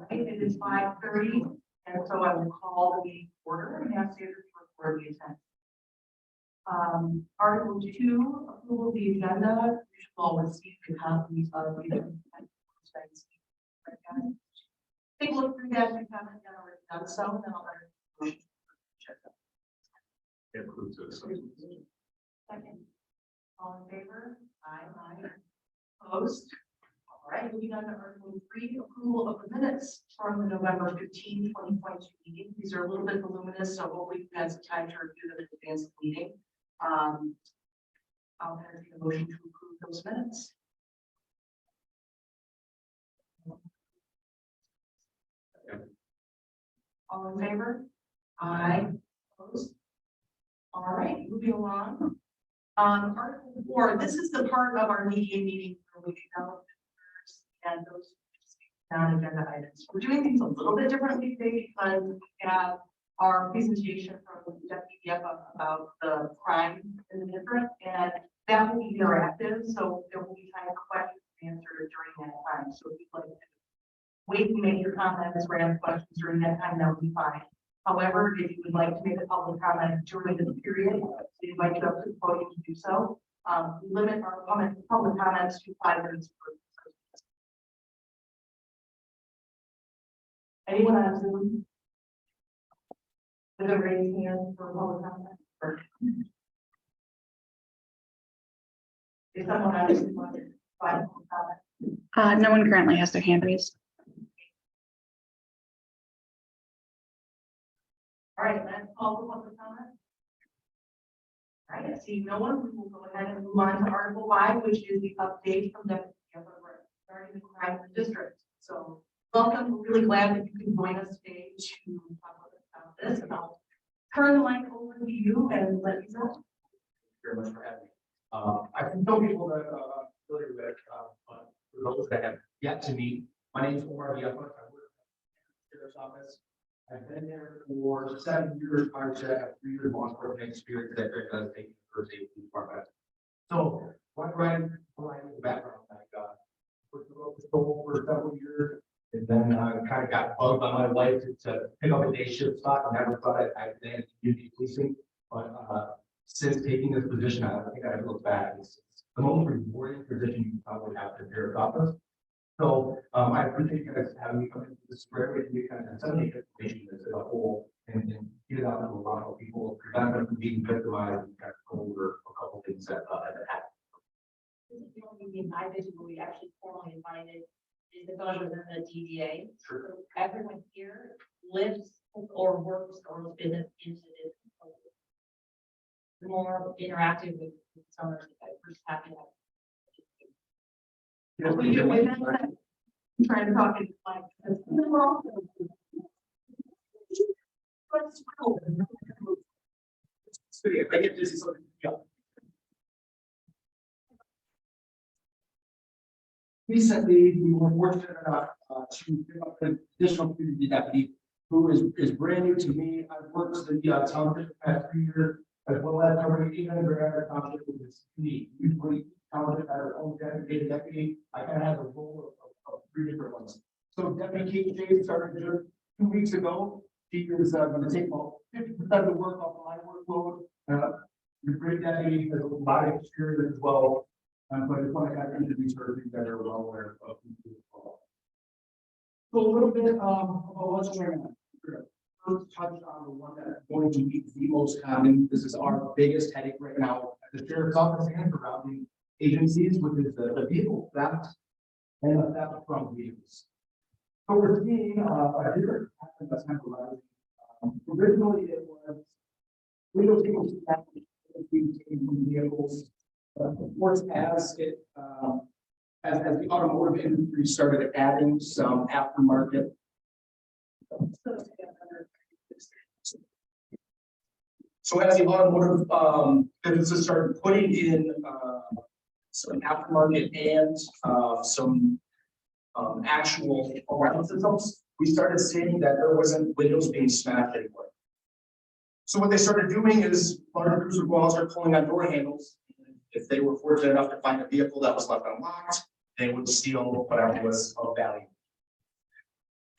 right, it is 5:30, and so I will call the meeting to order and ask you to record the attendance. Article 2, approval of the agenda. You should all receive the copies of the take a look through that if you haven't yet already done so, and then I'll let you second. All in favor? Aye. Opposed? All right, moving on to Article 3, approval of the minutes from the November 15, 2022 meeting. These are a little bit voluminous, so hopefully you have some time to review them in advance of the meeting. I'll entertain a motion to approve those minutes. All in favor? Aye. Opposed? All right, moving along. Article 4, this is the part of our media meeting where we develop and those non-agenda items. We're doing things a little bit differently today because we have our presentation from the WPF about the crime in the district, and that will be interactive, so there will be time for questions answered during that time. So if you'd like to wait to make your comments or ask questions during that time, that would be fine. However, if you would like to make a public comment during the period, we invite you up to the podium to do so. We limit our public comments to 5 minutes per. Anyone on Zoom? With a raised hand for public comment? Is someone on Zoom want to provide public comment? No one currently has their hand raised. All right, let's call for public comment. All right, I see no one. We will go ahead and move on to Article 5, which is the update from the regarding the crime in the district. So welcome. We're really glad that you can join us today to talk about this. And I'll turn the mic over to you and let you know. Thank you very much for having me. I can tell people that familiar with, but for those that have yet to meet, my name is Omar Diaz. I work at the Sheriff's Office. I've been there for 7 years. Prior to that, 3 years law enforcement experience that does take the first aid department. So, what Brian background, I worked for Patrol for several years, and then kind of got bugged by my wife to pick up a day shift spot. I never thought I'd land community policing, but since taking this position, I think I look back. It's the most rewarding position you probably have to Sheriff's Office. So I appreciate you guys having me come into this square with you kind of disseminate information as a whole and get it out to a lot of people, prevent them from being victimized and kind of go over a couple things that happened. This is the only meeting I visited where we actually formally invited is the fellow within the DDA. Sure. So everyone here lives or works or is business into this. More interactive with someone that I first have to have. Yes, we do. I'm trying to talk into like this. I get this is something. Yeah. Recently, we were fortunate enough to pick up an additional community deputy who is brand new to me. I've worked in the township the past 3 years, as well as covering 800 township, which is unique. Usually, township has our own dedicated deputy. I kind of have a role of 3 different ones. So Deputy Kate Shade started just 2 weeks ago. She is going to take about 50% of the work off my workload. The great deputy has a lot of experience as well. But I just want to kind of introduce her to you that are well aware of who as well. So a little bit about what's going on. First touch on the one that's going to be the most common. This is our biggest headache right now at the Sheriff's Office and surrounding agencies, which is the vehicle theft and the theft from vehicles. So we're seeing a different pattern that's temporary. Originally, it was window tables being taken from vehicles. Of course, as the automotive industry started adding some aftermarket. So as the automotive businesses started putting in some aftermarket and some actual alarm systems, we started seeing that there wasn't windows being smashed anymore. So what they started doing is larger crews would go out and start pulling on door handles. If they were fortunate enough to find a vehicle that was left unlocked, they would steal whatever was of value.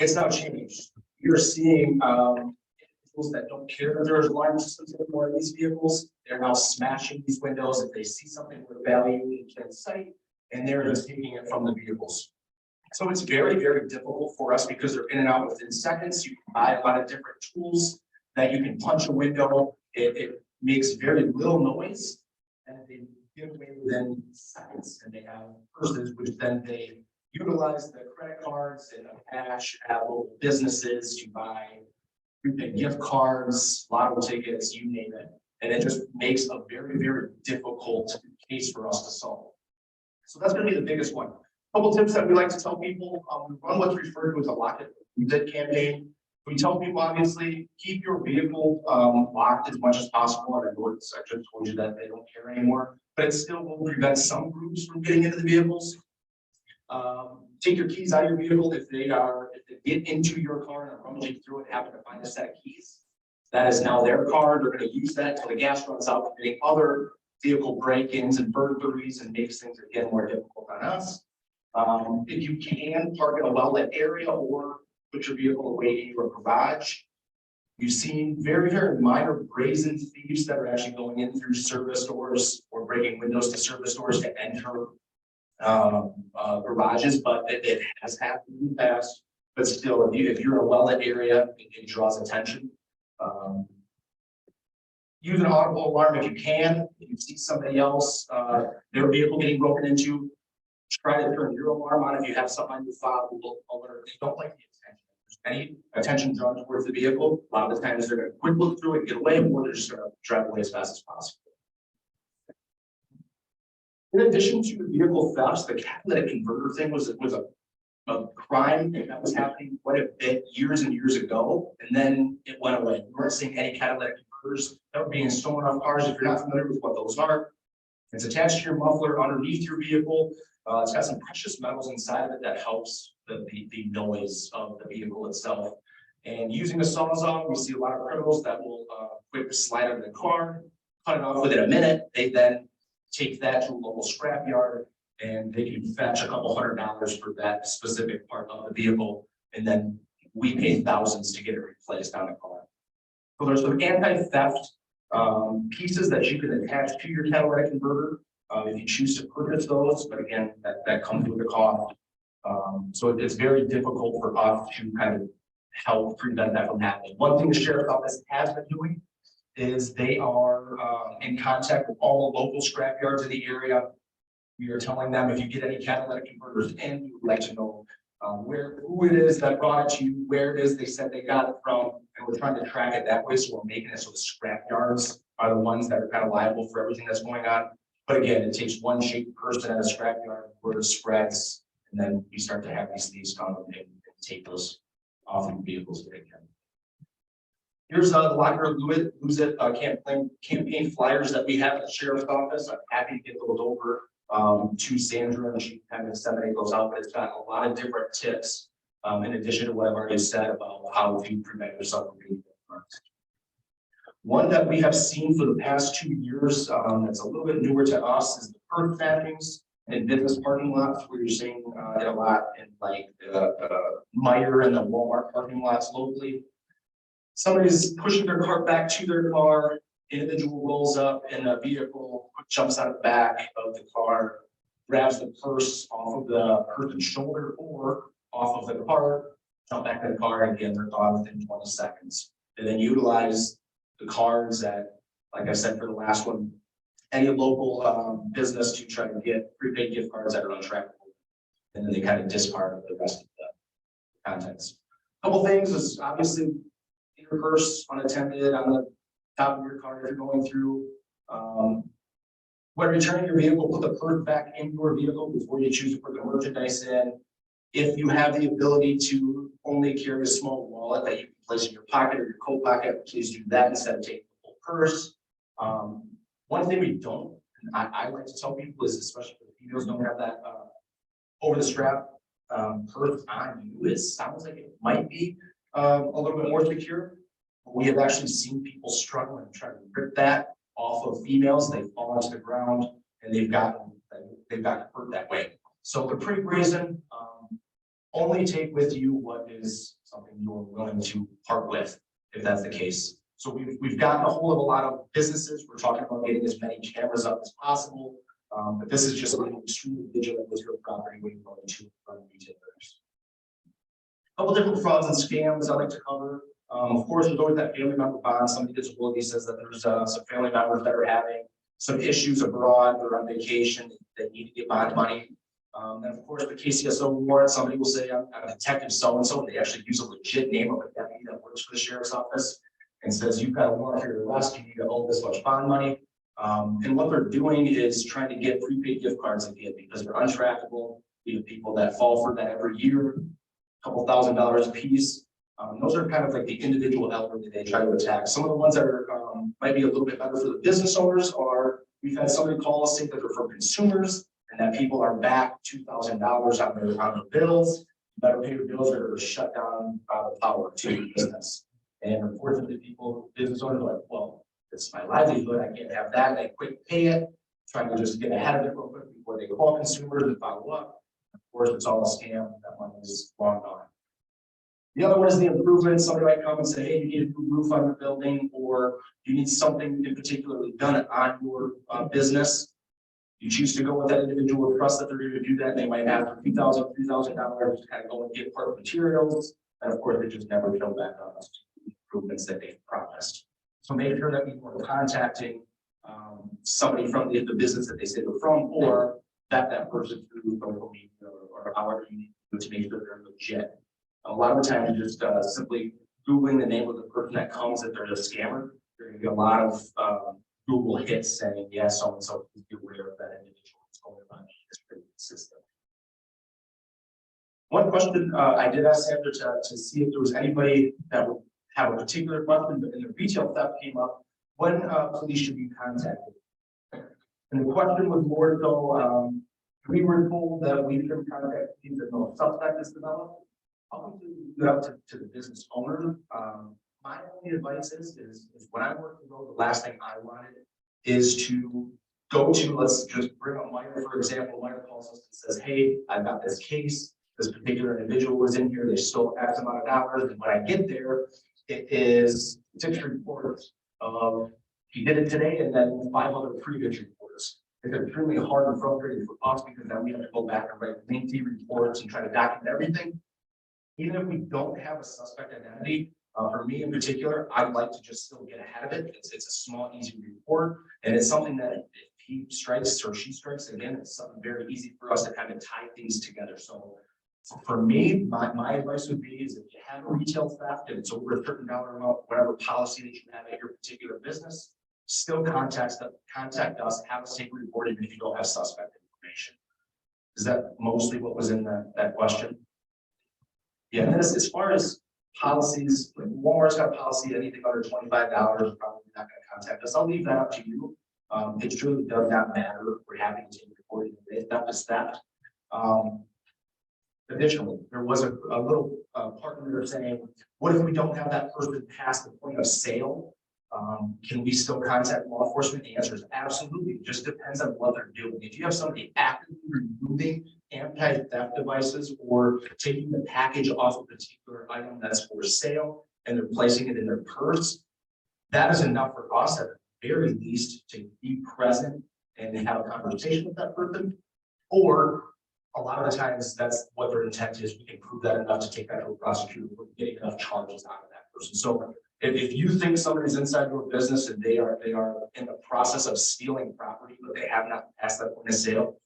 It's now changed. You're seeing, individuals that don't care that there's alarm systems anymore in these vehicles. They're now smashing these windows if they see something with value in plain sight, and they're just taking it from the vehicles. So it's very, very difficult for us because they're in and out within seconds. You can buy a lot of different tools that you can punch a window. It makes very little noise, and they give away within seconds. And they have purses, which then they utilize the credit cards and cash at local businesses to buy prepaid gift cards, lotto tickets, you name it. And it just makes a very, very difficult case for us to solve. So that's going to be the biggest one. Couple tips that we like to tell people, we run what's referred to as a lock it, use it campaign. We tell people, obviously, keep your vehicle locked as much as possible. And I know I just told you that they don't care anymore, but it still will prevent some groups from getting into the vehicles. Take your keys out of your vehicle if they get into your car and are rummaging through it, happen to find a set of keys. That is now their car. They're going to use that until the gas runs out, getting other vehicle break-ins and burglaries, and makes things again more difficult on us. If you can, park in a well-lit area or put your vehicle away in your garage. You've seen very, very minor brazen thieves that are actually going in through service doors or breaking windows to service doors to enter garages, but it has happened in the past. But still, if you're in a well-lit area, it draws attention. Use an audible alarm if you can. If you see somebody else, their vehicle getting broken into, try to turn your alarm on if you have something on your file. They don't like the attention. If there's any attention drawn towards the vehicle, a lot of the times they're going to quick look through it, get away, or they're just going to drive away as fast as possible. In addition to the vehicle thefts, the catalytic converter thing was a crime that was happening quite a bit years and years ago, and then it went away. We weren't seeing any catalytic converters that were being stolen off cars. If you're not familiar with what those are, it's attached to your muffler underneath your vehicle. It's got some precious metals inside of it that helps the noise of the vehicle itself. And using a sawzall, we see a lot of criminals that will quick slide under the car, cut it off within a minute. They then take that to a local scrapyard, and they can fetch a couple $100 for that specific part of the vehicle, and then we pay thousands to get it replaced on the car. So there's some anti-theft pieces that you can attach to your catalytic converter if you choose to purchase those, but again, that comes with a cost. So it's very difficult for us to kind of help prevent that from happening. One thing the sheriff's office has been doing is they are in contact with all the local scrapyards in the area. We are telling them if you get any catalytic converters in, we would like to know who it is that brought it to you, where it is they said they got it from, and we're trying to track it that way. So we're making it so the scrapyards are the ones that are kind of liable for everything that's going on. But again, it takes one shady person at a scrapyard, word it spreads, and then you start to have these thieves come and take those off of vehicles that they can. Here's the Locker Lose It campaign flyers that we have at the sheriff's office. I'm happy to get those over to Sandra, and she can kind of disseminate those out. But it's got a lot of different tips in addition to what I've already said about how to prevent yourself from being harmed. One that we have seen for the past 2 years that's a little bit newer to us is the perk trappings in business parking lots, where you're seeing it a lot in like the Meijer and the Walmart parking lots locally. Somebody's pushing their cart back to their car, individual rolls up in a vehicle, jumps out of the back of the car, grabs the purse off of the person's shoulder or off of the car, jump back in the car, and again, they're gone within 20 seconds. And then utilize the cards that, like I said for the last one, any local business to try to get prepaid gift cards that are untrackable. And then they kind of discard the rest of the contents. A couple things is obviously your purse unattended on the top of your car if you're going through. When returning your vehicle, put the purse back in your vehicle before you choose to put the merchandise in. If you have the ability to only carry a small wallet that you can place in your pocket or your coat pocket, please do that instead of taking the whole purse. One thing we don't, and I like to tell people is, especially for the females, don't have that over the strap purse on you. It sounds like it might be a little bit more secure. We have actually seen people struggle and try to rip that off of females. They fall onto the ground and they've gotten hurt that way. So they're pretty brazen. only take with you what is something you're willing to part with, if that's the case. So we've gotten a hold of a lot of businesses. We're talking about getting as many cameras up as possible. But this is just being extremely vigilant with your property when you're going to run retailers. A couple different frauds and scams I like to cover. Of course, there's always that family member bond. Somebody gets a hold of you, says that there's some family members that are having some issues abroad or on vacation. They need to get bond money. And of course, the KCSO warrant, somebody will say, I'm Detective so-and-so. They actually use a legit name of a deputy that works for the sheriff's office and says, you've got a warrant for your arrest. You need to owe this much bond money. And what they're doing is trying to get prepaid gift cards again because they're untrackable. We have people that fall for that every year, a couple $1,000s a piece. Those are kind of like the individual element that they try to attack. Some of the ones that are might be a little bit better for the business owners we've had somebody call us, say that they're from consumers and that people are back $2,000 on their bills. You better pay your bills or shut down the power to your business. And unfortunately, business owners are like, well, it's my livelihood. I can't have that. They quick pay it, trying to just get ahead of it real quick before they call consumers and follow up. Of course, it's all a scam. That one is long gone. The other one is the improvement. Somebody might come and say, hey, you need a new roof on your building, or you need something in particularly done on your business. You choose to go with that individual with trust that they're going to do that. They might have $2,000, $3,000 to kind of go and get part of materials. And of course, they just never show back on us improvements that they've promised. So make sure that people are contacting somebody from the business that they say they're from, or that person through social media or however you need to make sure they're legit. A lot of the time, you just simply Googling the name of the person that comes that they're a scammer. You're going to get a lot of Google hits saying, yes, so and so, please be aware of that individual that's going on. It's pretty consistent. One question I did ask Sandra to see if there was anybody that would have a particular question, but in the retail theft came up, when police should be contacted? And the question was more so, we were told that we should contact police if no suspect is developed. Obviously, you have to the business owner. My only advice is when I work with the last thing I wanted is to go to, let's just bring up Meyer, for example. Meyer calls us and says, hey, I've got this case. This particular individual was in here. They stole X amount of dollars. And when I get there, it is 6 reports of he did it today and then 5 other previous reports. It's extremely hard and frustrating for us because then we have to go back and write lengthy reports and try to document everything. Even if we don't have a suspect identity, for me in particular, I'd like to just still get ahead of it. It's a small, easy report, and it's something that if he strikes or she strikes again, it's something very easy for us to kind of tie things together. So for me, my advice would be is if you have a retail theft and it's over a certain dollar amount, whatever policy that you have at your particular business, still contact us, have us take a report even if you don't have suspect information. Is that mostly what was in that question? Yeah, and then as far as policies, like Walmart's got a policy, anything under $25, probably not going to contact us. I'll leave that up to you. It truly does not matter. We're happy to take a report if theft is theft. Additionally, there was a little partner saying, what if we don't have that person past the point of sale? Can we still contact law enforcement? The answer is absolutely. It just depends on what they're doing. If you have somebody actively removing anti-theft devices or taking the package off a particular item that's for sale and they're placing it in their purse, that is enough for us at the very least to be present and have a conversation with that person. Or a lot of the times that's what their intent is. We can prove that enough to take that to a prosecutor for getting enough charges out of that person. So if you think somebody's inside your business and they are in the process of stealing property, but they have not passed that point of sale,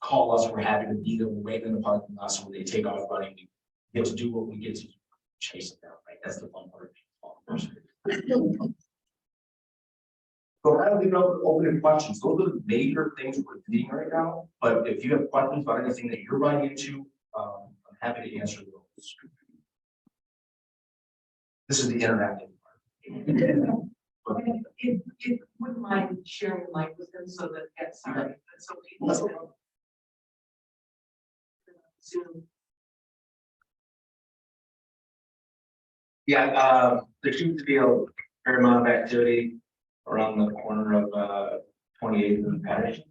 call us. We're happy to be there. We're waiting in the parking lot so when they take off running, we get to do what we get to do, chase it down. Right? That's the fun part. So I don't leave it open to questions. Those are the major things we're seeing right now. But if you have questions about anything that you're running into, I'm happy to answer those. This is the interactive part. If you wouldn't mind sharing the mic with them so that sorry, so people know. Zoom. Yeah, there seems to be a fair amount of activity around the corner of 28th and Patterson.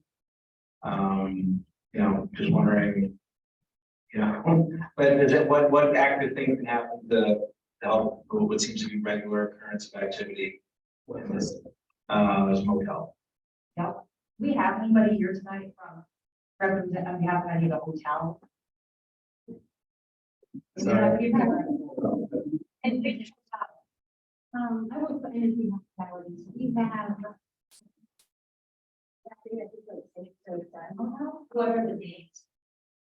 You know, just wondering you know, but is it, what active things can happen to help with what seems to be regular occurrence of activity in this motel? We have anybody here tonight from represent on behalf of any of the hotel? Sorry. And which hotel? I work for energy hospitality, so we have. What are the names?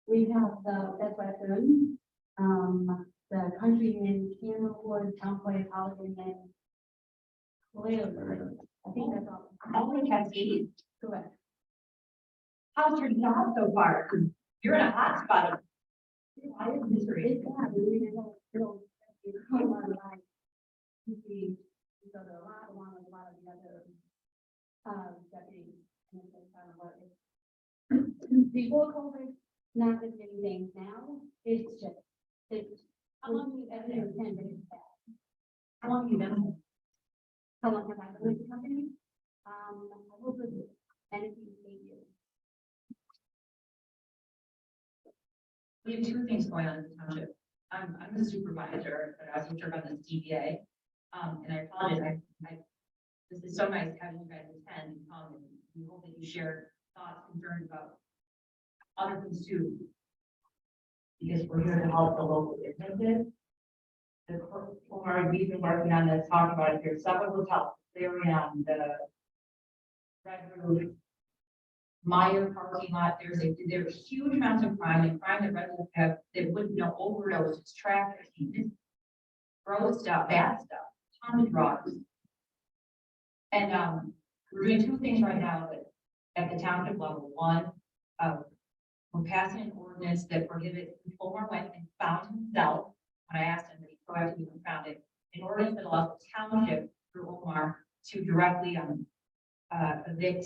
We have the Best Western, the Country Inn, Camberwood, Town Point, Holiday Inn. Whatever, I think that's all. Only Cascade. Correct. How's your job so far? 'Cause you're in a hot spot of. I have history. It's not really, it's a lot of like, you see, so there are a lot of the other, deputies. And it's kind of what it- Before COVID, not as many things now, it's just, it's, how long have you ever been attending that? How long have you been? How long have I been with the company? I was with NFP 8 years. We have two things going on in the township. I'm the supervisor, but I also serve on this DBA. And I apologize, this is so nice having you guys attend and come, and we hope that you share thoughts, concerns about other things too. Because we're here to help the local businesses. Or we've been working on this, talking about it here, several hotels, Clarion, the Red Roof, Meyer parking lot, there's huge amounts of crime and crime that residents have, that wouldn't know, overdoses, trafficking, gross stuff, bad stuff, tons of drugs. And we're doing two things right now that at the township level. One, we're passing an ordinance that prohibits, Omar went and found himself, when I asked him, that he proactively found it, an ordinance that allows the township through Omar to directly evict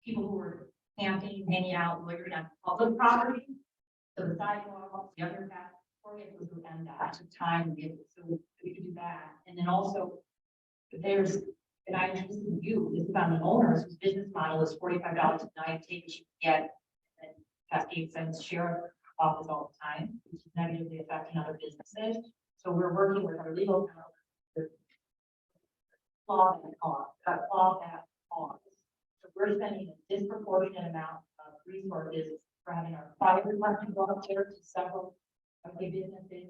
people who were camping, hanging out, loitering on public property. So the sidewalk, the underpass, before we get to the end, that took time to get, so we could do that. And then also, there's, and I introduced to you, this is on the owners whose business model is $45 a night, take what you can get. And Cascade sends sheriff office all the time, which is negatively affecting other businesses. So we're working with our legal counsel to claw that cost, claw that cost. So we're spending a disproportionate amount of resources for having our fire department go up there to several of the businesses,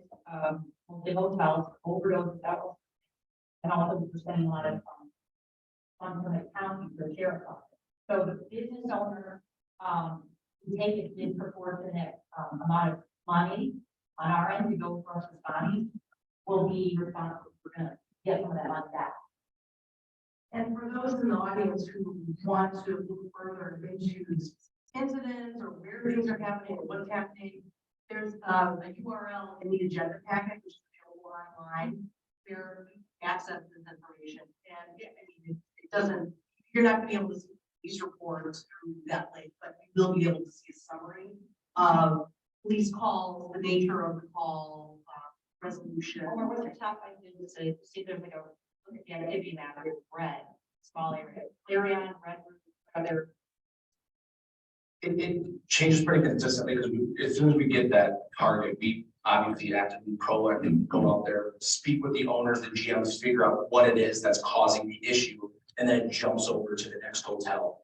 the hotels, overdose levels. And also we're spending a lot of funds from the county for the sheriff's office. So the business owner, we take a disproportionate amount of money on our end to go first responding, will be responsible for gonna get some of that money back. And for those in the audience who want to look further into incidents or where things are happening, or what's happening, there's a URL in the agenda packet, which is available online, where you can access this information. And I mean, it doesn't, you're not gonna be able to see these reports through that link, but you will be able to see a summary of police calls, the nature of the call, resolution. Or what's the top I did was say, see, there's like a, look at the activity map, there's red, small area, Clarion, red, other. It changes pretty consistently because as soon as we get that target, we obviously have to be proactive, go out there, speak with the owners, the GMs, figure out what it is that's causing the issue, and then it jumps over to the next hotel.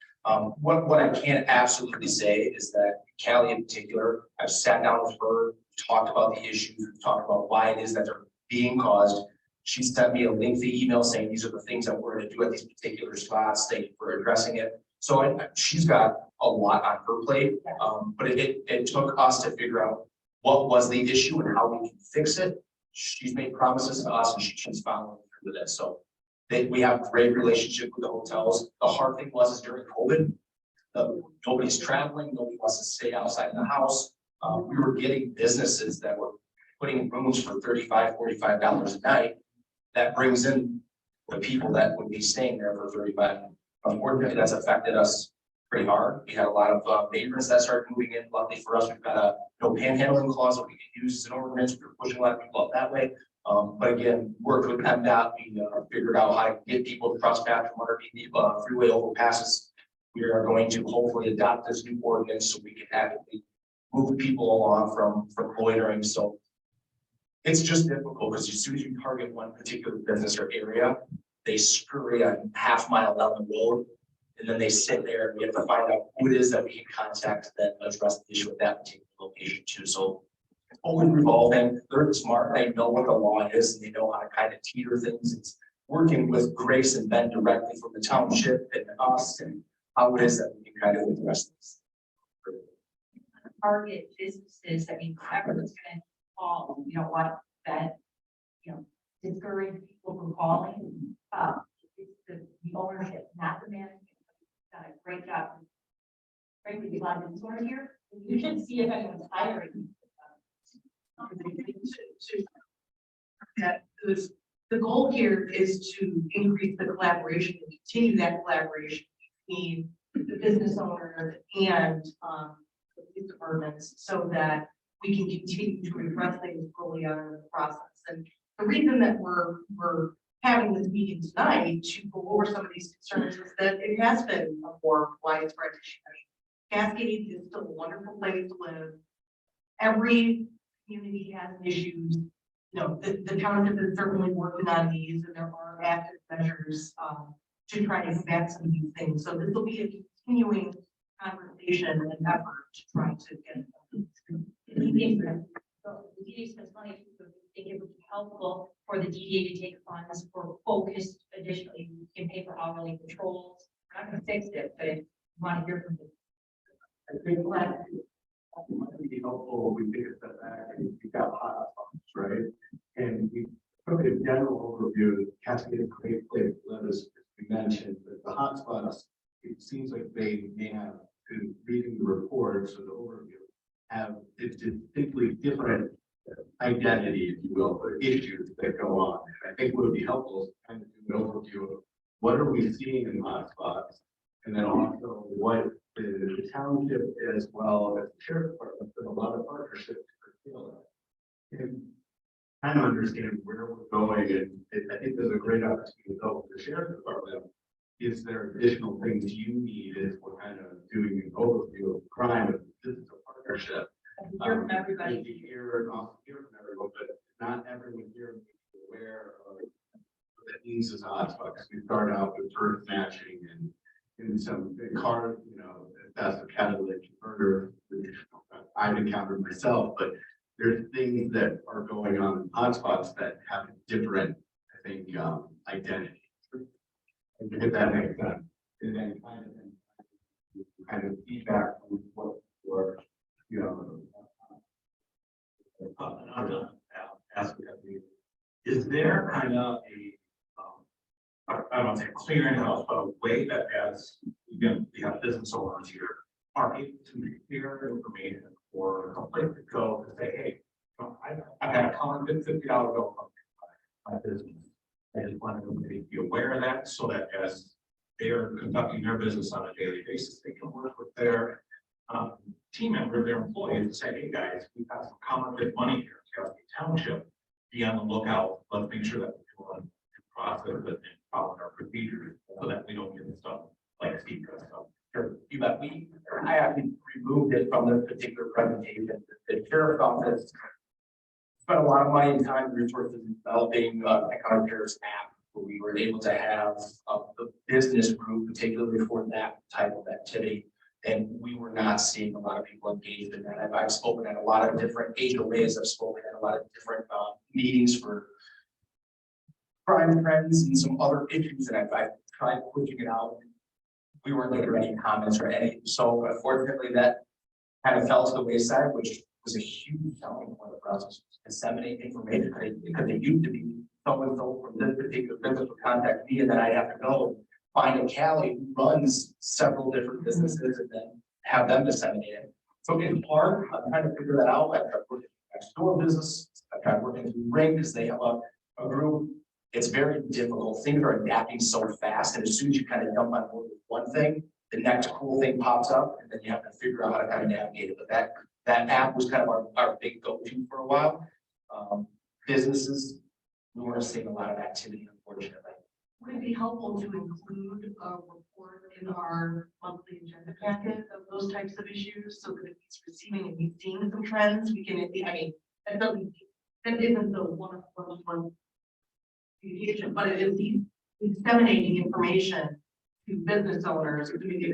What I can absolutely say is that Callie in particular, I've sat down with her, talked about the issues, talked about why it is that they're being caused. She sent me a lengthy email saying these are the things that we're going to do at these particular spots. Thank you for addressing it. So she's got a lot on her plate, but it took us to figure out what was the issue and how we can fix it. She's made promises to us and she's following through with it. So we have a great relationship with the hotels. The hard thing was during COVID, nobody's traveling, nobody wants to stay outside the house. We were getting businesses that were putting rooms for $35, $45 a night. That brings in the people that would be staying there for $35. Unfortunately, that's affected us pretty hard. We had a lot of vagrants that started moving in. Luckily for us, we've got a no panhandling clause that we can use as an ordinance. We're pushing a lot of people up that way. But again, worked with PennDOT. We figured out how to get people to cross paths from underneath the freeway overpasses. We are going to hopefully adopt this new ordinance so we can actively move people along from loitering. So it's just difficult because as soon as you target one particular business or area, they scurry a half mile down the road. And then they sit there and we have to find out who it is that we can contact that address the issue at that particular location too. So it's always revolving. They're smart. They know what the law is and they know how to kind of teeter things. It's working with Grace and Ben directly from the township and us and how it is that we can kind of address this. Target businesses, I mean, everyone's gonna call, you know what, that, you know, discourage people from calling. It's the ownership, not the management. Done a great job. Frankly, we love this one here. You should see if anyone's hiring. That the goal here is to increase the collaboration and continue that collaboration between the business owners and the police departments so that we can continue to address things early on in the process. And the reason that we're having this meeting tonight to go over some of these concerns is that it has been a more widespread issue. I mean, Cascade is still a wonderful place to live. Every community has issues. You know, the township is certainly working on these, and there are active measures to try to combat some of these things. So this will be a continuing conversation and effort to try to get. So the DDA spends money, so I think it would be helpful for the DDA to take funds for focused additionally, you can pay for hourly patrols. We're not gonna fix it, but if you want to hear from the I think it might be helpful if we take a step back and we got hotspots, right? And we took a general overview of Cascade Great Place, as we mentioned, but the hotspots, it seems like they may have, in reading the reports or the overview, have a distinctly different identity, if you will, or issues that go on. And I think what would be helpful is kind of do an overview of what are we seeing in hotspots, and then also what the township as well as the sheriff's department, with a lot of partnerships to curtail it. And kind of understand where we're going, and I think there's a great opportunity to help the sheriff's department. Is there additional things you need as we're kind of doing an overview of crime, if this is a partnership? hear from everybody. To hear from everyone, but not everyone here is aware of the things as hotspot, because we start out with birth matching and in some car, you know, that's a catalytic converter, which I've encountered myself, but there's things that are going on in hotspots that have a different, I think, identity. If that makes sense. And then kind of feedback from what or you know. I'm gonna ask you, is there kind of I don't want to say clearinghouse, but a way that as, again, we have business owners here are able to share information or a place to go to say, hey, you know, I've got a common $50 bill from my business. I just want to be aware of that so that as they're conducting their business on a daily basis, they can work with their team members, their employees, and say, hey guys, we've got some common money here in Cascade Township. Be on the lookout. Let's make sure that we're doing process and follow our procedures so that we don't get stuff like Steve does. Sure, you bet. I actually removed it from the particular presentation. The sheriff's office spent a lot of money and time and resources in developing a sheriff's app where we were able to have the business group, particularly for that type of activity. And we were not seeing a lot of people engaged in that. I've spoken at a lot of different HOAs. I've spoken at a lot of different meetings for crime trends and some other issues, and I've tried pushing it out. We weren't getting any comments or anything. So unfortunately, that kind of fell to the wayside, which was a huge selling point for us to disseminate information because it used to be someone from this particular business would contact me, and then I'd have to go find a Cali who runs several different businesses and then have them disseminate it. So in part, I'm trying to figure that out. I've tried working with store business. I've tried working with Ring because they have a group. It's very difficult. Things are adapting so fast, and as soon as you kind of jump on board with one thing, the next cool thing pops up, and then you have to figure out how to kind of navigate it. But that app was kind of our big go-to for a while. Businesses, we weren't seeing a lot of activity, unfortunately. Would it be helpful to include a report in our monthly agenda packet of those types of issues so that if he's receiving and he's seeing some trends, we can, I mean, that isn't the one communication, but it is disseminating information to business owners or community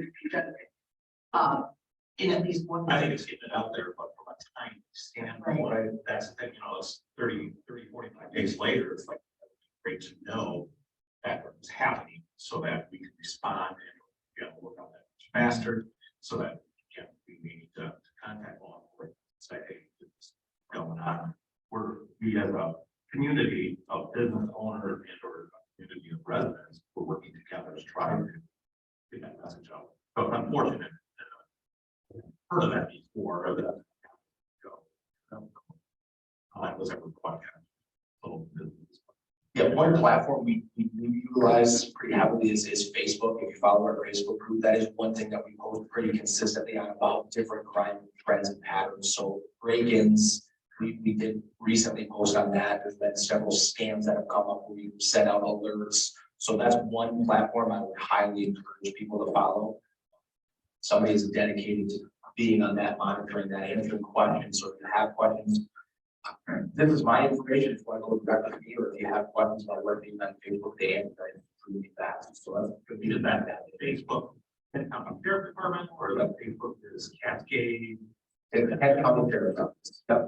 in at least one. I think it's getting it out there, but from a time standpoint, right, that's the thing, it's 30, 45 days later, it's like great to know that it's happening so that we can respond and, work on that faster, so that, we need to contact law enforcement, say, hey, this is going on. We as a community of business owners and or community of residents, we're working together to try to get that message out. So it's unfortunate. Heard of that before, or that. I was ever quite. Yeah, one platform we utilize pretty heavily is Facebook. If you follow our Facebook group, that is one thing that we post pretty consistently on about different crime trends and patterns. So break-ins, we did recently post on that. There's been several scams that have come up where we sent out alerts. So that's one platform I would highly encourage people to follow. Somebody is dedicated to being on that, monitoring that, answering questions. So if you have questions, this is my information. If you want to go directly to me, or if you have questions about working on Facebook, they answer it really fast. So that's good. Either that Facebook sheriff department or the Facebook is Cascade. It's the head county sheriff's office. Yep.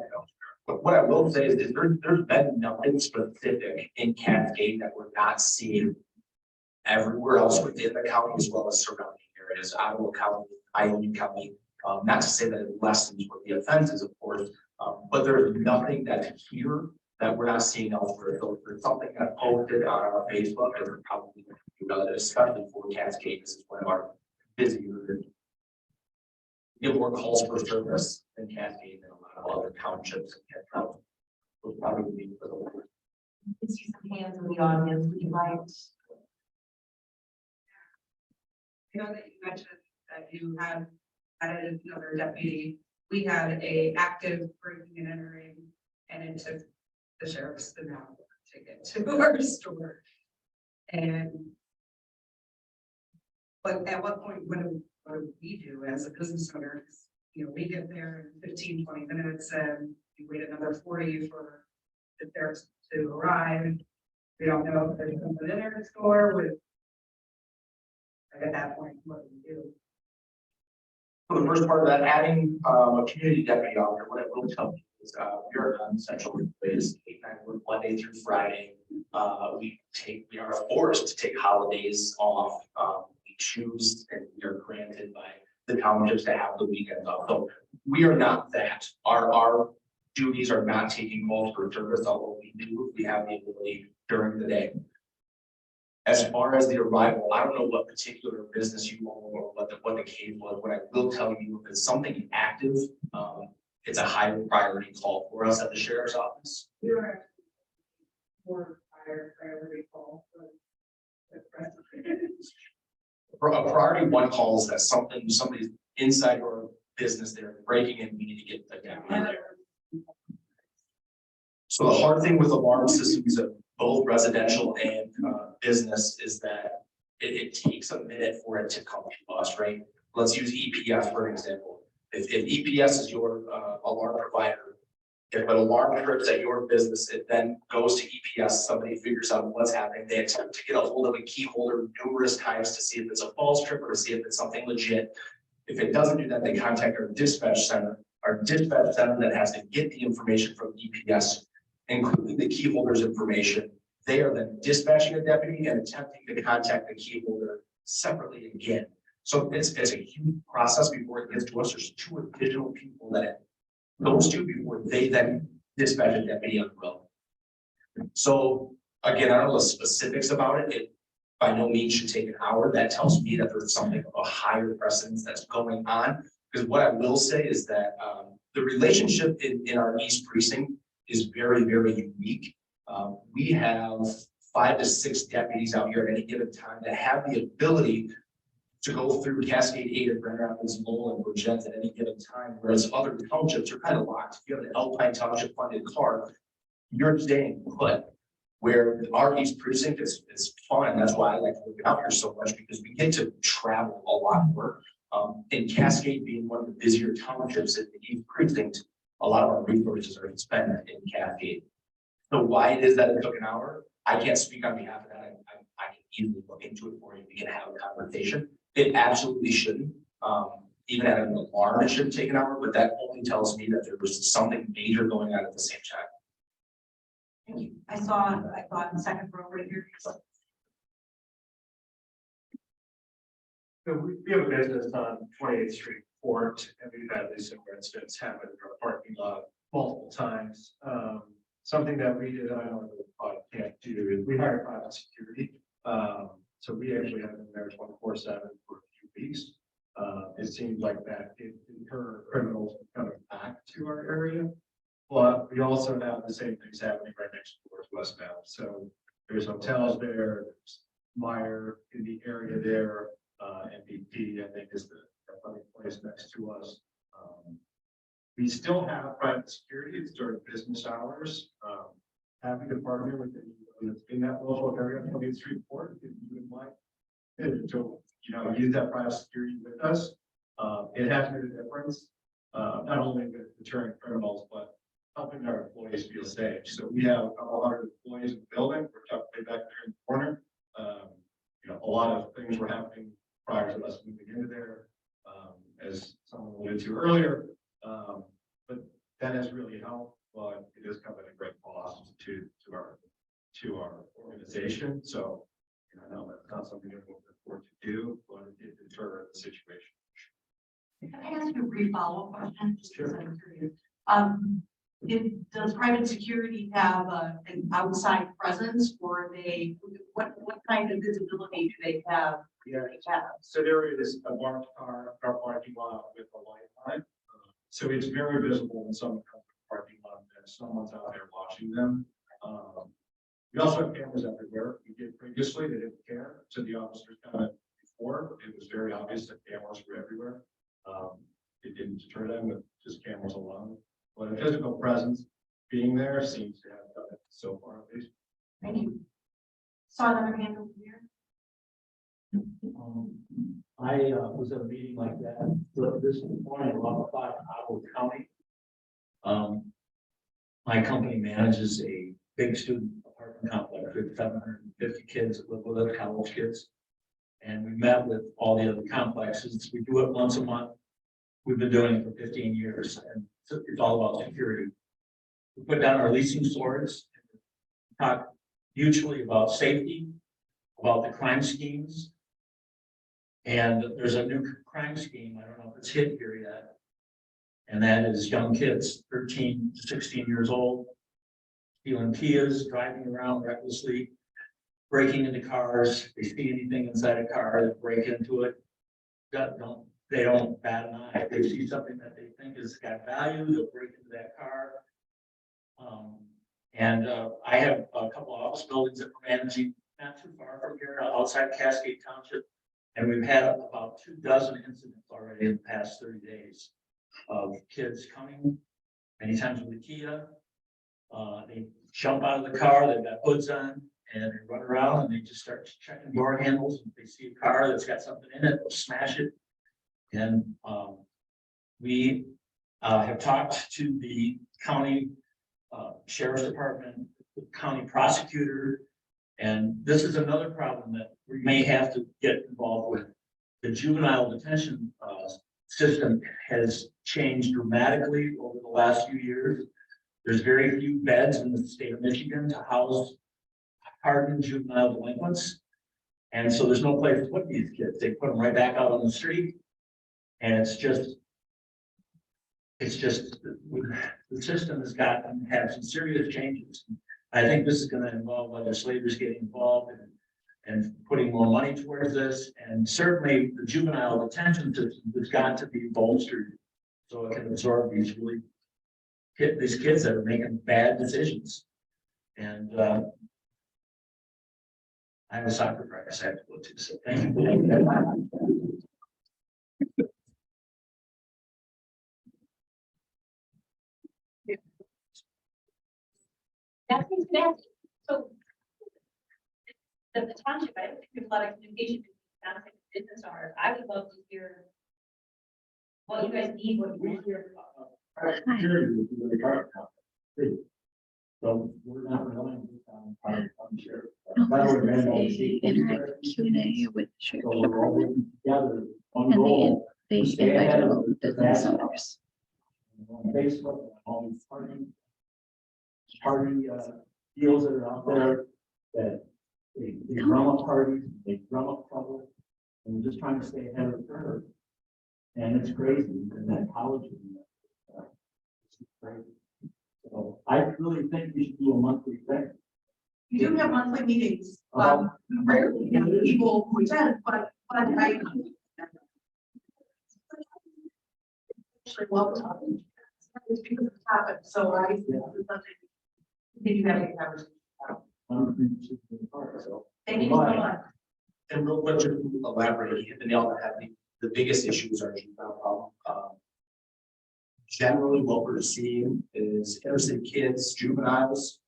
But what I will say is there's been nothing specific in Cascade that we're not seeing everywhere else within the county as well as surrounding areas, Ottawa County, Ione County. Not to say that it lessens what the offense is, of course, but there's nothing that's here that we're not seeing elsewhere. So if there's something that posted on our Facebook, and we're probably going to do another, especially for Cascade. This is one of our busier. Get more calls for service than Cascade than a lot of other townships and counties. Will probably be for the worst. You can see some hands in the audience. Would you like? I know that you mentioned that you had added another deputy. We had a active breaking and entering, and it took the sheriff's the now to get to our store. And but at what point, what do we do as a business owner? We get there in 15, 20 minutes and we wait another 40 for the sheriff to arrive. We don't know if there's someone in our store with. At that point, what do we do? For the first part of that, adding a community deputy out there, what I will tell you is we are on central employees 8-9 work Monday through Friday. We are forced to take holidays off. We choose and we are granted by the townships to have the weekends off. So we are not that. Our duties are not taking calls for service, although we do if we have the ability during the day. As far as the arrival, I don't know what particular business you own or what the case was. What I will tell you, if it's something active, it's a higher priority call for us at the sheriff's office. We were actually more higher priority call for the president. For a priority one call is that somebody's inside your business, they're breaking in, we need to get the deputy there. So the hard thing with alarm systems of both residential and business is that it takes a minute for it to come to us, right? Let's use EPS for example. If EPS is your alarm provider, if an alarm trips at your business, it then goes to EPS, somebody figures out what's happening. They attempt to get a hold of a key holder numerous times to see if it's a false trip or to see if it's something legit. If it doesn't do that, they contact our dispatch center that has to get the information from EPS, including the key holder's information. They are then dispatching a deputy and attempting to contact the key holder separately again. So it's a huge process before it gets to us. There's 2 additional people that it goes to before they then dispatch a deputy on the road. So again, I don't know the specifics about it. It by no means should take an hour. That tells me that there's something of a higher precedence that's going on. Because what I will say is that the relationship in our East Precinct is very, very unique. We have 5 to 6 deputies out here at any given time that have the ability to go through Cascade 8 and Grand Rapids, Lowell, and Virginia at any given time, whereas other townships are kind of locked. If you have an Alpine Township funded car, you're staying put. where our East Precinct is fun. That's why I like living out here so much, because we get to travel a lot more. And Cascade being one of the busier townships in the East Precinct, a lot of our resources are spent in Cascade. So why it is that it took an hour, I can't speak on behalf of that. I can easily look into it for you. We can have a conversation. It absolutely shouldn't. Even at an alarm, it shouldn't take an hour, but that only tells me that there was something major going on at the same time. Thank you. I saw in the second row right here. So we have a business on 28th Street, Fort, and we've had these similar incidents happen in our parking lot multiple times. Something that we did, I don't know what the can't do, is we hired private security. So we actually have been there 24/7 for a few weeks. It seems like that it deter criminals from coming back to our area. But we also have the same things happening right next door to us now. So there's hotels there, there's Meyer in the area there, MVP, I think is the funny place next to us. We still have private security, it's during business hours. Happy to partner with anyone that's in that local area, 28th Street Port, if you would like. And to, use that private security with us. It has made a difference, not only with deterring criminals, but helping our employees feel safe. So we have a couple hundred employees in the building, we're tucked way back there in the corner. A lot of things were happening prior to us moving into there, as someone alluded to earlier. But that has really helped, but it does come at a great cost to our organization. So, I know that's not something everyone can afford to do, but it did deter the situation. Can I ask you a brief follow-up question? Just because Sure. I'm curious. Does private security have an outside presence, or what kind of visibility do they have? Yeah, so there is a marked car, our parking lot with a light on it. So it's very visible when someone comes to the parking lot that someone's out there watching them. We also have cameras everywhere. We did previously, they didn't care. So the officers kind of before, it was very obvious that cameras were everywhere. It didn't deter them with just cameras alone. But a physical presence being there seems to have done it so far at least. Thank you. Saw another hand over here. I was at a meeting like that this morning, 11:05 in Ottawa County. My company manages a big student apartment complex with 750 kids that live with us, college kids. And we met with all the other complexes. We do it once a month. We've been doing it for 15 years, and it's all about security. We put down our leasing swords, talk mutually about safety, about the crime schemes. And there's a new crime scheme, I don't know if it's hit here yet. And that is young kids, 13 to 16 years old, stealing Kias, driving around recklessly, breaking into cars. They see anything inside a car, they break into it. They don't bat an eye. If they see something that they think has got value, they'll break into that car. I have a couple of office buildings that we're managing not too far from here, outside Cascade Township. And we've had about 24 incidents already in the past 30 days of kids coming, many times with a Kia. They jump out of the car, they've got hoods on, and they run around and they just start checking door handles. If they see a car that's got something in it, they'll smash it. And we have talked to the county sheriff's department, the county prosecutor, and this is another problem that we may have to get involved with. The juvenile detention system has changed dramatically over the last few years. There's very few beds in the state of Michigan to house hardened juvenile delinquents. And so there's no place to put these kids. They put them right back out on the street. And it's just the system has had some serious changes. I think this is going to involve legislators getting involved and putting more money towards this. And certainly the juvenile detention system has got to be bolstered so it can absorb these kids that are making bad decisions. And I have a soccer practice I have to go to, so thank you. That's fantastic. So the township, I don't think there's a lot of communication between township and business owners. I would love to hear what you guys need, what you want. Security would be the car company. So we're not relying on sheriff. That would have been all the Interactive Q&A with the sheriff's So we're all department, working together on and goal. they invited all the business owners. On Facebook, on party deals that are out there that they drum up parties, they drum up trouble. And we're just trying to stay ahead of the curve. And it's crazy, and that college. It's crazy. So I really think we should do a monthly thing. We do have monthly meetings, we rarely have people who attend, but I. Actually, welcome. It's because of the topic, so I. Continue having a conversation. So Thank you so much. And real quick, just to elaborate, you hit the nail on the head. The biggest issues are juvenile problem. Generally, what we're seeing is inner city kids, juveniles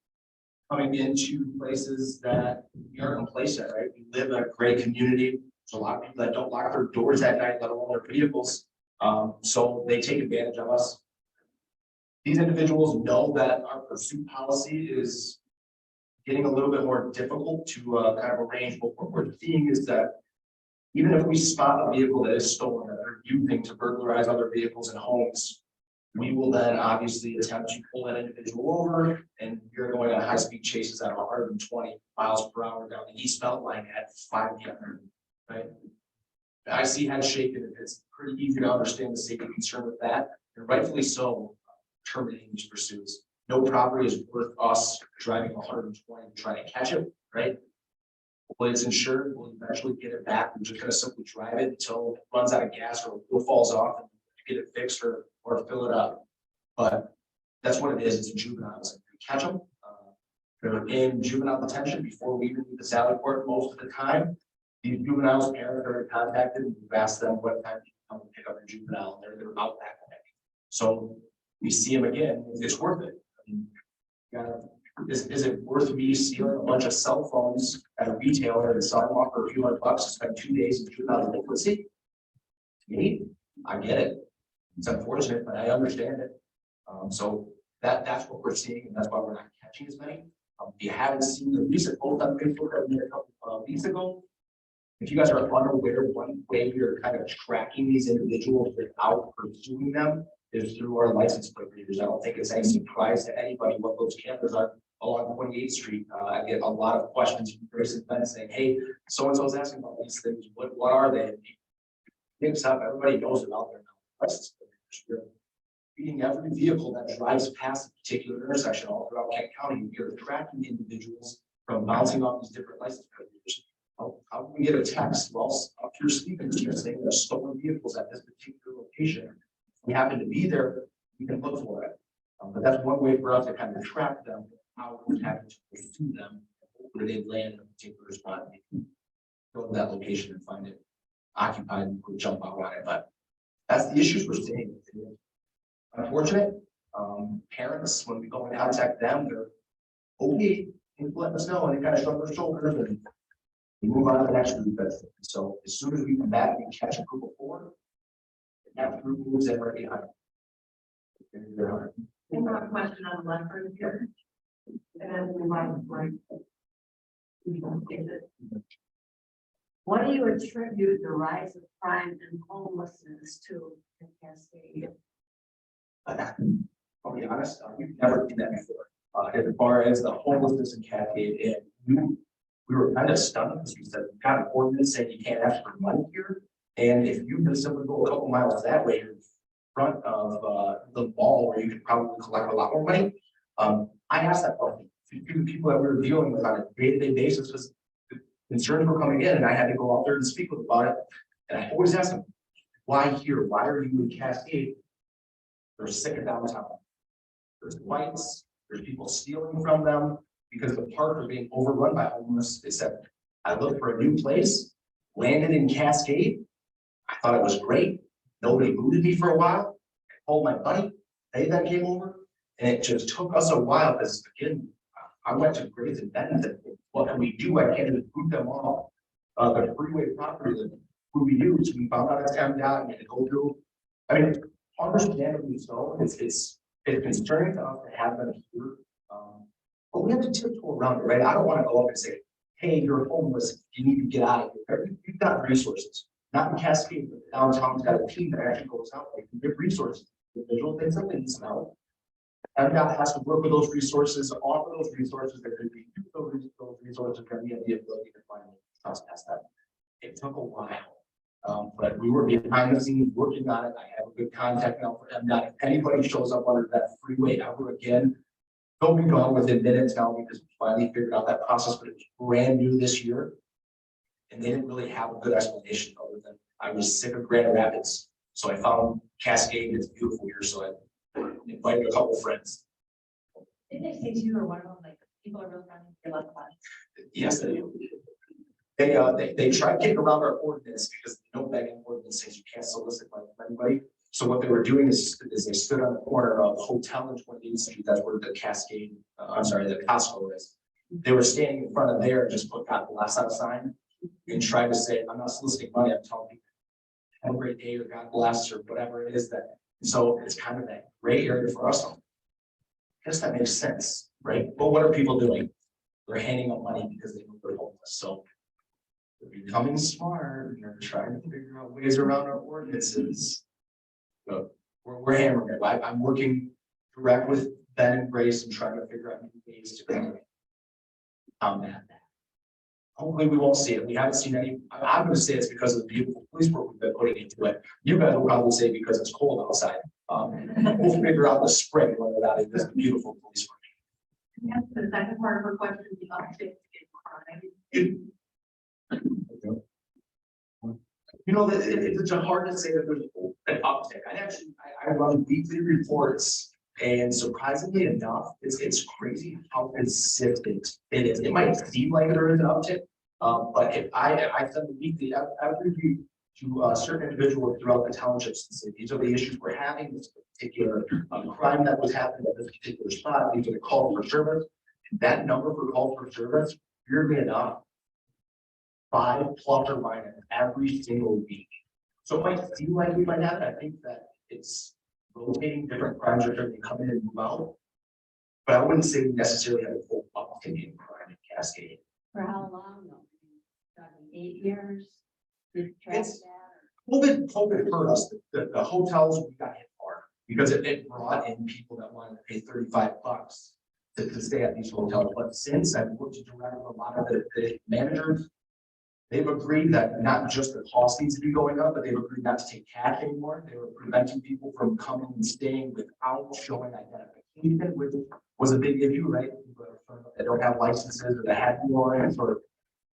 coming into places that we are complacent, right? We live in a great community. There's a lot of people that don't lock their doors at night, let alone their vehicles. So they take advantage of us. These individuals know that our pursuit policy is getting a little bit more difficult to kind of arrange. But what we're seeing is that even if we spot a vehicle that is stolen that they're using to burglarize other vehicles and homes, we will then obviously attempt to pull that individual over, and you're going on high-speed chases at 120 miles per hour down the east belt line at 5 p.m. Right? I see head shaking. It's pretty easy to understand the safety concern with that, and rightfully so. Terminating these pursuits. No property is worth us driving 120 to try to catch it, right? When it's insured, we'll eventually get it back. We're just going to simply drive it until it runs out of gas or wheel falls off and get it fixed or fill it up. But that's what it is. It's a juveniles. We catch them. They're in juvenile detention before we even leave the Sally Port most of the time. These juveniles' parents are contacted and we've asked them what time to come and pick up their juvenile. They're out that way. So we see them again. It's worth it. I mean, is it worth me stealing a bunch of cell phones at a retailer and selling them off for a few $100 to spend 2 days in juvenile delinquency? To me, I get it. It's unfortunate, but I understand it. So that's what we're seeing, and that's why we're not catching as many. If you haven't seen the recent post on Facebook that we did a couple of weeks ago, if you guys are unaware, one way we are kind of tracking these individuals without pursuing them is through our license plate readers. I don't think it's any surprise to anybody what those cameras are along 28th Street. I get a lot of questions from Grace and Ben saying, hey, so-and-so's asking about these things. What are they? Things up, everybody knows about their license plate readers. Beating every vehicle that drives past a particular intersection all throughout Kent County, we are tracking individuals from bouncing off these different license plate readers. How can we get a text while up here sleeping here saying there's stolen vehicles at this particular location? We happen to be there, we can look for it. But that's one way for us to kind of track them, how we're having to pursue them, where they land in a particular spot. Go to that location and find it occupied and we'll jump out on it. But that's the issues we're seeing. Unfortunate. Parents, when we go and contact them, they're okay, let us know, and they kind of shrug their shoulders and we move on to the next group. So as soon as we come back, we catch a group of 4. That group moves in right behind. I have a question on the left right here. And then we might break. What do you attribute the rise of crime and homelessness to in Cascade? I'll be honest, we've never seen that before. As far as the homelessness in Cascade, and we were kind of stunned because we said, we've got an ordinance saying you can't ask for money here. And if you just simply go a couple miles that way, you're in front of the mall where you could probably collect a lot more money. I asked that question to people that we were dealing with on a day-to-day basis because concerns were coming in and I had to go out there and speak with them about it. And I always ask them, why here? Why are you in Cascade? They're sick of downtown. There's fights, there's people stealing from them because the park are being overrun by homeless. They said, I looked for a new place, landed in Cascade. I thought it was great. Nobody booted me for a while. I told my buddy, they then came over, and it just took us a while because again, I went to Grace and Ben and said, what can we do? I can't just boot them off. The freeway property that who we use, we found out it's MDOT, we had to go through. I mean, understandably so, it's concerning to us to have them here. But we have to tiptoe around it, right? I don't want to go up and say, hey, you're homeless, you need to get out of here. You've got resources, not in Cascade, but downtown's got a team that actually goes out, they can give resources, the visual things that they need some help. MDOT has to work with those resources, offer those resources, that could be those resources, can be the ability to find us past that. It took a while, but we were behind the scenes working on it. I have a good contact now for MDOT. If anybody shows up under that freeway ever again, they'll be gone within minutes now because we finally figured out that process, but it was brand new this year. And they didn't really have a good explanation other than I was sick of Grand Rapids. So I found Cascade, it's beautiful here, so I invited a couple friends. Didn't they say too, or one of them, like, people are real friendly, they love fun? Yes, they do. They tried getting around our ordinance because no begging ordinance says you can't solicit money from anybody. So what they were doing is they stood on the corner of Hotel and 28th Street, that's where the Cascade, the Costco is. They were standing in front of there and just put God bless on a sign and tried to say, I'm not soliciting money, I'm telling people, have a great day or God bless or whatever it is that. So it's kind of that gray area for us. I guess that makes sense, right? But what are people doing? They're handing out money because they know they're homeless. So they're becoming smart and they're trying to figure out ways around our ordinances. But we're hammering it. I'm working direct with Ben and Grace and trying to figure out new ways to combat that. Hopefully we won't see it. We haven't seen any. I'm going to say it's because of the beautiful police work we've been putting into it. You guys will probably say because it's cold outside. We'll figure out the spring whether that is beautiful police work. That's the second part of her question, the uptick in crime. You know, it's hard to say that there's an uptick. I run weekly reports, and surprisingly enough, it's crazy how consistent it is. It might seem like there is an uptick, but if I send the weekly every week to certain individuals throughout the townships and say, these are the issues we're having, this particular crime that was happening at this particular spot, these are the calls for service. That number for calls for service, weirdly enough, 5 plus or minus every single week. So it might seem like we might have it. I think that it's rotating, different crimes are starting to come in and move out. But I wouldn't say we necessarily have a full uptick in crime in Cascade. For how long though? 8 years? Did track It's- that? COVID hurt us. The hotels, we got hit hard because it brought in people that wanted to pay $35 to stay at these hotels. But since I've worked directly with a lot of the managers, they've agreed that not just the cost needs to be going up, but they've agreed not to take cash anymore. They were preventing people from coming and staying without showing identification, which was a big issue, right? People that don't have licenses or that had warrants or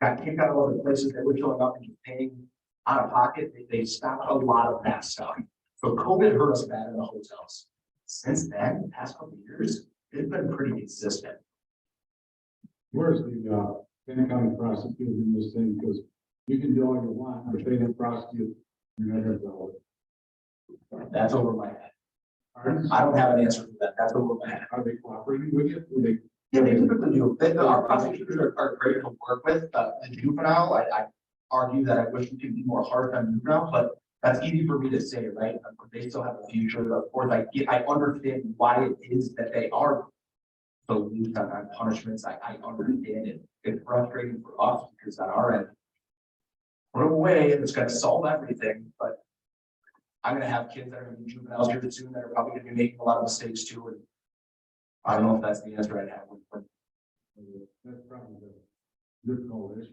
got kicked out of other places that were showing up and just paying out of pocket. They stopped a lot of that stuff. So COVID hurt us bad in the hotels. Since then, the past couple of years, it's been pretty consistent. Where's the Benton County prosecutor in this thing? Because you can do all you want, but they don't prosecute. You're never going to. That's over my head. I don't have an answer for that. That's over my head. Are they cooperating with you? Will they? Yeah, they typically do. Our prosecutors are great to work with. The juvenile, I argue that I wish we could be more hard on juvenile, but that's easy for me to say, right? They still have a future. Of course, I understand why it is that they are so loose on punishments. I understand it. It's frustrating for us because on our end, put them away and it's going to solve everything. But I'm going to have kids that are going to be juveniles here soon that are probably going to be making a lot of mistakes too. And I don't know if that's the answer I'd have. But That's probably the difficult issue.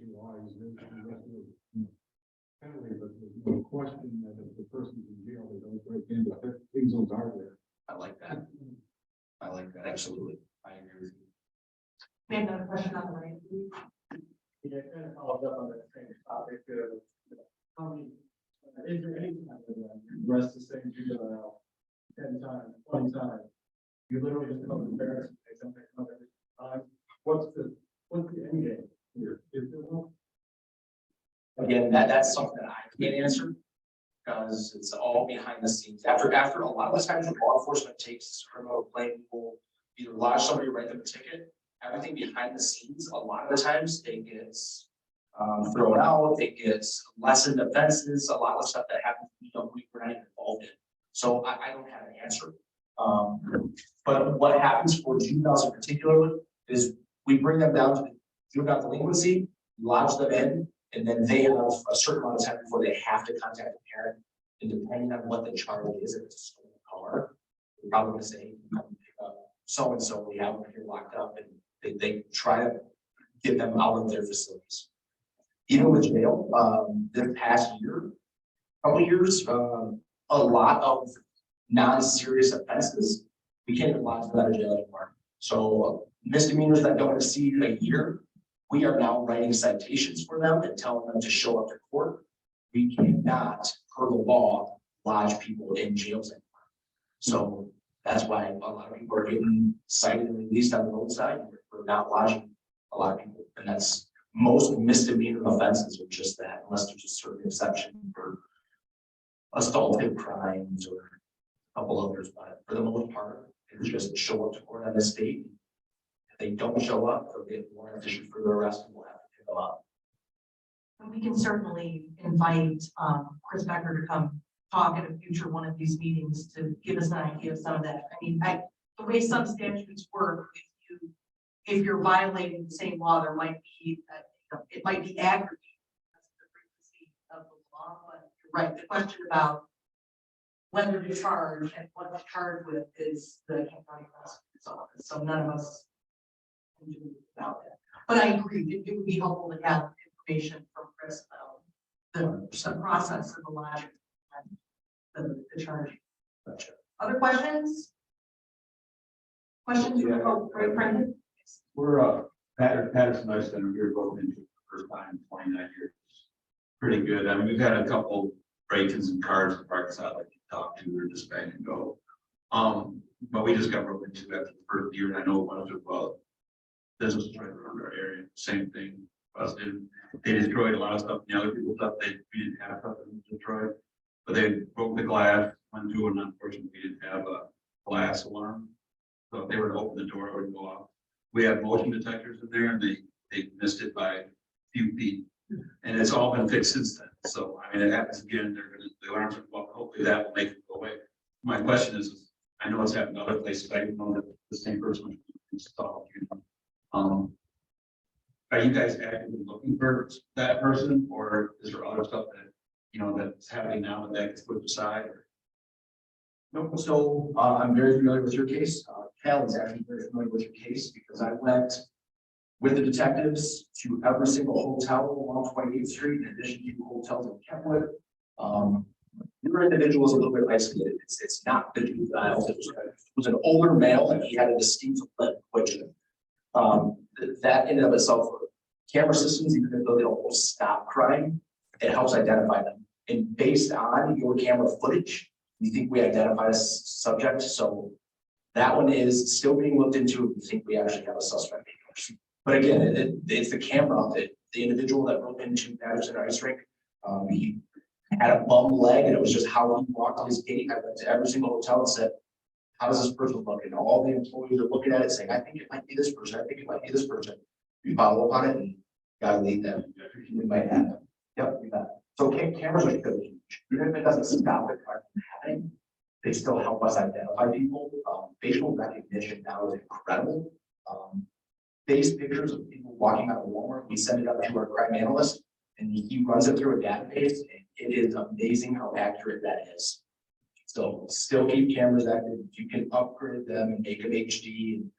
Penalty, but there's no question that if the person's in jail, they don't break into it. Things are there. I like that. I like that. Absolutely. I agree with you. We have another question on the right. Yeah, kind of follows up on that same topic of how many, is there any kind of arrest the same juvenile 10 times, 20 times? You literally just come to parents and say something about every time. What's the end game here? Is there one? Again, that's something that I can't answer because it's all behind the scenes. After a lot of the times when law enforcement takes this criminal claim, will either lodge somebody, write them a ticket. everything behind the scenes, a lot of the times it gets thrown out, it gets lessened offenses, a lot of stuff that happens, we're not even involved in. So I don't have an answer. But what happens for juveniles in particular is we bring them down to the juvenile delinquency, lodge them in, and then they have a certain amount of time before they have to contact the parent. And depending on what the charge is, if it's a stolen car, they're probably gonna say, come pick up so-and-so, we have them here locked up, and they try to get them out of their facilities. Even with jail, this past year, couple years, a lot of non-serious offenses, we can't even lodge them out of jail anymore. So misdemeanors that don't exceed a year, we are now writing citations for them and telling them to show up to court. We cannot, per the law, lodge people in jails anymore. So that's why a lot of people are getting cited and released on the roadside. We're not lodging a lot of people, and that's most misdemeanor offenses are just that, unless there's a certain exception for assaultive crimes or a couple others. But for the most part, it's just show up to court on this date. If they don't show up, they'll get warrant issued for their arrest, and we'll have to pick them up. And we can certainly invite Chris Becker to come talk at a future one of these meetings to give us an idea of some of that. I mean, the way some statutes work, if you're violating the same law, there might be, it might be aggravated because of the frequency of the law, but you're right. The question about whether to charge and what to charge with is the Kent County Prosecutor's Office. So none of us can do about that. But I agree, it would be helpful to have information from Chris about the process of the logic and the charging. Gotcha. Other questions? Questions? Yeah. Oh, right, Brendan? We're, Patterson Ice Center, we're going into the first time in 29 years. Pretty good. I mean, we've had a couple break-ins and cars in the parking lot like you talked to, or just bang and go. But we just got broken into after the first year, and I know a bunch of businesses right around our area, same thing. Busted. They destroyed a lot of stuff, and the other people stuff we didn't have stuff in Detroit, but they broke the glass, went through, and unfortunately we didn't have a glass alarm. So if they were to open the door, it would go off. We have motion detectors in there, and they missed it by a few feet. And it's all been fixed since then. So, I mean, it happens again, the alarms are, well, hopefully that will make it go away. My question is, I know it's happened in other places, I didn't know that the same person installed, are you guys actively looking for that person, or is there other stuff that, that's happening now that gets put aside? Nope. So I'm very familiar with your case. Cal is actually very familiar with your case because I went with the detectives to every single hotel along 28th Street, in addition to hotels in Kentwood. Your individual is a little bit isolated. It's not the juvenile. It was an older male, and he had a distinct affliction. That in and of itself, camera systems, even though they don't stop crime, it helps identify them. And based on your camera footage, we think we identify a subject. So that one is still being looked into. We think we actually have a suspect. But again, it's the camera of it. The individual that broke into Patterson Ice Rink, he had a bum leg, and it was just how he walked his gait. I went to every single hotel and said, how does this person look? And all the employees are looking at it saying, I think it might be this person. I think it might be this person. We follow up on it and gotta lead them. We might have them. Yep, we got it. So cameras are good. Even if it doesn't stop it from happening, they still help us identify people. Facial recognition now is incredible. Face pictures of people walking out of Walmart, we send it up to our crime analyst, and he runs it through a database, and it is amazing how accurate that is. So still keep cameras active. You can upgrade them and make them HD. And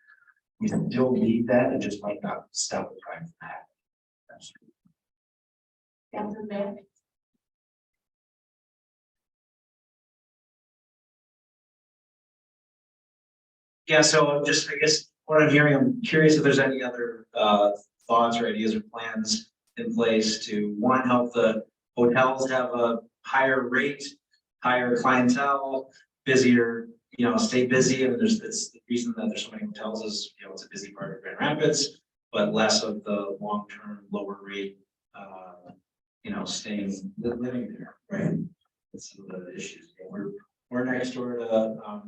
we still need that. It just might not stop the crime from happening. Yes, Yeah, so just, I guess, what I'm hearing, I'm curious if there's any other thoughts or ideas or plans in place to, one, help the hotels have a higher rate, higher clientele, busier, stay busy. And it's the reason that there's so many hotels is, it's a busy part of Grand Rapids, but less of the long-term lower rate, living there, right? That's some of the issues. We're next door to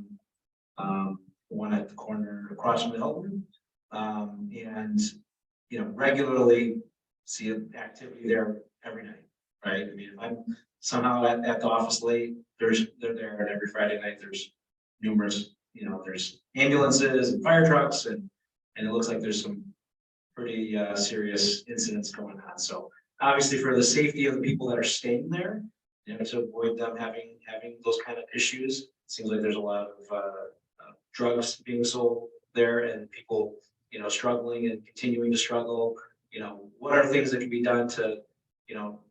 one at the corner across from the Hilton. And, regularly see activity there every night, right? I mean, if I'm somehow at the office late, they're there, and every Friday night, there's numerous, there's ambulances and fire trucks, and it looks like there's some pretty serious incidents going on. So obviously for the safety of the people that are staying there, to avoid them having those kind of issues, it seems like there's a lot of drugs being sold there, and people, struggling and continuing to struggle. What are things that can be done to,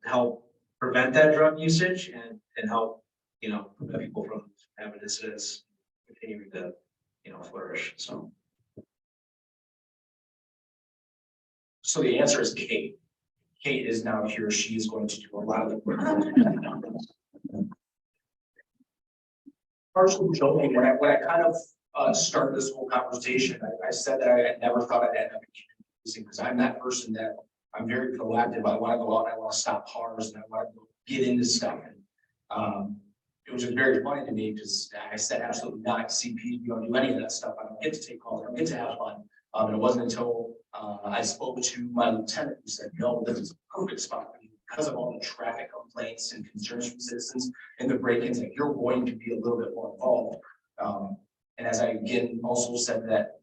help prevent that drug usage and help, prevent people from having incidents continuing to, flourish. So. So the answer is Kate. Kate is now here. She is going to do a lot of the work. Partially joking, when I kind of started this whole conversation, I said that I had never thought I'd end up in community because I'm that person that I'm very proactive. I want to go out and I want to stop cars and I want to get into stuff. And it was just very funny to me because I said absolutely not. CP, you don't do any of that stuff. I don't get to take calls. I don't get to have fun. And it wasn't until I spoke to my lieutenant who said, no, this is a perfect spot for you because of all the traffic complaints and concerns from citizens and the break-ins, that you're going to be a little bit more involved. And as I again also said that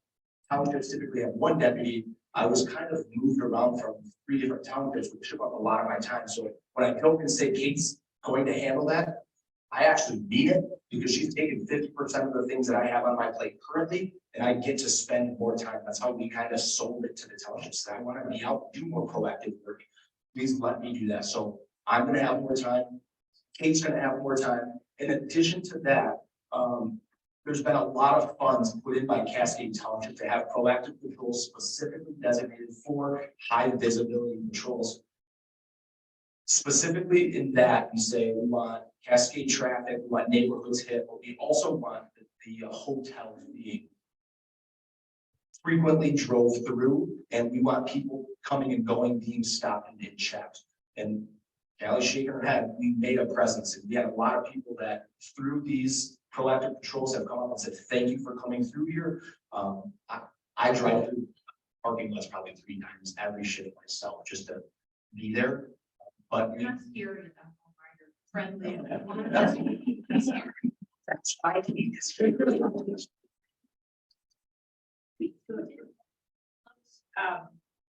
townships typically have one deputy, I was kind of moved around from 3 different townships, which took up a lot of my time. So when I come and say Kate's going to handle that, I actually need it because she's taken 50% of the things that I have on my plate currently, and I get to spend more time. That's how we kind of sold it to the townships. I want to be out, do more proactive work. Please let me do that. So I'm going to have more time. Kate's going to have more time. In addition to that, there's been a lot of funds put in by Cascade Township to have proactive patrols specifically designated for high visibility patrols. Specifically in that, we say we want Cascade traffic, we want neighborhoods hit, but we also want the hotels being frequently drove through, and we want people coming and going, being stopped and being checked. And Callie's shaking her head. We made a presence, and we had a lot of people that through these proactive patrols have come up and said, thank you for coming through here. I drive through parking lots probably 3 times every shift myself just to be there. But You're not scary enough, right? You're friendly. that's why I need this.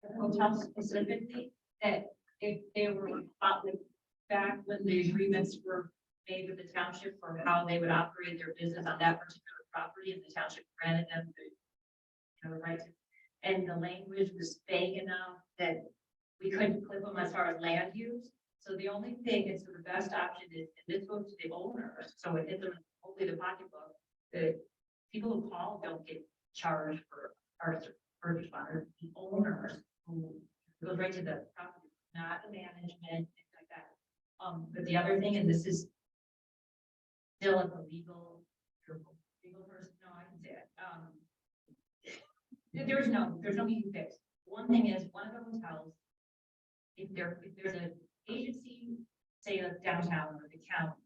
The hotels specifically, that if they were back when the agreements were made with the township for how they would operate their business on that particular property, and the township granted them the right to, and the language was vague enough that we couldn't clip them as far as land use. So the only thing is, so the best option is, and this goes to the owners, so it hits them, hopefully the pocketbook, the people who call don't get charged for our first responders, the owners who goes right to the property, not the management, things like that. But the other thing, and this is still at the legal person, no, I can say it. There's no easy fix. One thing is, one of the hotels, if there's an agency, say like downtown or the county,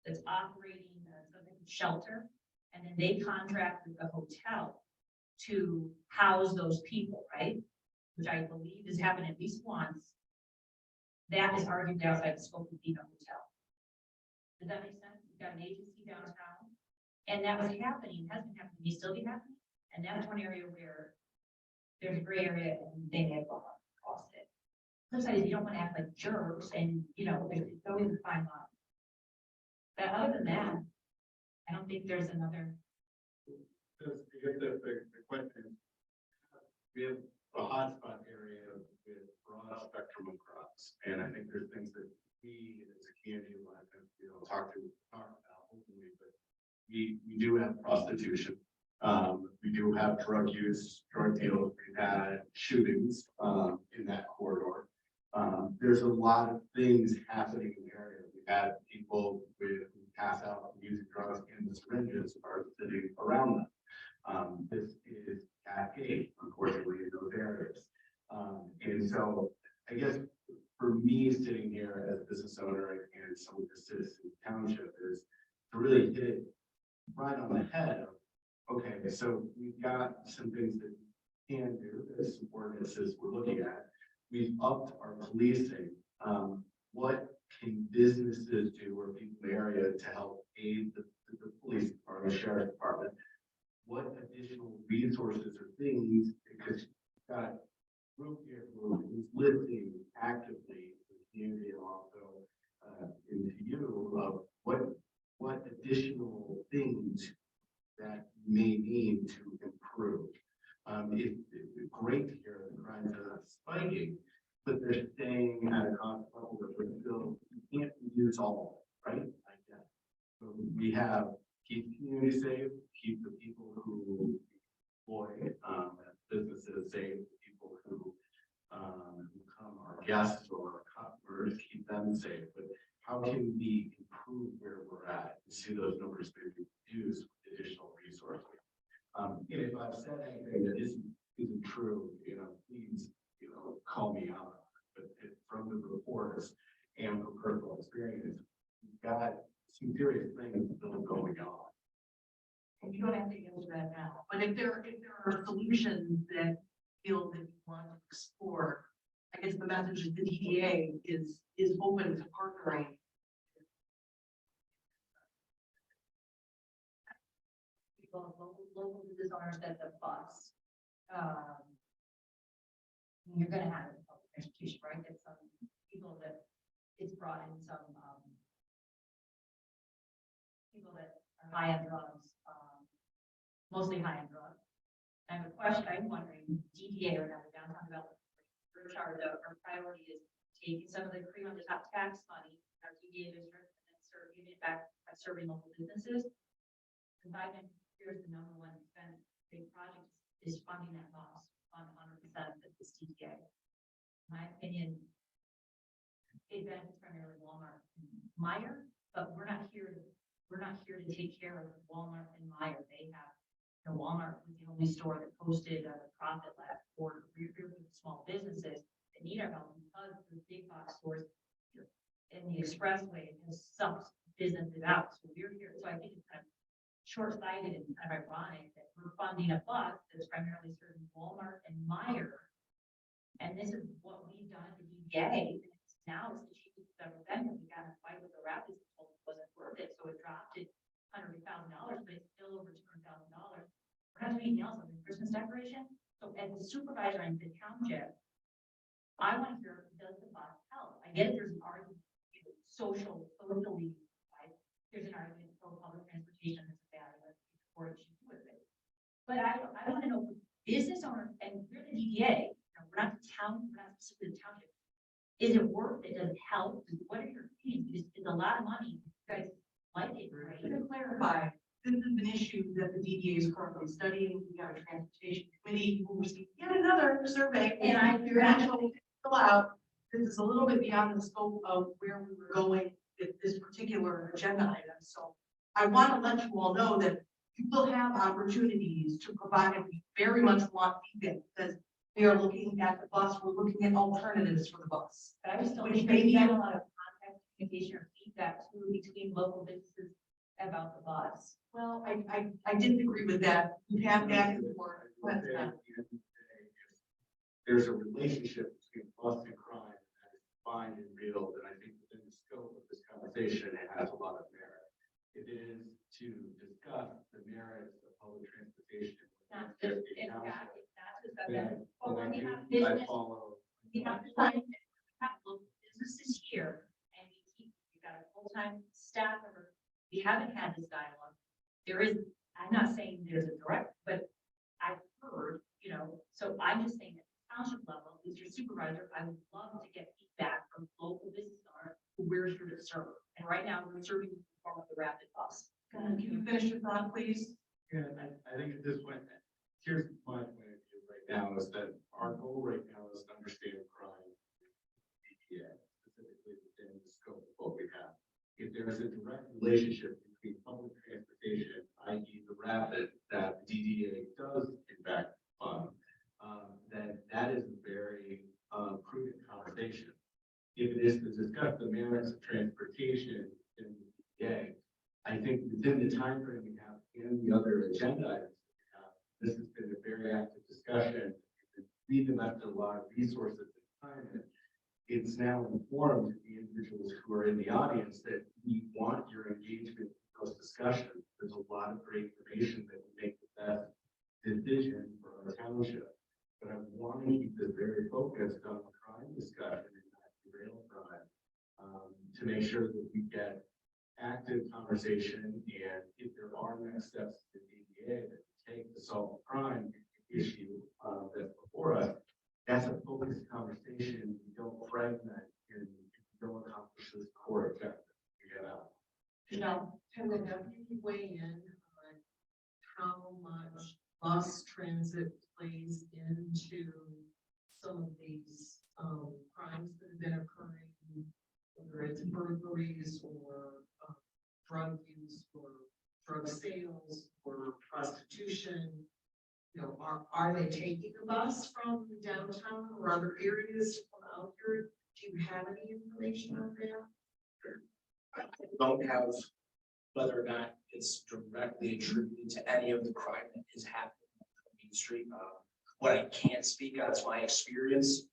that's operating something shelter, and then they contract with the hotel to house those people, right? Which I believe has happened at least once. That is arguably outside the scope of being a hotel. Does that make sense? You've got an agency downtown, and that was happening, has been happening, may still be happening, and that's one area where there's a gray area and they may have lost it. Flip side is you don't want to act like jerks, and it's always a fine line. But other than that, I don't think there's another. Because I guess the question is, we have a hotspot area with broad spectrum of crops, and I think there's things that we as a community want to, talk about openly, but we do have prostitution. We do have drug use, drug deals, we've had shootings in that corridor. There's a lot of things happening in the area. We've had people who pass out using drugs in the syringes are sitting around them. This is Cascade, unfortunately, in those areas. And so I guess for me, sitting here as a business owner and some of the citizens township, is to really hit it right on the head of, okay, so we've got some things that can do, there's some ordinances we're looking at. We've upped our policing. What can businesses do or people in the area to help aid the police department, the sheriff's department? What additional resources or things, because you've got a group here who is listening actively to the community and also into you of what additional things that may need to improve. It's great to hear the crimes are not spiking, but they're staying at a constant level that we're still, you can't use all, right? Like that. So we have keep the community safe, keep the people who employ, businesses safe, people who become our guests or our customers, keep them safe. But how can we improve where we're at and see those numbers maybe reduce with additional resources? If I've said anything that isn't true, please, call me out. But from the reports and from personal experience, we've got some serious things still going on. And you don't have to answer that now, but if there are solutions that feel that you want to explore, I guess the message is the DDA is open to partnering. Local business owners at the bus. You're gonna have public transportation, right? That some people that it's brought in some people that are high on drugs, mostly high on drugs. I have a question. I'm wondering, DDA or another downtown development, our priority is taking some of the cream on the top tax money, our DDA district, and then giving it back by serving local businesses. Because I've been here's the number one expense big project is funding that loss on 100% of this DDA. In my opinion, it benefits primarily Walmart and Meijer, but we're not here to take care of Walmart and Meijer. They have, Walmart was the only store that posted a profit last quarter. We're here with small businesses that need our help because the big box stores in the expressway has sucked businesses out. So we're here. So I think it's kind of short-sighted and kind of ironic that we're funding a bus that's primarily serving Walmart and Meijer. And this is what we've done at the DDA. Now it's the cheapest it's ever been. We got in a fight with the Rapids, it wasn't worth it. So it dropped it $100,000, but it's still over $200,000. We're not doing anything else on the Christmas decoration. So as a supervisor in the township, I want to hear, does the bus help? I get it, there's an argument, socially, right? There's an argument for public transportation that's a bad or what you do with it. But I want to know business owners, and we're the DDA, we're not the town, we're not specifically the township. Is it worth it? Does it help? What are your opinions? It's a lot of money. You guys like it, right? To clarify, this is an issue that the DDA is currently studying. We got a transportation committee who received yet another survey, and you're actually fill out. This is a little bit beyond the scope of where we were going with this particular agenda item. So I want to let you all know that you will have opportunities to provide, and we very much want feedback because we are looking at the bus, we're looking at alternatives for the bus. But I just don't Which think may there's be- been a lot of contact, communication, or feedback too between local businesses about the bus. Well, I didn't agree with that. We've had back and forth. Go ahead, Scott. There's a relationship between bus and crime that is defined and real, and I think within the scope of this conversation, it has a lot of merit. It is to discuss the merits of public transportation. Not just, it's not just about that. But when we have I business, follow. we have to find, we have local businesses here, and we've got a full-time staff member. We haven't had this dialogue. There is, I'm not saying there's a direct, but I've heard, so I'm just saying at the township level, as your supervisor, I would love to get feedback from local business owners who we're here to serve. And right now, we're serving the form of the rapid bus. Can you finish your thought, please? Yeah, I think at this point, here's my point of view right now is that our goal right now is to understand crime. Specifically within the scope of what we have. If there is a direct relationship between public transportation, i.e. the rapid that the DDA does in fact fund, then that is a very prudent conversation. If it is to discuss the merits of transportation in the DDA, I think within the time frame we have and the other agenda items we have, this has been a very active discussion discussion, we've invested a lot of resources and time in. It's now informed the individuals who are in the audience that we want your engagement in those discussions. There's a lot of great information that will make the best decision for our township. But I want to keep this very focused on the crime discussion and not derail from it. To make sure that we get active conversation, and if there are next steps to the DDA that take to solve the crime issue that's before us, that's a focused conversation. We don't fragment and we don't accomplish this core objective. We get out. No, Can the deputy weigh in on how much bus transit plays into some of these crimes that have been occurring, whether it's burglaries or drug use or drug sales or prostitution? You know, are they taking a bus from downtown or other areas from out here? Do you have any information on that? I don't have whether or not it's directly attributed to any of the crime that is happening on Main Street. What I can't speak on is my experience.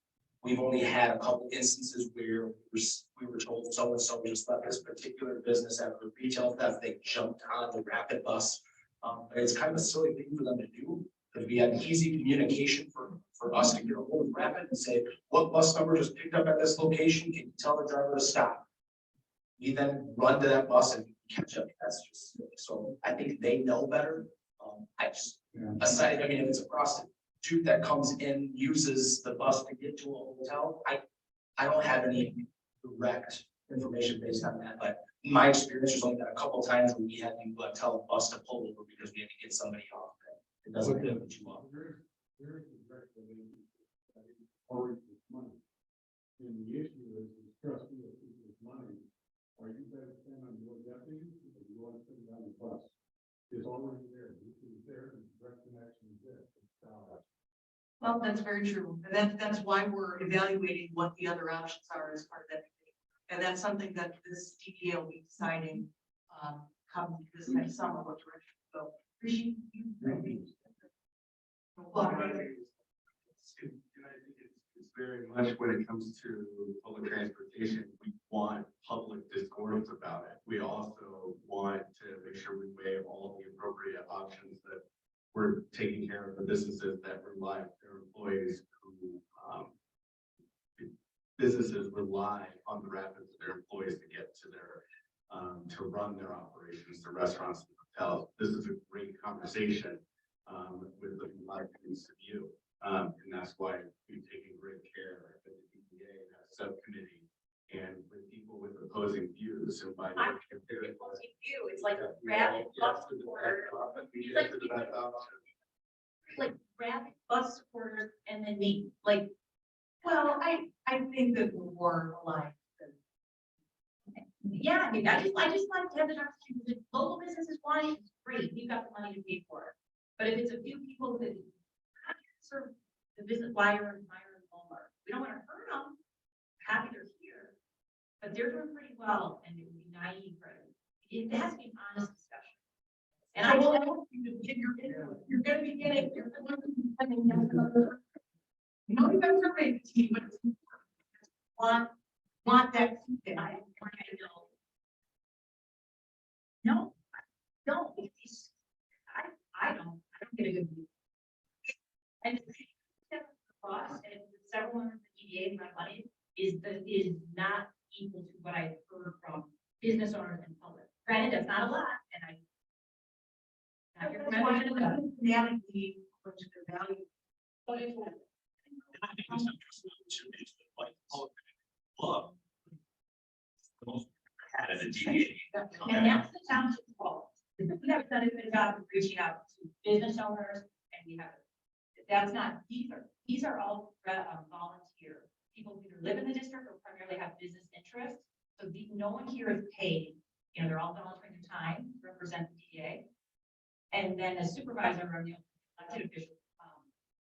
We've only had a couple instances where we were told so-and-so just left this particular business after retail theft. They jumped on the rapid bus. But it's kind of a silly thing for them to do. Because we had easy communication for us to get a hold of rapid and say, what bus number just picked up at this location? Can you tell the driver to stop? We then run to that bus and catch up. That's just silly. So I think they know better. Aside, I mean, if it's a prostitute that comes in, uses the bus to get to a hotel, I don't have any direct information based on that, but in my experience, there's only been a couple of times when we had to tell a bus to pull over because we had to get somebody off. It doesn't happen too often. There is a direct relationship that is already with money. And the issue is trust me with people's money. Are you going to spend on your deputies or do you want to spend it on the bus? It's already there. This is there, and direct connection is there. Well, that's very true. And that's why we're evaluating what the other options are as part of that. And that's something that this DDA will be deciding, come this next summer, what direction to go. Appreciate you. And I think it's very much when it comes to public transportation, we want public discourse about it. We also want to make sure we weigh all the appropriate options that we're taking care of the businesses that rely on their employees who businesses rely on the rapids of their employees to get to their to run their operations, their restaurants, and hotels. This is a great conversation with a lot of things to view. And that's why we've taken great care at the DDA and that subcommittee and with people with opposing views. And by it's like rapid bus supporters, like rapid bus supporters, and then me, like, Well, I think that we're more aligned. yeah, I mean, I just like to have the opportunity. If local businesses want it, it's great, you've got the money to pay for it. But if it's a few people that serve the business wire and Walmart, we don't want to hurt them. Happy they're here, but they're doing pretty well, and it would be naive, right? It has to be an honest discussion. And I will help you to get your input. You're going to be getting. You know, you've got to raise the team, but want that. No, don't. I don't get a good view. And for us, and several members of the DDA, my money is not equal to what I heard from business owners and public. Granted, that's not a lot, and I. Not your recommendation. Thematically, which is the value. I think it's interesting to like club. The most had at a DDA. And that's the township's fault. We have done a good job of reaching out to business owners, and we have, that's not, these are all volunteer. People who either live in the district or primarily have business interests. So no one here is paid, you know, they're all volunteering their time to represent the DDA. And then a supervisor or the elected official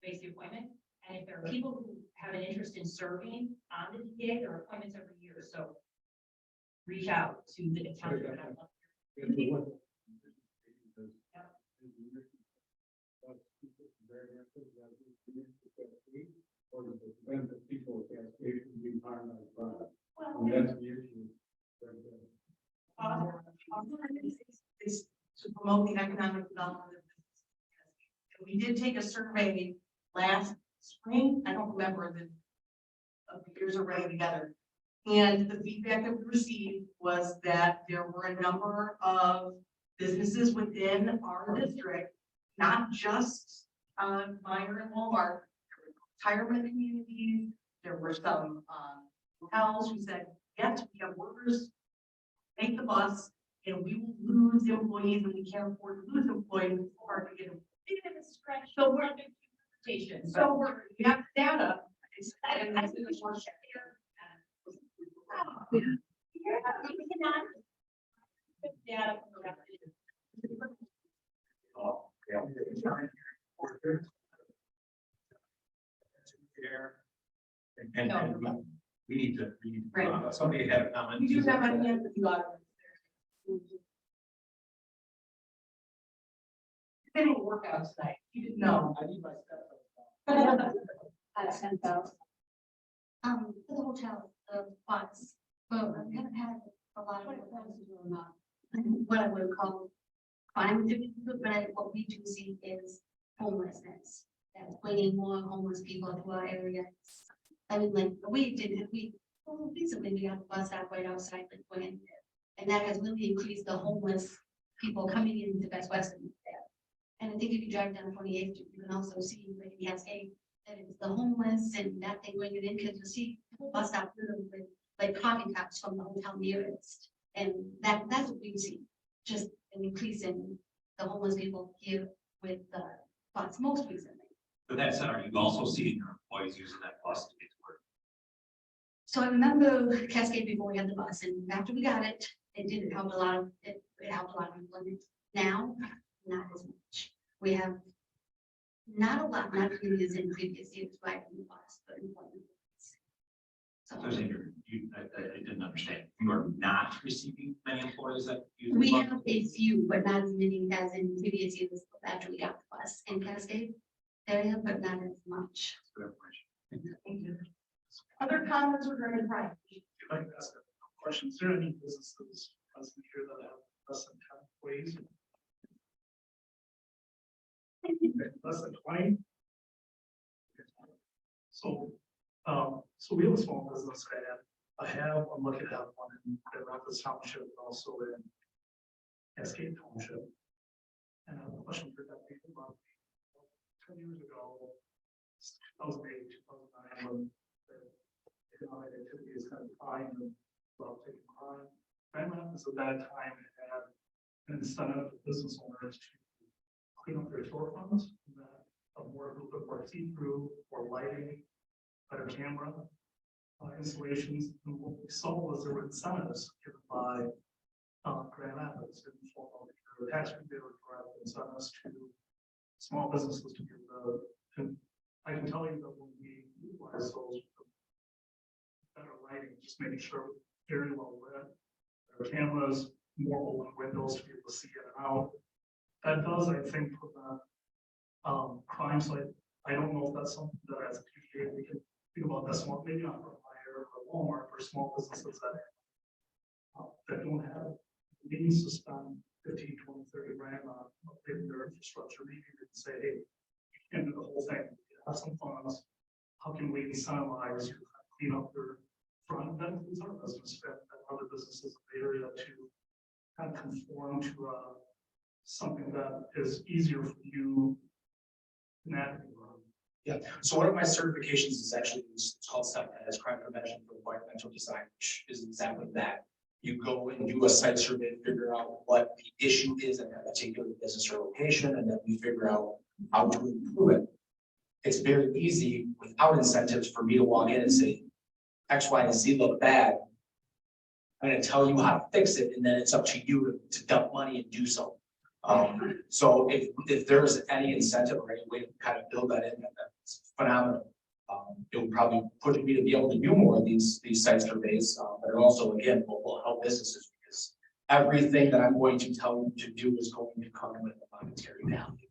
makes the appointment. And if there are people who have an interest in serving on the DDA, there are appointments every year. So reach out to the township. Or does it benefit people with Cascade from being part of that product? Well, And that's the issue. right there. is to promote the economic development of business. And we did take a survey last spring, I don't remember the years are running together. And the feedback that we received was that there were a number of businesses within our district, not just Meyer and Walmart, there were retirement communities, there were some hotels who said, yes, we have workers, take the bus, and we will lose employees, and we can't afford to lose employees, it's hard to get them. So we're under interpretation. So we have data. And I think it's more Yeah. Data. And we need to, Right. somebody had a comment. We do have a hand with the audience there. Getting a workout tonight, you didn't know. I need my steps. $10,000. For the hotel, the spots, but we haven't had a lot of what I would call crime, but what we do see is homelessness. That's bringing more homeless people to our areas. I mean, like, recently we got the bus stop right outside, like, when, and that has really increased the homeless people coming into Best Western there. And I think if you drive down 28th, you can also see, like, in Cascade, that it's the homeless and that they bring it in, because you see bus stop literally with like coffee cups from the hotel nearest. And that's what we see, just an increase in the homeless people here with the bus most recently. But that said, are you also seeing your employees using that bus to get to work? So I remember Cascade before we had the bus, and after we got it, it did help a lot of, it helped a lot of employment. Now, not as much. We have not a lot, not really as in previous years, right, in the bus, but employment. So I was saying I didn't understand. You are not receiving many employees that use. We the bus? have a few, but not as many as in previous years after we got the bus in Cascade area, but not as much. Good information. Thank you. Other comments regarding crime? If I can ask a question, is there any businesses present here that have less than 10 employees? Less than 20? So, so we have a small business, I'm looking to have one in the Township, and also in Cascade Township. And I have a question for that people about 10 years ago, 2008, 2009, when the economic activity is kind of declined and about taking crime. Grand Rapids at that time had an incentive for business owners to clean up their storefronts, that a little bit more see-through, or lighting, better camera installations. And what we saw was there were incentives given by Grand Rapids in the form of either tax rebate or direct incentives to small businesses to give the. And I can tell you that when we utilize those better lighting, just making sure very well lit, our cameras, more open windows to be able to see in and out. That does, I think, prevent crimes like, I don't know if that's something that as a PTA we can think about this one, maybe not for Meyer or Walmart, for small businesses that don't have means to spend 15, 20, 30 grand on updating their infrastructure. Maybe you can say, hey, you can't do the whole thing, have some funds. How can we incentivize you to clean up your front end of our business and other businesses in the area to kind of conform to something that is easier for you to navigate around. Yeah, so one of my certifications is actually, it's called STEP, as crime prevention for environmental design, which is exactly that. You go and do a site survey, figure out what the issue is at that particular business or location, and then we figure out how to improve it. It's very easy without incentives for me to walk in and say, X, Y, and Z look bad. I'm gonna tell you how to fix it, and then it's up to you to dump money and do so. So if there's any incentive or any way to kind of build that in, that's phenomenal. It would probably push me to be able to do more of these site surveys, but it also, again, will help businesses, because everything that I'm going to tell you to do is going to come with a monetary value.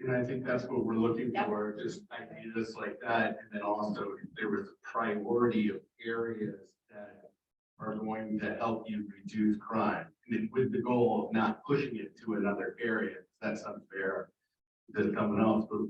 And I think that's what we're looking Yep. for, just ideas like that, and then also if there was a priority of areas that are going to help you reduce crime, and then with the goal of not pushing it to another area, that's unfair to someone else, but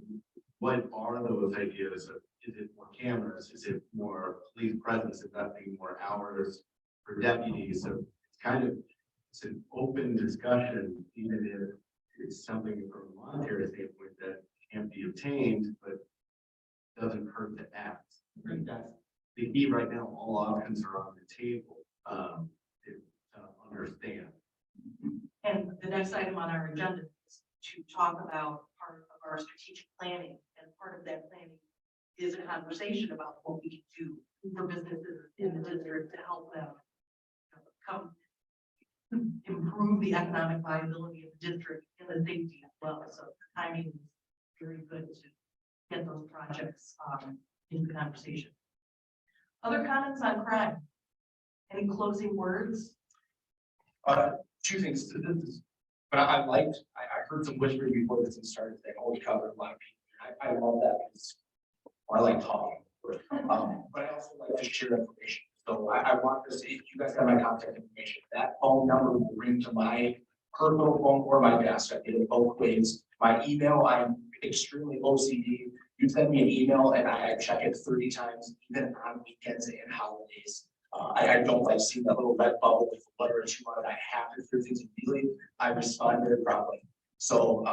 what are those ideas? Is it more cameras? Is it more police presence, investing more hours for deputies? So it's an open discussion, even if it's something from a monetary standpoint that can't be obtained, but doesn't hurt to ask. I think that's the key right now. All options are on the table, to understand. And the next item on our agenda is to talk about part of our strategic planning, and part of that planning is a conversation about what we can do for businesses in the district to help them come improve the economic viability of the district and the safety as well. So the timing is very good to get those projects into the conversation. Other comments on crime? Any closing words? Two things to this, but I heard some whispering before this thing started, they always cover a lot of people. I love that because I like talking. But I also like to share information. So I want to see if you guys have my contact information, that phone number will ring to my personal phone or my desk. I did it both ways. My email, I'm extremely OCD. You send me an email and I check it 30 times, even on weekends and holidays. I don't like seeing that little red bubble with a letter or two on it. I have to hear things immediately. I respond very promptly. So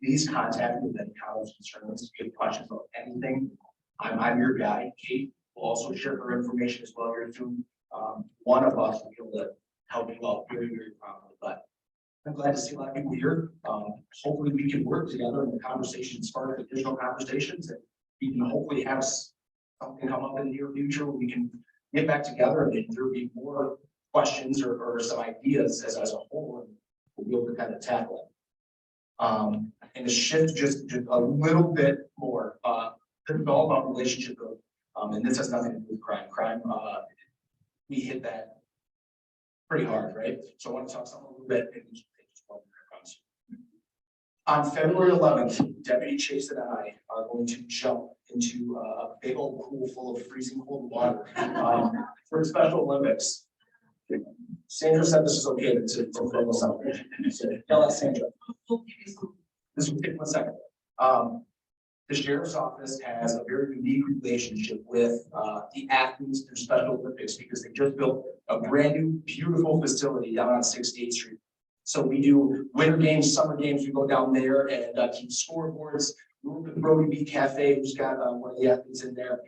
please contact me with any comments, concerns, if you have questions about anything. I'm your guy. Kate will also share her information as well here soon. One of us will be able to help you out very, very promptly. But I'm glad to see a lot of people here. Hopefully we can work together in the conversation, spark additional conversations, and we can hopefully have something come up in the near future where we can get back together and there'll be more questions or some ideas as a whole, and we'll be able to kind of tackle it. And to shift just a little bit more, this is all about relationship building. And this has nothing to do with crime. Crime, we hit that pretty hard, right? So I want to talk something a little bit. On February 11th, Deputy Chase and I are going to jump into a big old pool full of freezing cold water for Special Olympics. Sandra said this is okay to film this out. So tell us, Sandra. This will take 1 second. The Sheriff's Office has a very unique relationship with the athletes through Special Olympics because they just built a brand new, beautiful facility down on 68th Street. So we do winter games, summer games, we go down there and keep scoreboards. We work with Brody B Cafe, who's got one of the athletes in there.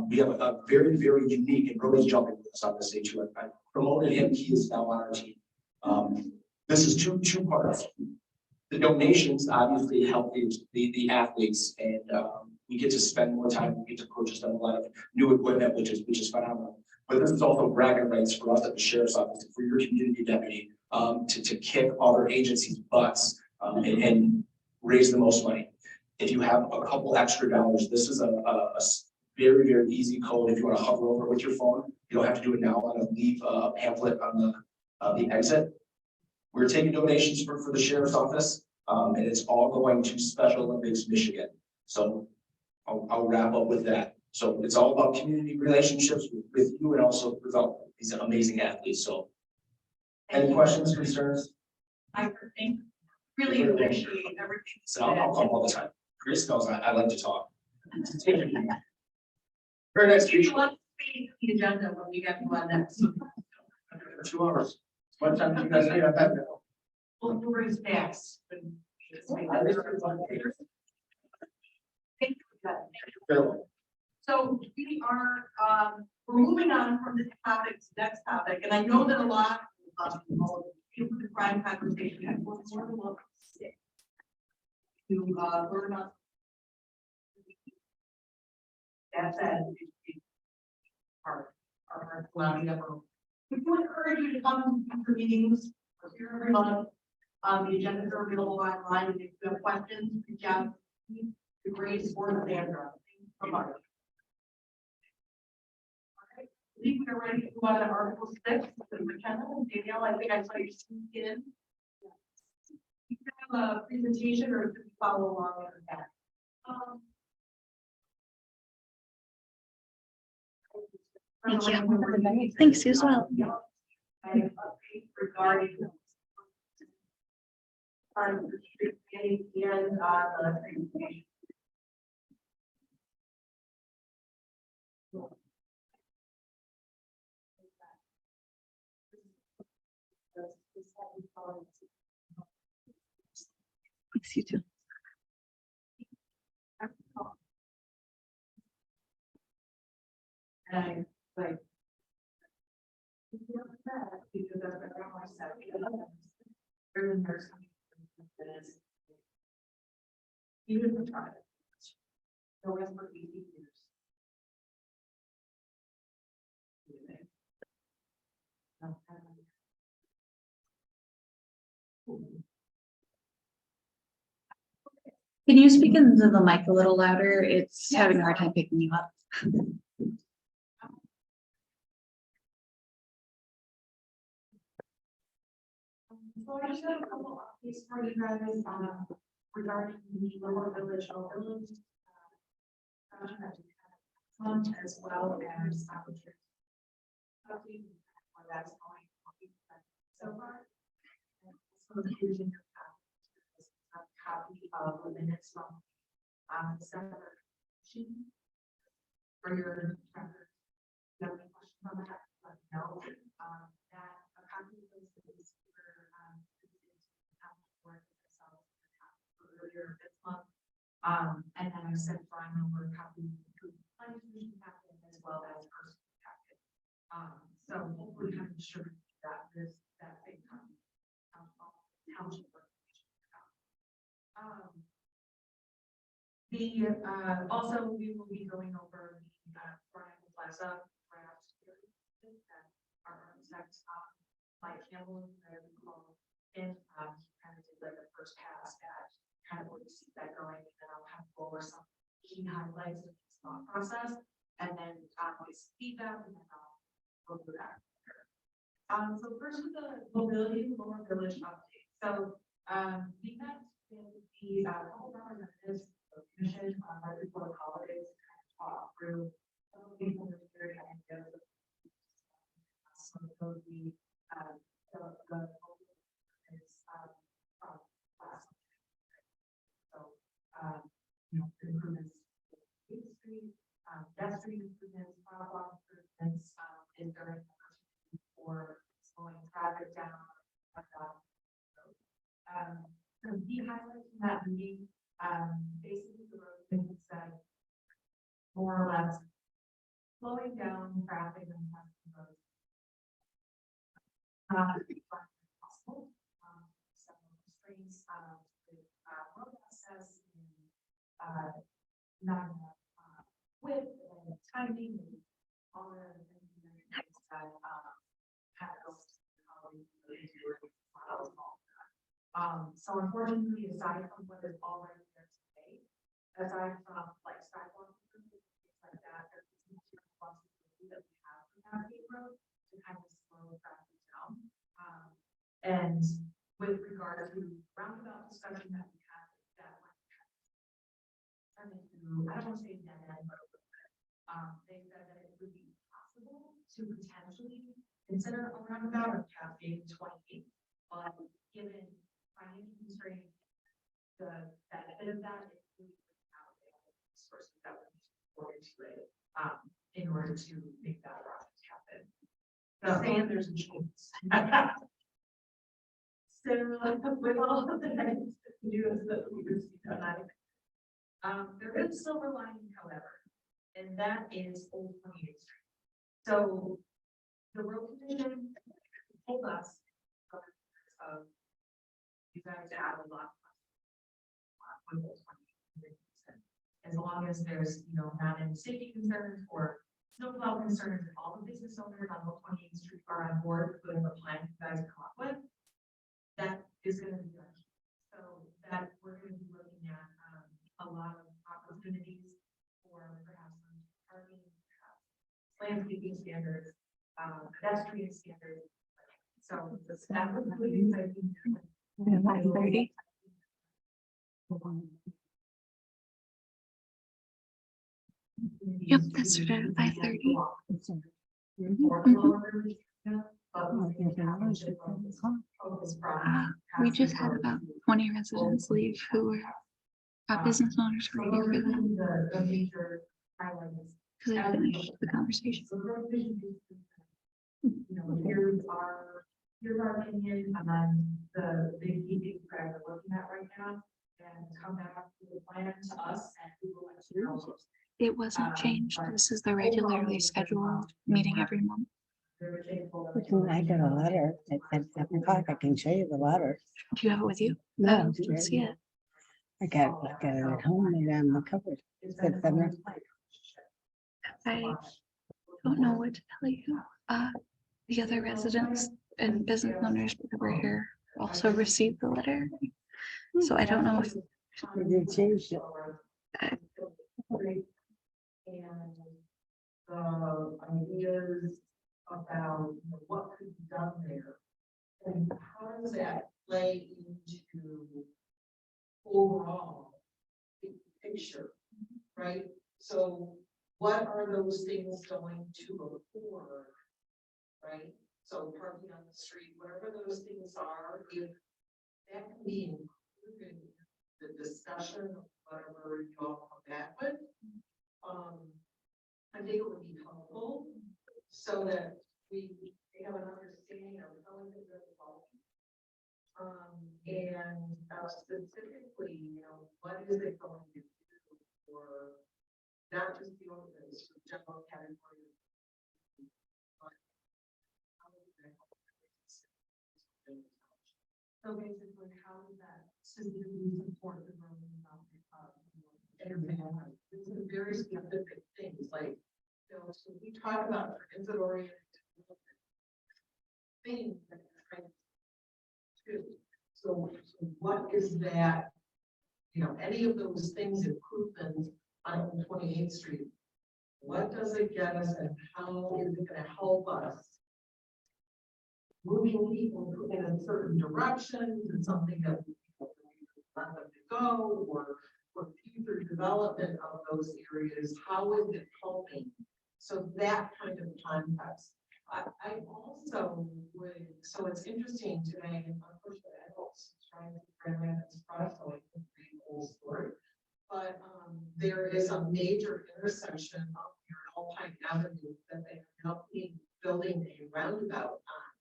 We have a very, very unique, and Brody's jumping with us on this stage. I promoted him, he is now on our team. This is two parts. The donations obviously help the athletes, and we get to spend more time, we get to purchase them a lot of new equipment, which is phenomenal. But this is also bragging rights for us at the Sheriff's Office, for your community deputy, to kick other agencies' butts and raise the most money. If you have a couple extra dollars, this is a very, very easy code. If you want to hover over with your phone, you don't have to do it now. I'm going to leave a pamphlet on the exit. We're taking donations for the Sheriff's Office, and it's all going to Special Olympics Michigan. So I'll wrap up with that. So it's all about community relationships with you and also with all these amazing athletes. So any questions, concerns? I think really appreciate everything. So I'll come all the time. Chris knows I like to talk. Very nice to meet you. Let's see the agenda when we get to our next. 2 hours. What time do you guys need? I've had now. We'll bring snacks. So we are, we're moving on from this topic to the next topic, and I know that a lot of the crime conversation, I was more than welcome to sit to learn about. That said, our allowing ever. We do encourage you to come to meetings, we're here every month. The agendas are available online, and if you have questions, reach out to Grace or Sandra. I think we are ready to go on to Article 6. McKenna and Danielle, I think I saw you sneak in. have a presentation or could you follow along with that? Thank you. Thanks, you as well. I have update regarding the street committee and the presentation. Thanks, you too. And like. Because I've got my set. There's something. Even if we try it. No rest for 80 years. Can you speak into the mic a little louder? It's having a hard time picking you up. So I just have a couple updates for you guys, regarding the lower village overload. As well as, where that's going. So far. So here's in your copy of the minutes from, December. For your record. You have any questions on that? Let me know. That a copy of those is for, earlier this month. And then I sent Brian over a copy of the planning commission packet as well as personal packet. So hopefully kind of distribute that same time. Township. Also, we will be going over the, Brian Plaza draft that our architect, Mike Campbell, I recall, and, kind of did like the first pass at kind of where you see that going, and then I'll have to go over some key highlights of his thought process, and then, his feedback, and then I'll go through that. So first with the mobility lower village update. So, we met with the, all representatives of the commission, right before the holidays, kind of talk through some of the preliminary ideas of some of the, is, from last. So, you know, improvements in the street, pedestrian improvements, crosswalk improvements, is there an opportunity for slowing traffic down? So the highlights from that meeting, basically the road committee said more or less slowing down traffic and passing roads. Possible. Some constraints, with, road access and, not enough, width and timing and all the engineering things that, kind of goes to how we really do it. So unfortunately, aside from what is already there today, aside from like sidewalk improvements, things like that, there's a responsibility that we have for Cascade Road to kind of slow traffic down. And with regard to roundabout discussion that we had, that might turn into, I don't want to say dead end, but they said that it would be possible to potentially consider a roundabout of Cascade 28, but given financial constraints, the benefit of that is really resources that would be supported to it, in order to make that project happen. So saying there's a chance. So with all of the things to do is that we receive tonight. There is a silver lining, however, and that is Old 28th Street. So the road commission told us of you guys add a lot. As long as there's, you know, not any safety concerns or snowplow concerns, and all the business owners on Old 28th Street are on board with the plan you guys come up with, that is going to be done. So that we're going to be looking at a lot of opportunities for perhaps some parking, landscaping standards, pedestrian standards. So that was really exciting. 9:30. Yep, that started at 5:30. We just had about 20 residents leave who were business owners were here for them because I finished the conversation. Here's our opinion on the big key thread we're looking at right now, and come back with a plan to us, and we will let you know. It wasn't changed. This is the regularly scheduled meeting every month. I got a letter at 7 o'clock. I can show you the letter. Do you have it with you? No, Let's see it. I got it at home and on the cupboard. It said 7 o'clock. I don't know what to tell you. The other residents and business owners that were here also received the letter. So I don't know if They changed it. And the ideas about what could be done there. And how does that play into overall big picture, right? So what are those things going to afford, right? So parking on the street, whatever those things are, if that can be included in the discussion of whatever you all come back with, I think it would be helpful so that we have an understanding of how we can really help. And specifically, you know, what is it going to do for not just the ordinance, for general category, but how is that help? So basically, how does that specifically support the growth of this is very specific things like, you know, so we talk about transit oriented things that are trying to do. So what is that, you know, any of those things, improvements on 28th Street, what does it get us and how is it going to help us moving people in a certain direction to something that we want them to go, or for future development of those areas, how is it helping? So that kind of context. I also would, so it's interesting today, and unfortunately I was trying to bring this across so I can read the whole story. But there is a major intersection up here in Alpine Avenue that they are now building a roundabout on,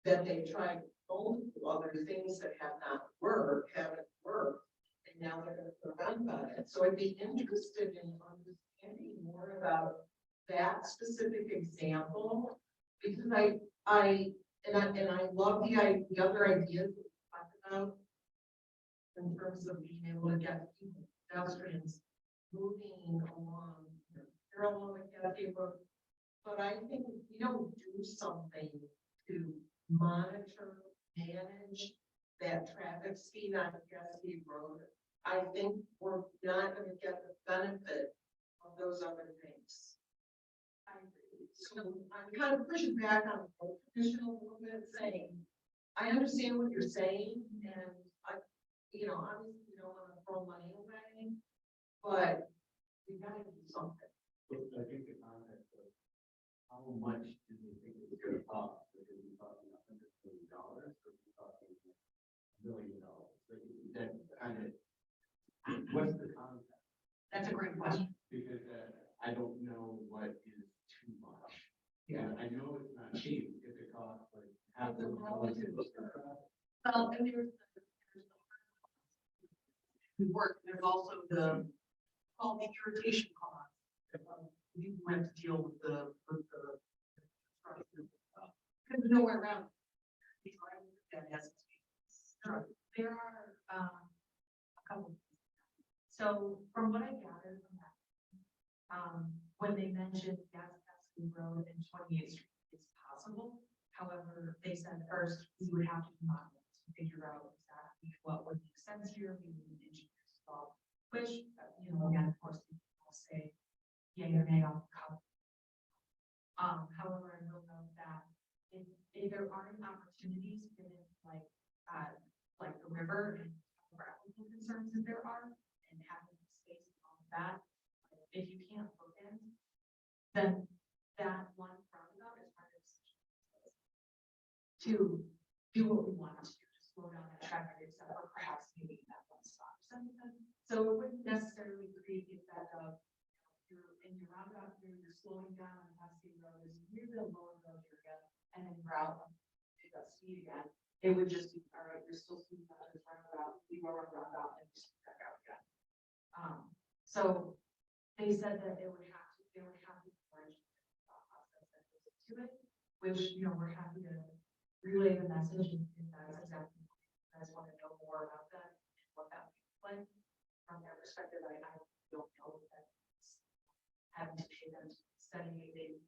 that they tried multiple other things that haven't worked, and now they're going to put a roundabout in. So I'd be interested in understanding more about that specific example, because I love the other ideas that we talked about in terms of being able to get people, pedestrians moving along parallel with Cascade Road. But I think if we don't do something to monitor, manage that traffic speed on Cascade Road, I think we're not going to get the benefit of those other things. So I'm kind of pushing back on the traditional movement, saying, I understand what you're saying, and I, you know, obviously you don't want to throw money away, but we got to do something. I think the context of how much do you think it's going to cost? Because we're talking $100 million, or we're talking $1 million. Like that kind of, what's the context? That's a great question. Because I don't know what is too much. Yeah, I know it's not cheap if it costs like half the relative. Well, and there's work. There's also the called the irritation cost. You have to deal with the because there's nowhere around. There are a couple. So from what I gathered from that, when they mentioned Cascade Road and 28th Street, it's possible. However, they said first we would have to come up to figure out exactly what would make sense here. We would need engineers involved, which, you know, again, of course, people will say, yay or nay on the cup. However, I will note that if there aren't opportunities in like the river and concerns that there are and having space and all of that. If you can't look in, then that one roundabout is part of the decision to do what we want to do, to slow down that traffic, except for perhaps maybe that one stop or something. So it wouldn't necessarily create the effect of, you're in your roundabout here, you're slowing down on Cascade Road, you're the lower road area, and then you're out on the speed again. It would just be, all right, you're still speeding out this roundabout, we go around roundabout and just back out again. So they said that they would have to encourage the process that goes into it, which, we're happy to relay the message and that is exactly what you guys want to know more about that and what that looks like. From their perspective, I don't know that it's having to pay them setting a date.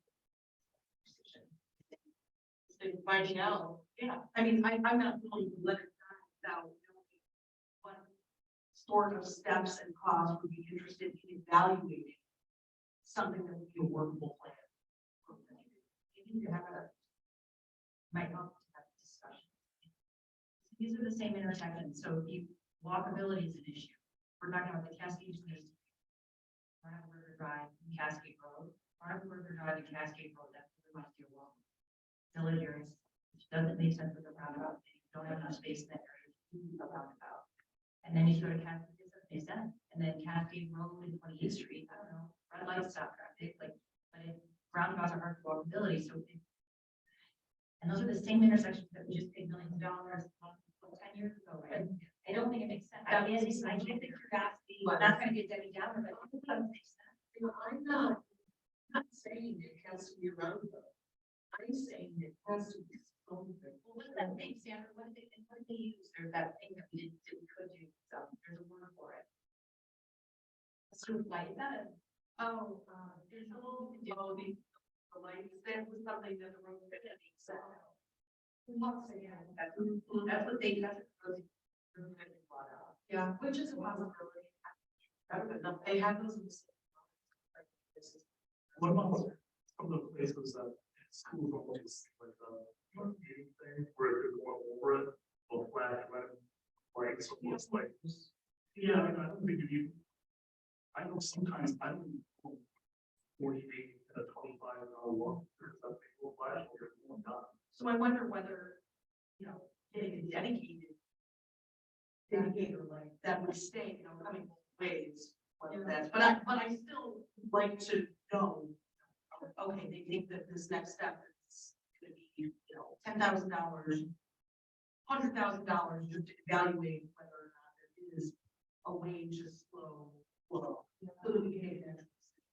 Finding out, yeah, I mean, I'm not really letting that without knowing what sort of steps and costs would be interested in evaluating something that would be a workable plan. You need to have a, might help to have a discussion. These are the same intersections, so if walkability is an issue. We're talking about the Cascade Street, Martin River Drive, and Cascade Road. Martin River Drive and Cascade Road, that's pretty much your walk. Village areas, which doesn't make sense with the roundabout, you don't have enough space in that area to do a roundabout. And then you go to Cascade, it doesn't make sense. And then Cascade Road and 28th Street, I don't know, red light stop traffic, like, but roundabouts are hard for walkability, so. And those are the same intersections that we just paid millions of dollars 10 years ago, right? I don't think it makes sense. I get the curiosity, we're not gonna get Debbie Downer, but it doesn't make sense. I'm not saying it has to be a roundabout. I'm saying it has to be something. Well, what's that thing, Sandra? What did they use? There's that thing that we could do, so there's a word for it. A sort of light, is that a? There's a little, the lights, that was something that the road could have been set. That's what they, Yeah, which is a possibility. They have those. In the city. What about some of the places that schools always like meeting thing where they're going over it, or flash red lights, almost like. Yeah, I don't think you need. I know sometimes I don't. 48 and a 25 walk, there's that big old flash or one done. So I wonder whether, getting a dedicator like that would stay, coming both ways. Whether that's, but I still like to know, okay, they think that this next step is gonna be, $10,000, $100,000 just to evaluate whether or not there is a way to slow flow. So that we can make an actual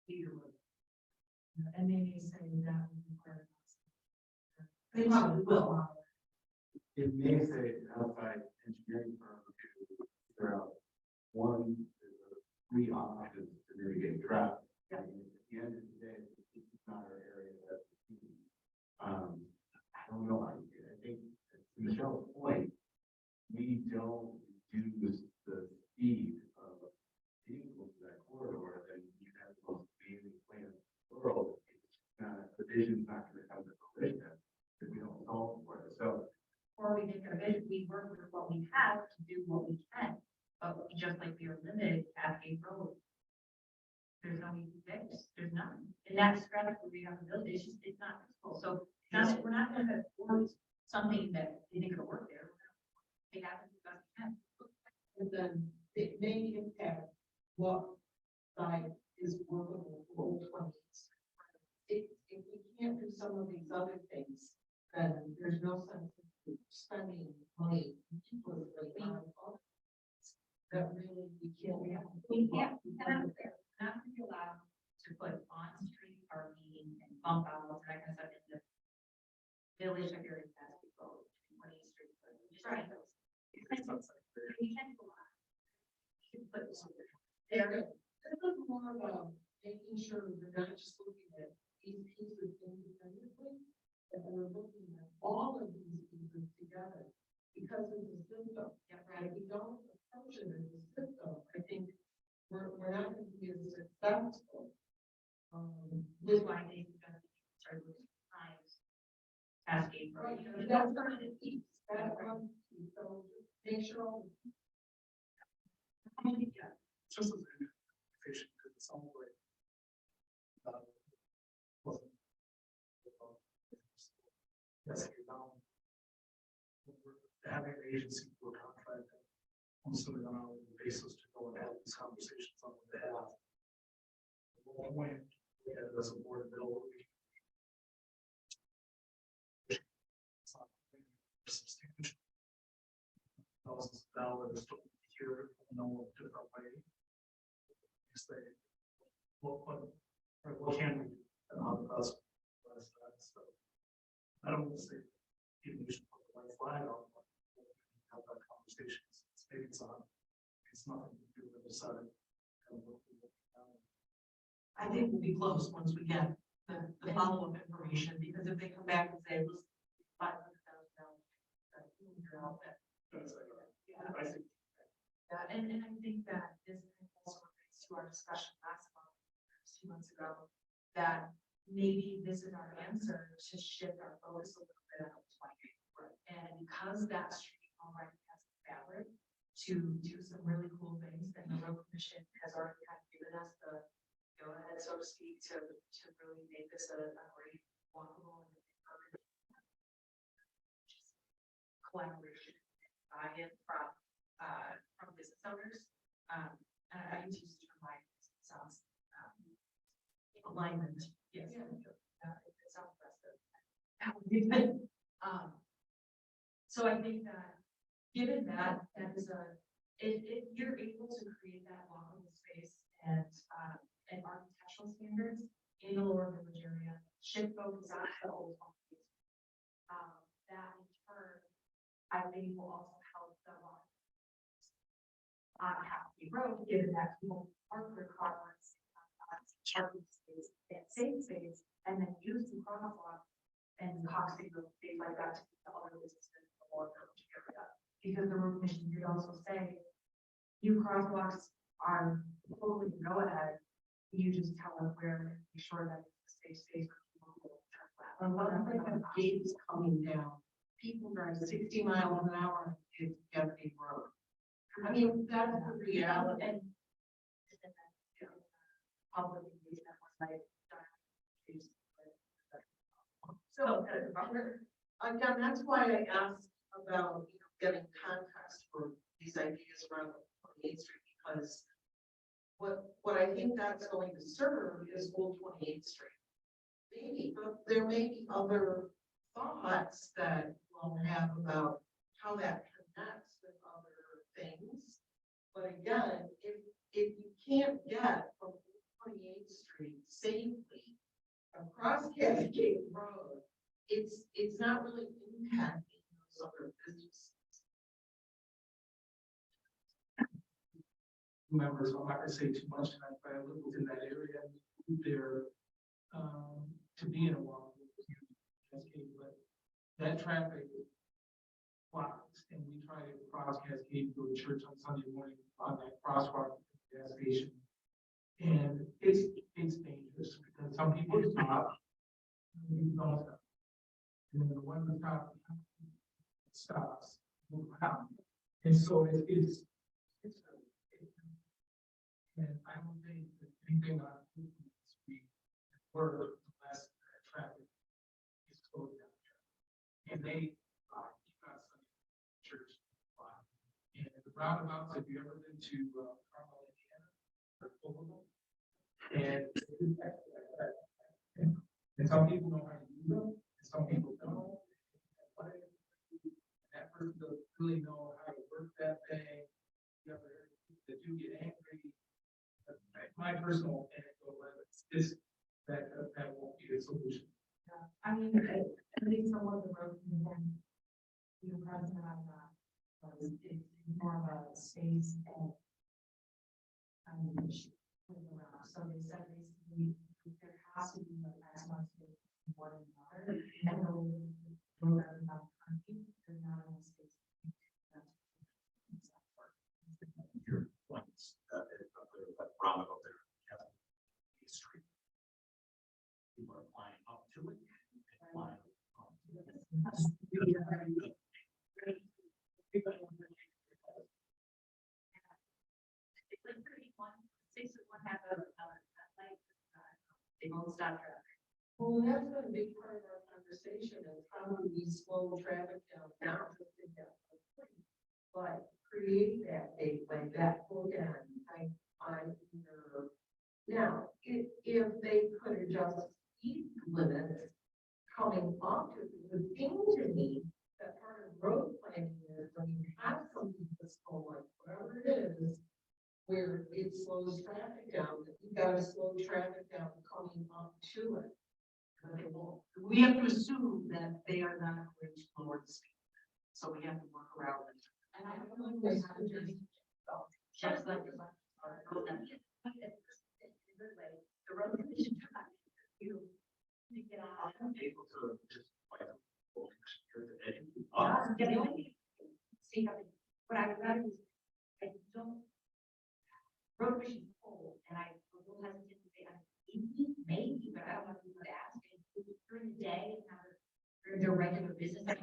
decision. And they may say that would require. They probably will. It may say outside engineering firm to figure out one, three options to mitigate traffic. Yeah. And at the end of the day, it's not our area that's I don't know. I think to Michelle's point, we don't reduce the speed of vehicles in that corridor, then you have the most amazing plan in the world. It's not, the vision's not going to come to fruition if we don't solve for it. So or we make a vision, we work with what we have to do what we can, but just like we are limited to Cascade Road. There's no easy fix, there's none. And that stretch where we have ability, it's not possible. So we're not gonna force something that they think will work there. They haven't done it. And then it may impact what side is workable for Old 20s. If we can't do some of these other things, then there's no sense in spending money that really we can't. We cannot be allowed to put on-street parking and bump outs and that kind of stuff in the village of your Cascade Road, 20th Street. Just right. We can't go on. We should put something there. This is more about making sure we're not just looking at these pieces independently, that we're looking at all of these pieces together. Because it's a system. Yeah, Right. If we don't approach it as a system, I think we're not going to be as successful. This is why they started with times Cascade Road. That's part of the piece. That's one piece. So just make sure all the Just as an efficient, because it sounds like. Wasn't. Yes, you know. Having an agency for contract. On some of the basis to go and have these conversations on behalf. When we had as a board bill. Substantial. Thousands of dollars here, no different way. Say, what can we do? And how the best. So, I don't want to say, even we should put the white flag on. Have that conversation. Maybe it's on. It's nothing to do with the side. I think we'll be close once we get the follow-up information, because if they come back and say, listen, $500,000, you're out there. Yeah. I think. Yeah, and I think that this also relates to our discussion last month, 2 months ago, that maybe this is our answer to shift our focus a little bit on 28. Right. And because that street already has the fabric to do some really cool things, and the road commission has already kind of given us the go ahead, so to speak, to really make this a great walkable and urban collaboration buy-in from business owners. And I use the term buy-in, it sounds alignment. Yes. Yeah. It sounds best. So I think that given that is if you're able to create that walkable space and architectural standards in the lower village area, shift focus on the old office, that in turn, I think will also help the walk on Cascade Road, given that people park their cars parking space and safe space, and then use the crosswalk and Cascade Road space like that to the other businesses in the lower village area. Because the road commission could also say, new crosswalks are totally go ahead. You just tell us where, and be sure that it's a safe space for people who will turn left. And what if the gate is coming down, people drive 60 miles an hour on Cascade Road. I mean, that's the reality. And public engagement was like, so, Again, that's why I asked about, getting context for these ideas around 28th Street, because what I think that's going to serve is Old 28th Street. Maybe, but there may be other thoughts that we'll have about how that connects with other things. But again, if you can't get from 28th Street safely across Cascade Road, it's not really impacting those other businesses. Members, I'm not gonna say too much tonight, but I live within that area, moved there, to be in a walk with Cascade, but that traffic blocks, and we try to cross Cascade, go to church on Sunday morning on that crosswalk at the gas station. And it's dangerous because some people stop, and don't stop. And then the one that stops, move around. And so it's and I don't think that anything on the street were less that traffic is slowed down. And they keep us church. And the roundabouts, have you ever been to Carmel, Indiana? Or Oklahoma? And some people know how to use them, and some people don't. And that person doesn't really know how to work that thing. You ever heard people that do get angry? My personal anecdote is that won't be a solution. yeah, I mean, at least some of the road commission, president on that, it's more of a space and issue around. So they said basically there has to be a maximum space in one another, and the road are not country, there's not enough space. Your points, that roundabout there, Cascade Street. People are flying up to it, and flying up to it. they both stop traffic. Well, that's been a big part of our conversation is how do we slow traffic down, not just in that. But create that gateway, that bookend, I either. Now, if they could adjust speed limits coming off to the thing to me, that part of road planning is when you have something that's going, whatever it is, where it slows traffic down, that you gotta slow traffic down coming up to it. We have to assume that they are not going to lower the speed. So we have to work around it. And I don't know if I just. Just like the road that the road commission tried to get out. Able to just like. See how, what I would rather is, I don't. Road commission is full, and I will hesitate to say, maybe, but I don't want people to ask, and during the day, and have their regular business. Yeah.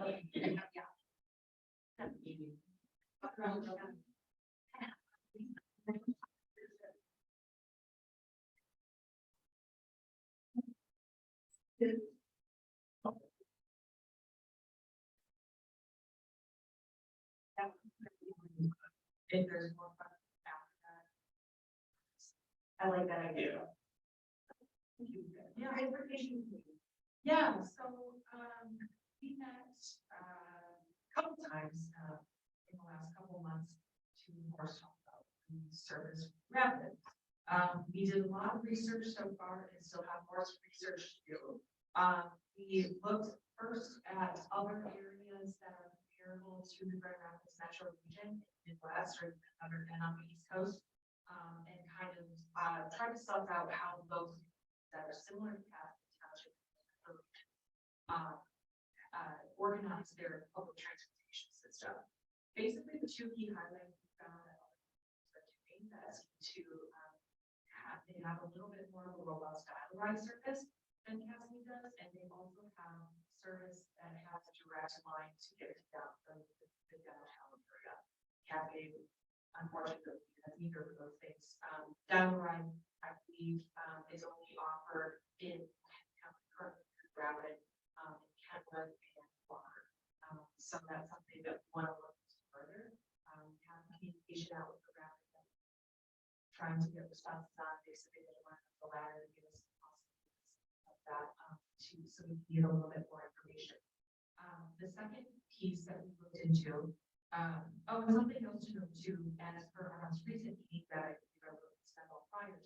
If there's more fun after that. I like that idea. Yeah, information. Yeah, so, we met, a couple times, in the last couple months to more talk about the service revenue. We did a lot of research so far and still have more research to do. We looked first at other areas that are comparable to the Grand Rapids metro region, Midwest or and on the East Coast. And kind of, try to suss out how those that are similar to Cascade Township organize their public transportation system. Basically, the two key highlights we found that are doing that to they have a little bit more of a robust dial ride service than Cascade does, and they also have service that has a direct line to get to the downtown area. Cascade, unfortunately, has neither of those things. Down the ride, I believe, is only offered in Rapid, Kenwood, and Walker. So that's something that we want to look further. Have communication out with the Rapid, trying to get responses on. They submitted one of the latter to give us of that so we can get a little bit more information. The second piece that we looked into. And something else to note too, as per our most recent meeting that I scheduled prior to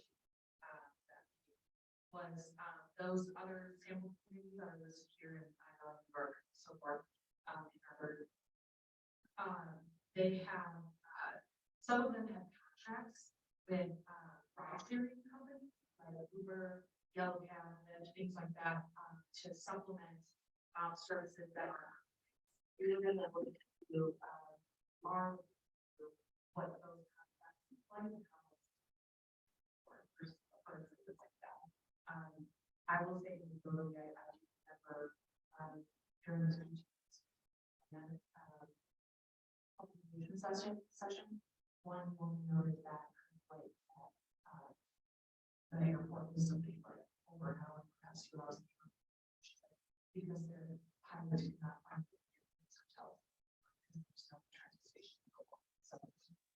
that meeting, was those other sample communities are listed here in Burke, so forth, in Harvard. They have some of them have contracts with ride sharing companies like Uber, Yellow Cab, and things like that to supplement services that are really able to do. Are what those contracts like like that. I will say literally I remember during the session, one woman noted that like the airport was something like over an hour, perhaps 2 hours because their pilots did not find hotels.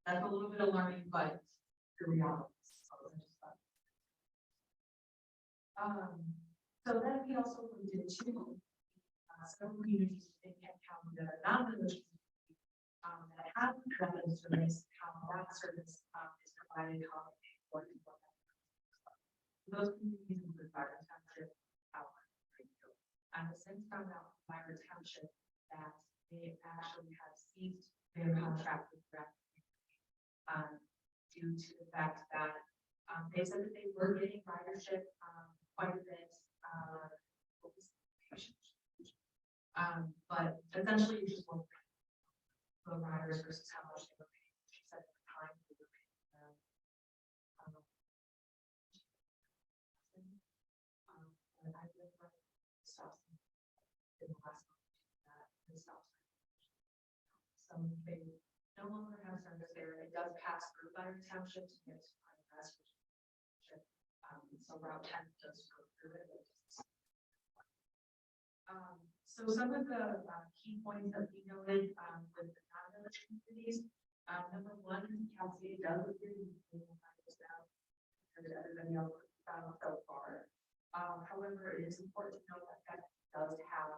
That's a little bit of learning, but here we are. So then we also looked into several communities in Kent County that are not villages that have rapid service, how that service is provided, how it works. Those communities include Byron Township, and have since found out from Byron Township that they actually have ceased their contract with Rapid. Due to the fact that they said that they were getting ridership quite a bit, but essentially you just look at the riders versus how much they were paying. She said at the time they were paying and I did stop in the last stop. So they no longer have service there. It does pass through Byron Township to get to Pine Crest, So Route 10 does go through it. So some of the key points that we noted with the non-village communities, number one, Cascade does agree with everybody else found so far. However, it is important to note that that does have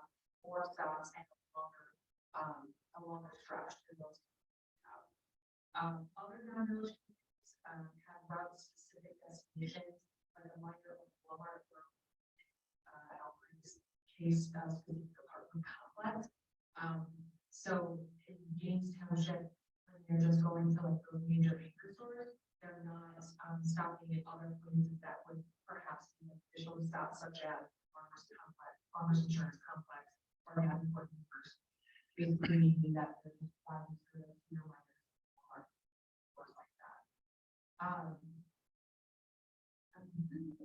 more stops and a longer stretch than those. Other non-village communities have route specific destinations, like a minor Walmart road, case specific apartment complex. So in James Township, when they're just going to like those major anchor stores, they're not stopping at other places that would perhaps be official stops, such as farmers insurance complex, or having working first. Basically meaning that the like that.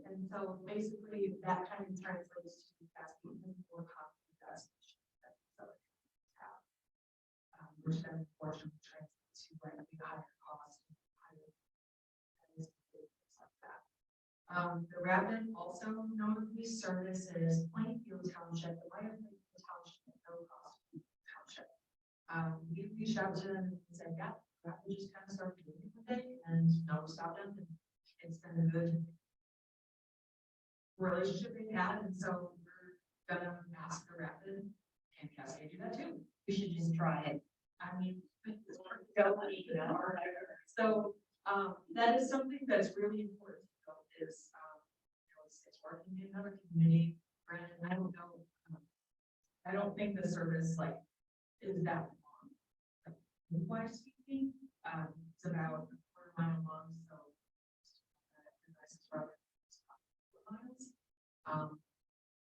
And so basically that kind of translates to Cascade more common destination that facilities have, which then unfortunately translates to like the higher cost, higher things like that. The Rapid also notably services Plainfield Township, the right of Plainfield Township, and no cost Township. We reached out to them and said, yeah, Rapid just kind of started doing it with it, and no, we stopped them. And it's been a good relationship they've had, and so we're gonna ask the Rapid, and Cascade do that too. We should just try it. I mean, so that is something that's really important to note is it's working in another community. Granted, I don't know, I don't think the service like is that long. Why speaking? It's about a quarter mile long, so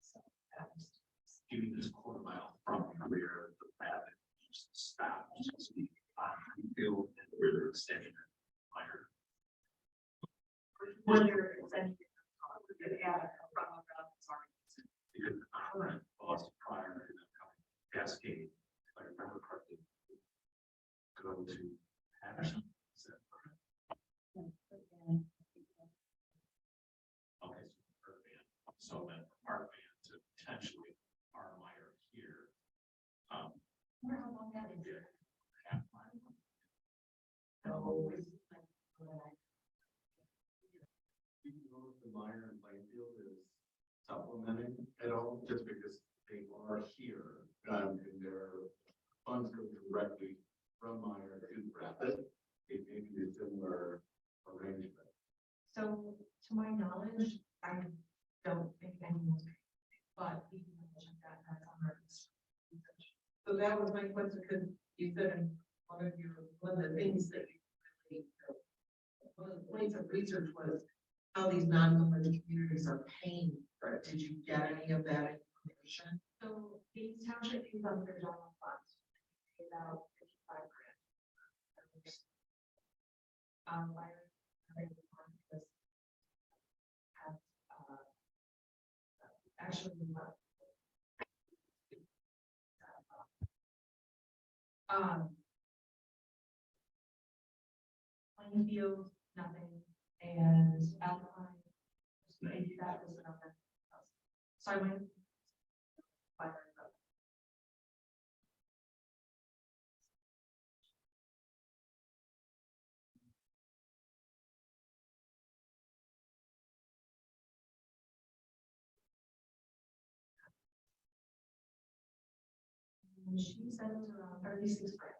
so that was Give me this quarter mile from where the path just stops, just the field and where they're extending it. Higher. when you're sending it from sorry. Because the current bus prior to them coming to Cascade, if I remember correctly, go to Patterson. Is that correct? Okay, so then from our van to potentially our Meyer here. Wonder how long that is. Half mile. So Do you know if the Meyer and Plainfield is supplementing at all, just because they are here, and their funds go directly from Meyer to Rapid? It may be a similar arrangement. So to my knowledge, I don't think anyone's, but we can check that that's on our research. So that was my question, because you said in one of the things that you really, one of the points of research was how these non-village communities are paying for it. Did you get any of that information? So these township pays on their general funds, pay about 55 grand. Actually, Plainfield, nothing, and Alpine, maybe that was another. So I went. And she said it was around 36 grand.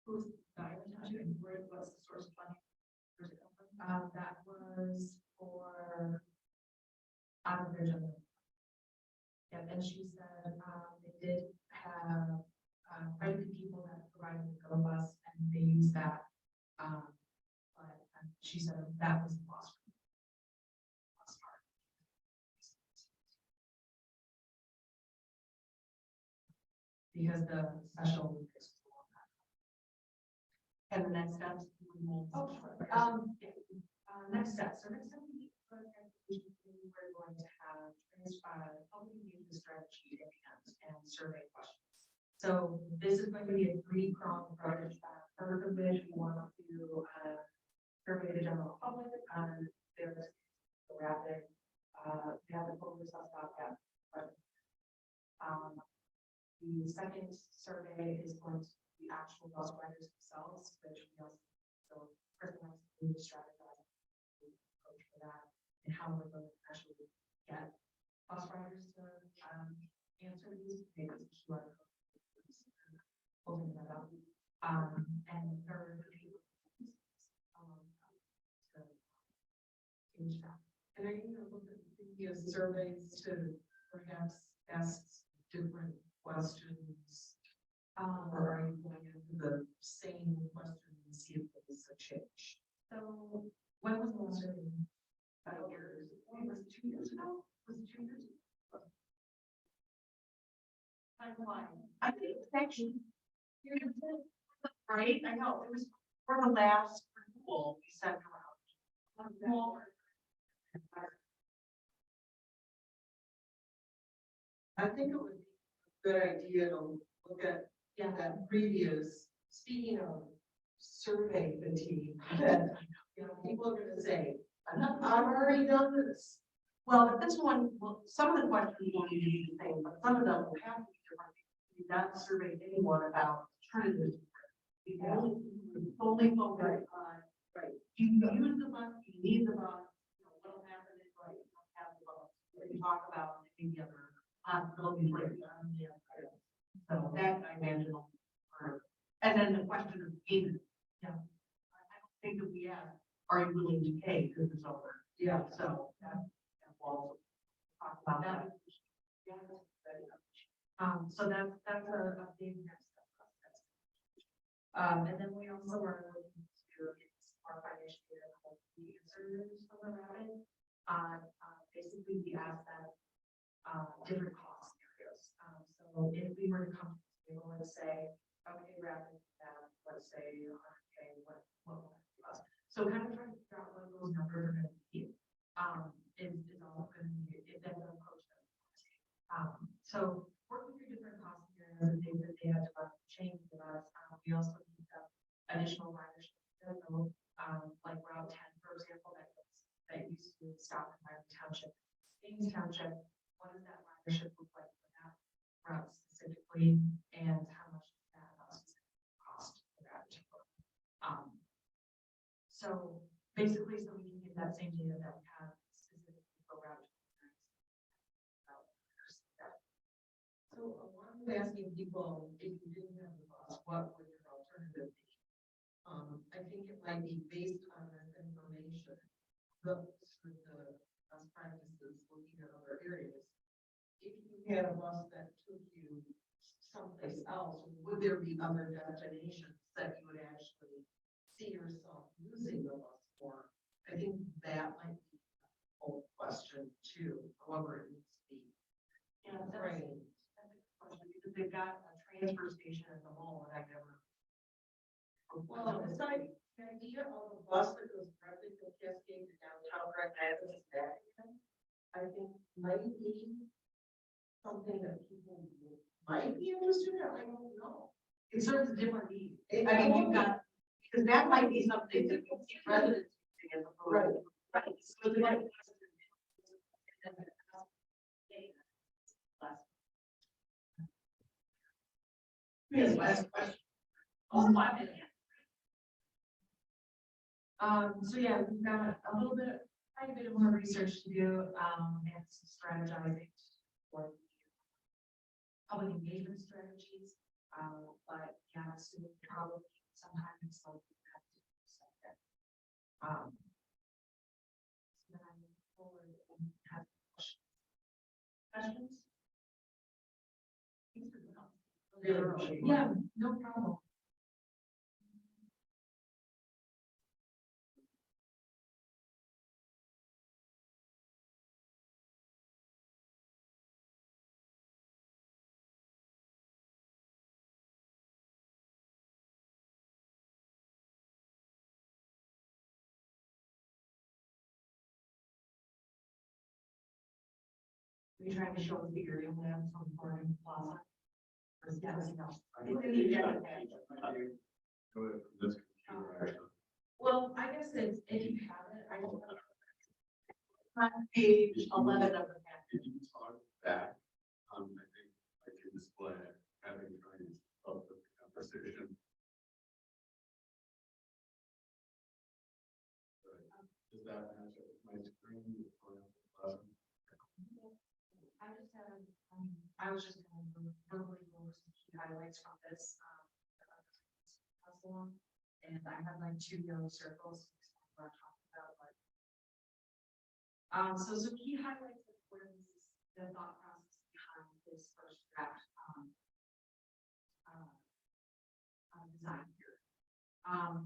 Who's and where was the source of funding? Where's it come from? That was for out of their general. Yeah, and she said they did have quite a few people that provided the go bus, and they used that. But she said that was the lost part. Because the special. And the next steps. Oh, sure. Next step. So next time we we're going to have public engagement strategy and survey questions. So this is going to be a three-pronged approach. First of which we want to survey the general public. There's rapid, we haven't fully sussed out yet, but. The second survey is going to be actual bus riders themselves, which we also, so personalized to strategize the approach for that and how we're going to actually get bus riders to, answer these, maybe it's QR codes, holding that up. And third, to change that. And are you gonna look at previous surveys to perhaps ask different questions? Or are you going into the same question and see if there's a change? So when was the last survey? About years, was it 2 years ago? Was it 2 years ago? I think it's actually. Right, I know, it was for the last renewal we sent around. Well, I think it would be a good idea to look at that previous, speaking of survey fatigue, that, you know, people are gonna say, I've already done this. well, but this one, well, some of the questions will need to be the same, but some of them will have to be different. We've not surveyed anyone about alternatives. We only focus on, right, do you use the bus, do you need the bus, you know, what'll happen if like, you don't have the bus, we talk about maybe other possibilities like. So that I imagine will occur. And then the question of payment, yeah, I don't think that we ask, are you willing to pay because it's over? Yeah. So that will also talk about that. Yeah. So that's a big next step. And then we also are looking to get our financial data of the answers from the rapid. Basically we asked that different cost scenarios. So if we were to come to the table and say, okay, rapid, let's say 100K, what will that give us? So kind of trying to figure out what those numbers are going to be. Is also going to be if that's an approach that so working through different cost scenarios and things that they had to change with us. We also need additional ridership. So, like Route 10, for example, that used to stop in my Township. Ames Township, what does that ridership look like for that route specifically, and how much does that cost for that? So basically, so we can get that same data that we have specifically for Route 10. So a lot of asking people, if you didn't have the bus, what would your alternative be? I think it might be based on this information, the best practices, looking at other areas. If you had a bus that took you someplace else, would there be other destinations that you would actually see yourself using the bus for? I think that might be a whole question too, however it needs to be. Yeah, that's Right. a good question, because they've got a transfer station at the mall, and I never. Well, it's not the idea of a bus that goes directly from Cascade to downtown Grand Rapids back. I think might be something that people might be interested in. I don't know. It serves a different need. I mean, you've got, because that might be something that you see residents using as opposed to. Right. So the right. Yes, last question. Oh, 5 minutes. So yeah, we've got a little bit, quite a bit of more research to do, and some strategizing for public engagement strategies. But yeah, so probably sometime in some. So then I move forward and have questions. Yeah, no problem. Are you trying to show us the area plan from Gordon Plaza? Or is that something else? Well, I guess it's, if you have it, I don't know. on page 11 of the package. Did you talk back? I think I can display having kind of the conversation. Does that match up with my screen? I was just going to verbally go over some key highlights from this, puzzle, and I have like 2 yellow circles. What I'm talking about, but, so some key highlights of where this is, the thought process behind this first draft, design here.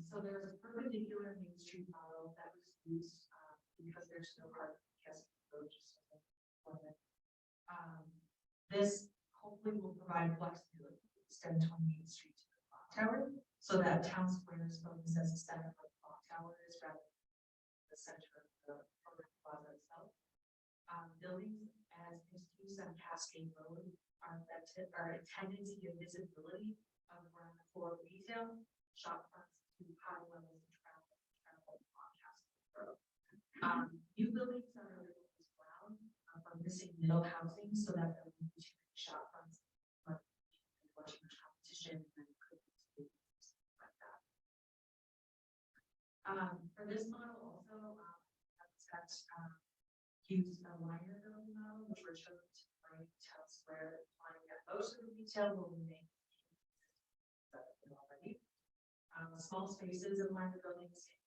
So there's a perpendicular Main Street model that was used, because there's no part of the Cascade Road, just so this hopefully will provide flexibility to extend 28th Street to the clock tower, so that Town Square is focused as a center of the clock tower is rather than the center of the plaza itself. Buildings as mixed use on Cascade Road are intended to give visibility of ground floor retail, shop fronts to high levels of travel on Cascade Road. New buildings are available as well from missing middle housing, so that there will be shop fronts, but much competition and could be like that. For this model also, that's used a liner building model, which we're chosen to bring Town Square, implying that most of the retail will remain already. Small spaces in liner buildings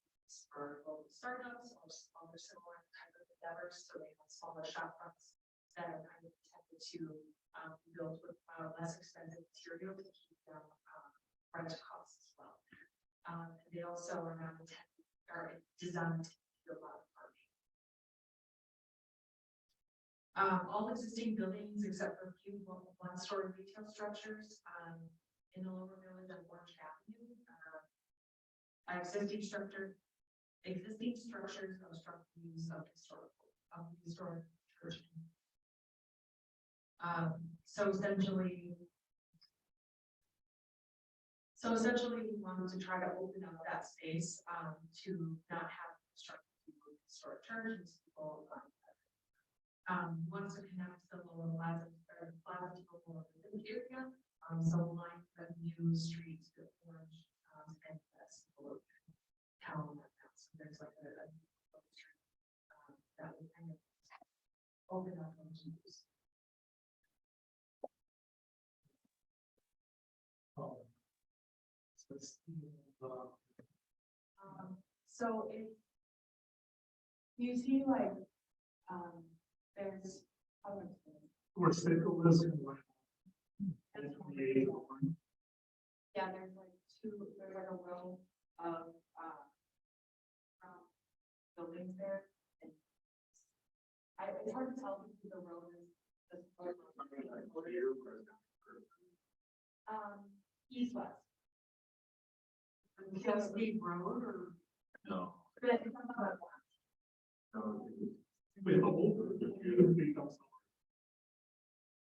for local startups or other similar type of endeavors, so they have smaller shop fronts that are kind of intended to be built with less expensive material to keep down rent costs as well. And they also are not intended or designed to do a lot of parking. All existing buildings except for a few one-story retail structures in the lower village of Orange Avenue. Existing structures obstruct the use of historic church. So essentially, we wanted to try to open up that space to not have constructed historic church. People wants to connect the lower plaza to the lower village area. So line the new streets with Orange and that's town. So there's like a street that would kind of open up those use. So if you see like there's Or symbolism. yeah, there's like a row of buildings there. And it's hard to tell if the road is east west. Cascade Road or? No.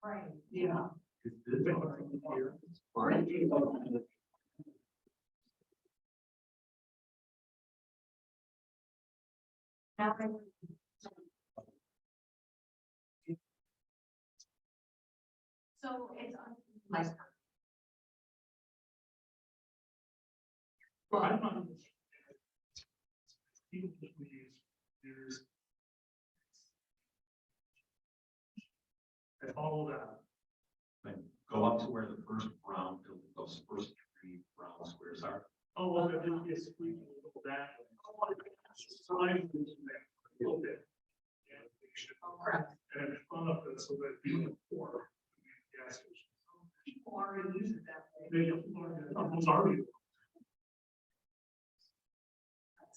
Right, yeah. So it's nice. Well, I'm not. Even if we use years. I follow that. Like, go up to where the first brown building, those first 3 brown squares are. Oh, well, that is squeezing a little that. Slide into that a little bit. And we should. Correct. And in front of it, so that people for gas station. People already use it that way. They almost already.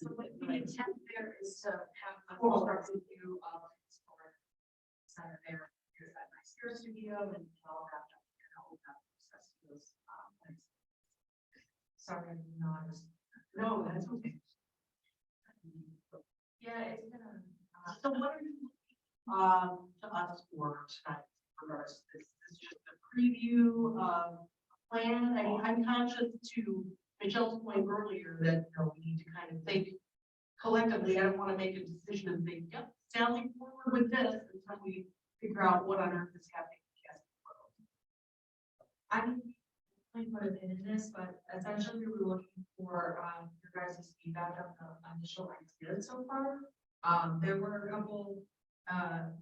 So what the intent there is to have a full view of the historic center there. Here's that nice hair studio and all that. Sorry, not. No, that's okay. Yeah, it's gonna. So what are you to us for tonight in regards to this? This is just a preview of a plan. I mean, I'm conscious to Michelle's point earlier that, you know, we need to kind of think collectively. I don't want to make a decision and think, yep, sailing forward with this until we figure out what on earth is happening in Cascade Road. I didn't put a pin in this, but essentially we were looking for, your guys' feedback on the initial ideas so far. There were a couple,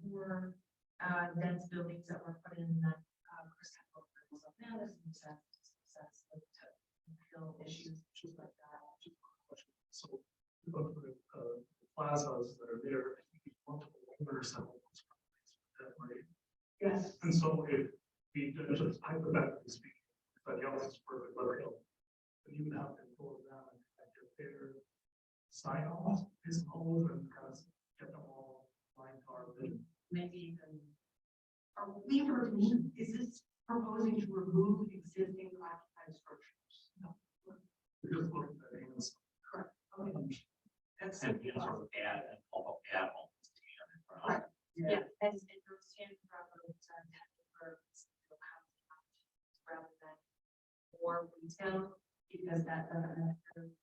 more, dense buildings that were put in that, percent of that is sense, like, to fill issues, issues like that. So, we look for the plazas that are there, I think it's multiple owners that own those properties, that way. Yes. And so if we just hypothetically speaking, if that else is for the Glitter Hill, then you would have to go down and have your fair sign off, is all and kind of get them all lined up and Maybe even. Is this proposing to remove existing occupied structures? No. we just look at the names. Correct. Okay. That's. And sort of add and all add on. Correct. Yeah, and those standing properties are intended for housing opportunities rather than more retail, because that doesn't necessarily.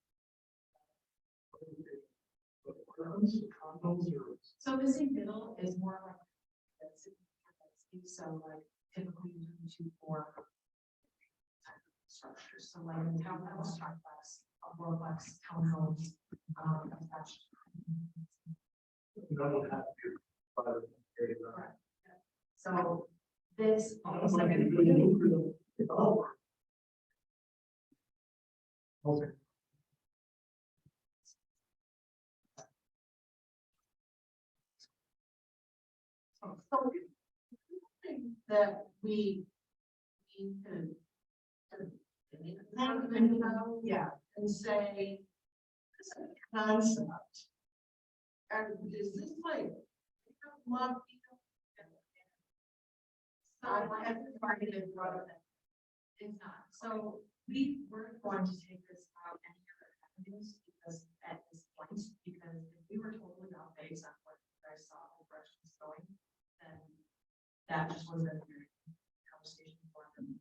Condos or. So missing middle is more like. So like typically you do 2-4 type of structures, so like in townhouse, triplex, a fourplex, townhomes, attached. That would have to be. Correct. So this almost Like like a good lucrative developer. Okay. So that we need to. Yeah, and say. This is a concept. And is this like? Love. So I have targeted rather than. it's not. So we weren't going to take this out any other avenues because at this point, because if we were totally off base on what you guys saw the direction was going, then that just wasn't a very conversation for them.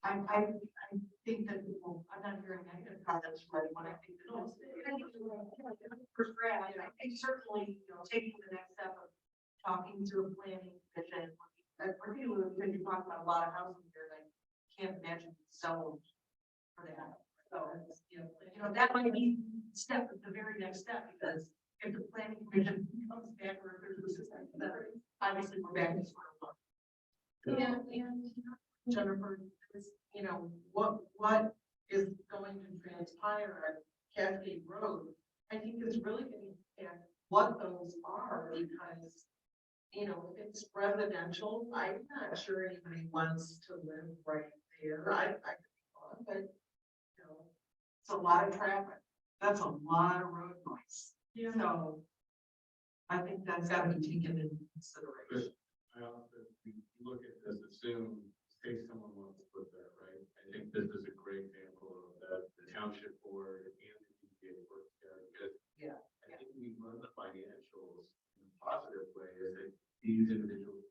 I think that people, I'm not hearing negative comments from anyone. I think that it's. For Brad, I think certainly, taking the next step of talking to a planning commission, particularly because you talk about a lot of housing here, and I can't imagine zone for that. So, that might be the very next step, because if the planning commission comes back or if there's resistance, then obviously we're back to square one. And Jennifer, what is going to transpire at Cascade Road, I think is really going to impact what those are, because, if it's residential, I'm not sure anybody wants to live right there. I could be wrong, but, it's a lot of traffic. That's a lot of road noise. Yeah. So I think that's got to be taken into consideration. If you look at this, assume, say someone wants to put that, right? I think this is a great example of that, the township board and the DDA work together, because Yeah. I think we run the financials in a positive way, is that these individuals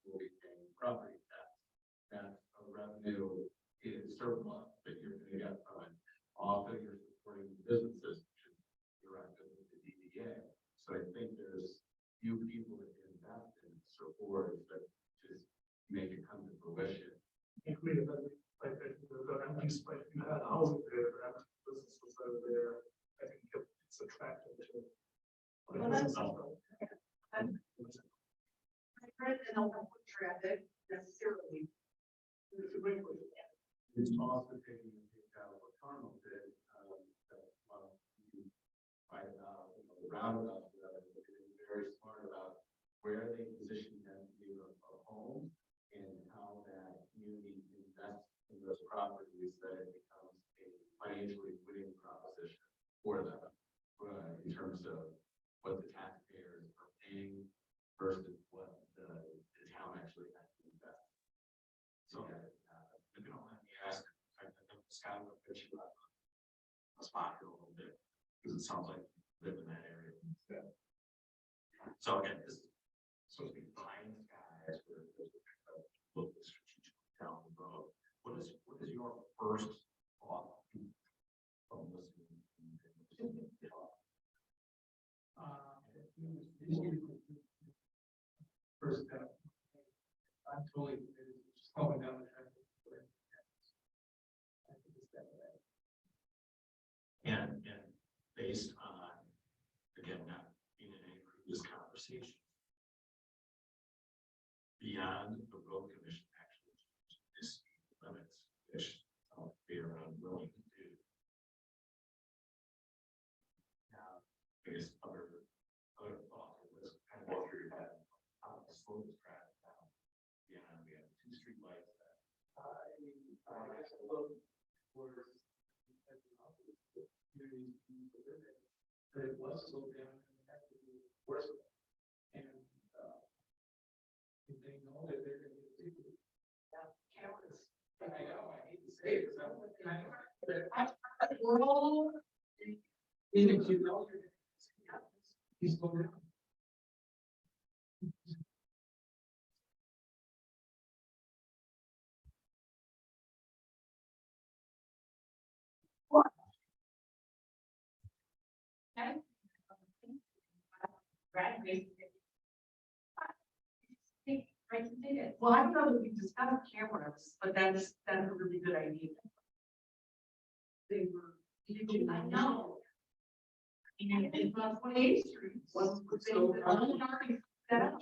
will be paying property tax. That's a revenue is surplus that you're gonna get from it. Also, you're supporting businesses, which is directed with the DDA. So I think there's few people that can invest in support that just make it come to fruition. Including that, like, the empty space, you had housing there, or empty businesses that are there, I think it's attractive to. Well, that's all. And don't put traffic necessarily. It's a great way. It's also taking into account what Carmel did, that, you find out, the roundabout, they're very smart about where they position them to be a home and how that community invests in those properties, that it becomes a financially winning proposition for them, in terms of what the taxpayers are paying versus what the town actually has to invest. So, if you don't let me ask, I think Scott will pitch you up a spot here a little bit, because it sounds like you live in that area. Yeah. So again, this is supposed to be behind the guys, look at strategic down the road. What is your first thought from listening? First step. I'm totally committed to just slowing down the traffic. I think it's that way. And based on, again, not being in any previous conversation. Beyond the road commission actually is limits, which they are unwilling to do. Now, I guess other thought was kind of go through that, how to slow this traffic down. Beyond, we have 2 street lights that. I guess a little worse. But it was slowed down and it had to be worse. And, if they know that they're gonna get people. Cameras. And I know, I hate to say it, because I'm kind of, but we're all. Even if you know you're gonna see cameras, you slow down. Well, I don't know that we discussed cameras, but that's a really good idea. They were, I know. It's not 28th Street. Was so set up.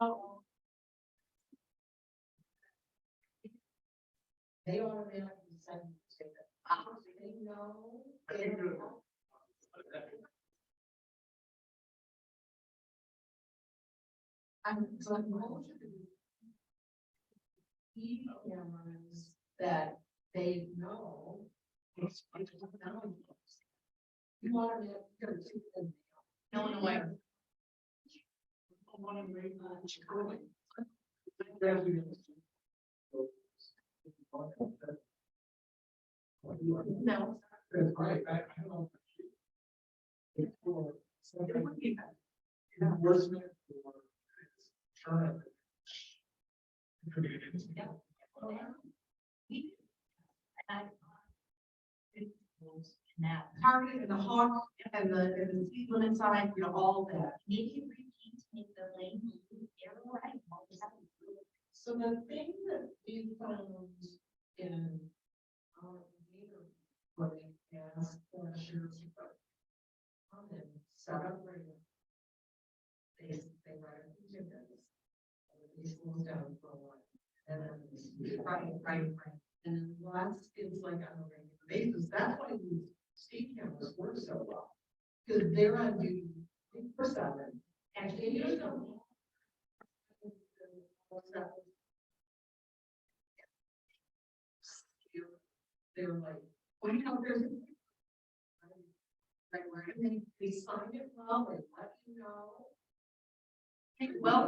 Oh. They automatically send you to they know. They know. So most of the cameras that they know. You want to go to them. Illinois. No. That's right, I don't know. It's for something. Enforcement or turn. Target and the hawk and the speed limit sign, you know, all that. Maybe repeat, make the lane move, arrow right. So the thing that we found in our neighborhood as the sheriff's department. And set up right. They write a few tickets. They slow down for a while. And then right. And then lots, it's like on a regular basis, that's why these speed cameras work so well. Because they're on duty 24/7. And they use them. They're like, well, you know, there's. Like, where they sign it well, they let you know. Well.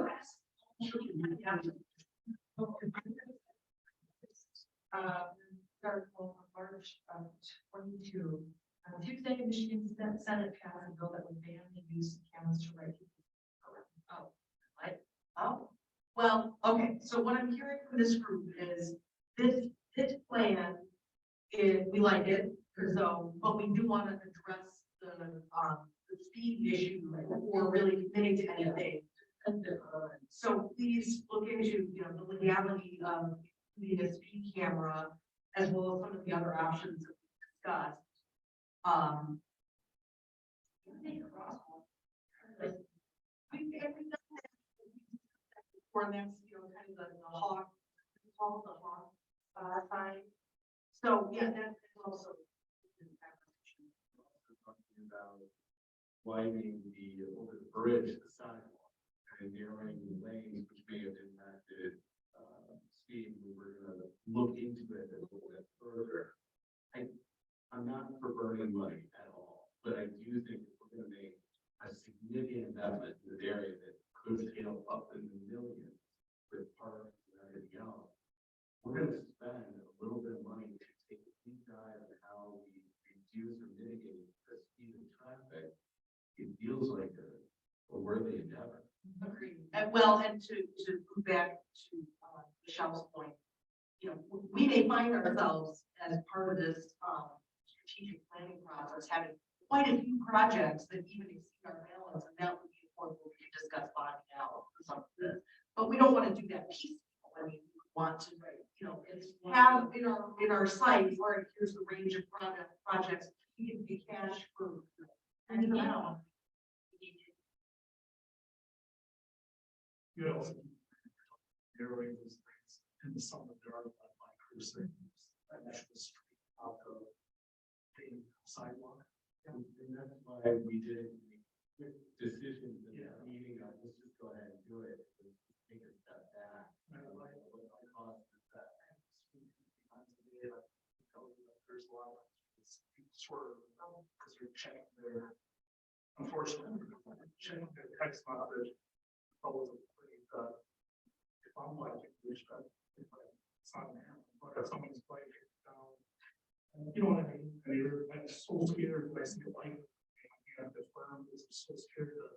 March 22. Tuesday, Michigan Senate passed a bill that would ban the use of cameras to write. Oh, what? Oh, well, okay, so what I'm hearing from this group is this plan is, we like it, so, but we do want to address the speed issue before really committing to anything. So please look into, you know, the legality of needing a speed camera as well as some of the other options that we discussed. For them, you know, kind of the hawk, call the hawk sign. So yeah, that's also. Talking about widening over the bridge, the sidewalk, and narrowing the lanes, which may have impacted speed. We were gonna look into it a little bit further. I'm not for burning money at all, but I do think if we're gonna make a significant investment in this area that could scale up in the millions with parks and everything else, we're gonna spend a little bit of money to take a deep dive on how we reduce or mitigate the speed of traffic. It feels like a worthy endeavor. Agreed. And well, and to move back to Michelle's point, you know, we may find ourselves as part of this strategic planning process, having quite a few projects that even exceed our balance, and that would be important when we discuss bonding out for some of this. But we don't want to do that piecemeal. I mean, we want to, have in our site, where here's the range of projects, you can be cash for. And now. You know, narrowing those things into some of the other like cruising, that actual street out of the sidewalk. And that's why we did the decision in that meeting, let's just go ahead and do it, and take a step back. And what I cost is that. There's a lot of sort of, because you're checking their, unfortunately, checking their text message. Always a pretty, if I'm like, it's not but if someone's playing it down, you know what I mean? And either I'm so scared when I see a light, you have to firm, is so scared to.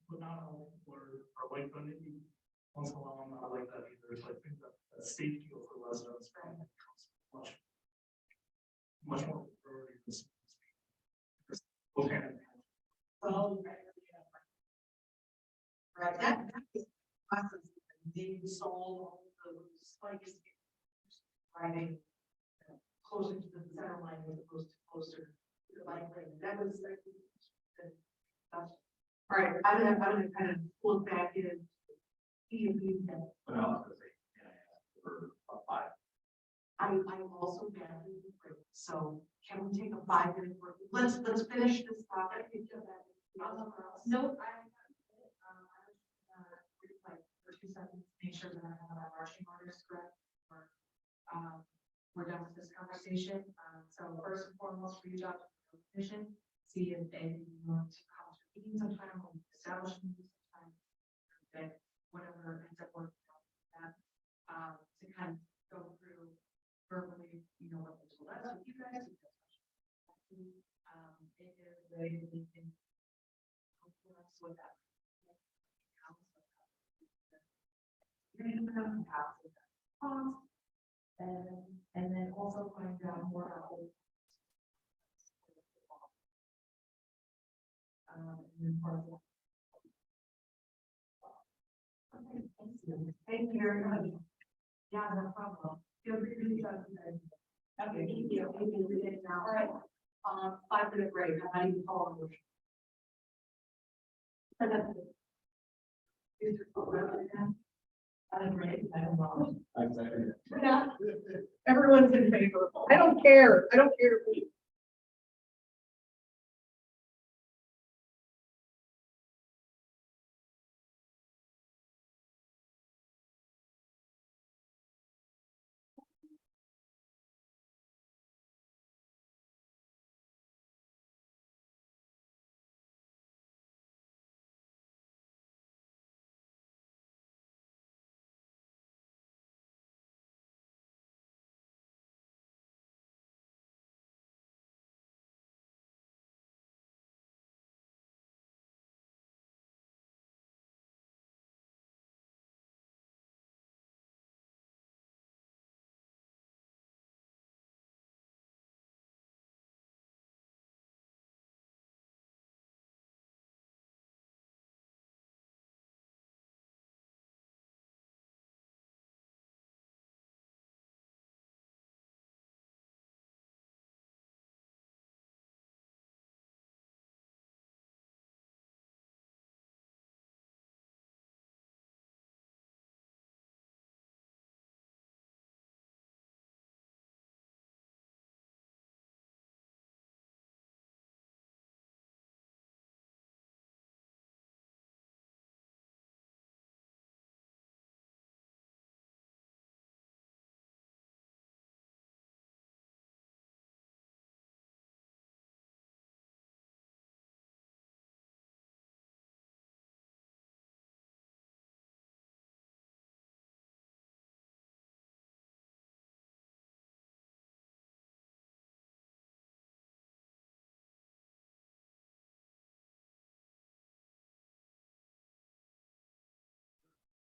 But not all people are like that, maybe once in a while, I'm not like that either. So I think that safety for residents becomes much more priority than speed. Okay. Right, that is process, they sold all the spikes. Driving closer to the center line as opposed to closer to the bike lane, that was. All right, I'm gonna kind of look back in. See if you can. But I was gonna say, can I ask for a 5? I'm also badly afraid, so can we take a 5-minute break? Let's finish this topic. Nope, like for 2 seconds, make sure that I have my marching orders correct. Or, we're done with this conversation. So first and foremost, reach out to the commission, see if they want to come to meetings sometime, or establish meetings sometime. That whatever ends up working out with that, to kind of go through verbally, what they told us with you guys. If there's a way that we can help us with that. And then also find out more about. And then part of that. Okay, thank you very much. Yeah, no problem. Feel free to reach out to me. Okay, thank you. All right, 5-minute break. I'm not even calling you. Everyone's in favor. I don't care. I don't care.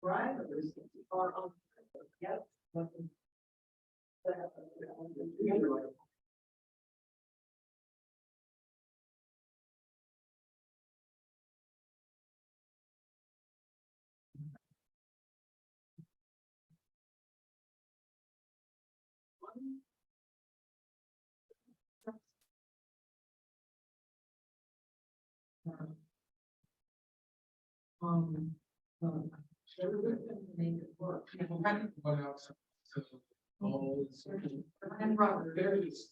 Drivers are on. Yep. They're going to make it work. What else? Oh, it's. And Robert. There it is.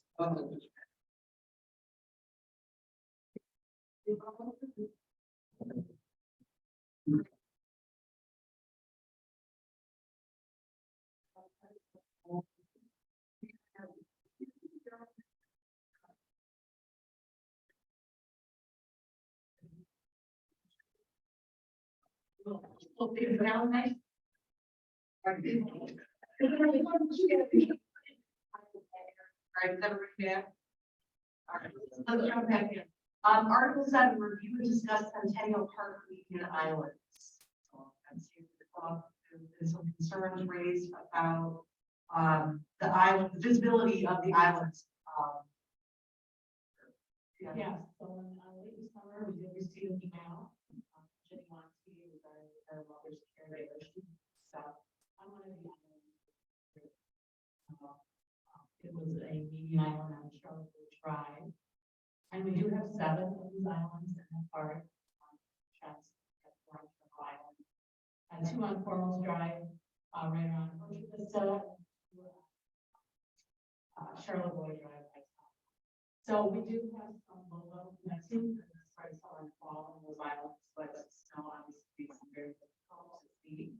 Okay, now nice. Right, is everybody back? All right, let's jump back in. Article 7, review and discuss Centennial Park Median Islands. And see there's some concerns raised about the island, the visibility of the islands. Yeah, so in late summer, we did receive an email. Jenny wants to be our mother's caregivers. So I'm one of the islands. It was a median island on Charlotte Drive. And we do have 7 of these islands in the park. Island. And 2 on Foremost Drive, right around Orchard Vista. Charlotte Drive. So we do have some low connecting, and it's quite far and fall on those islands, but snow obviously is very difficult to see.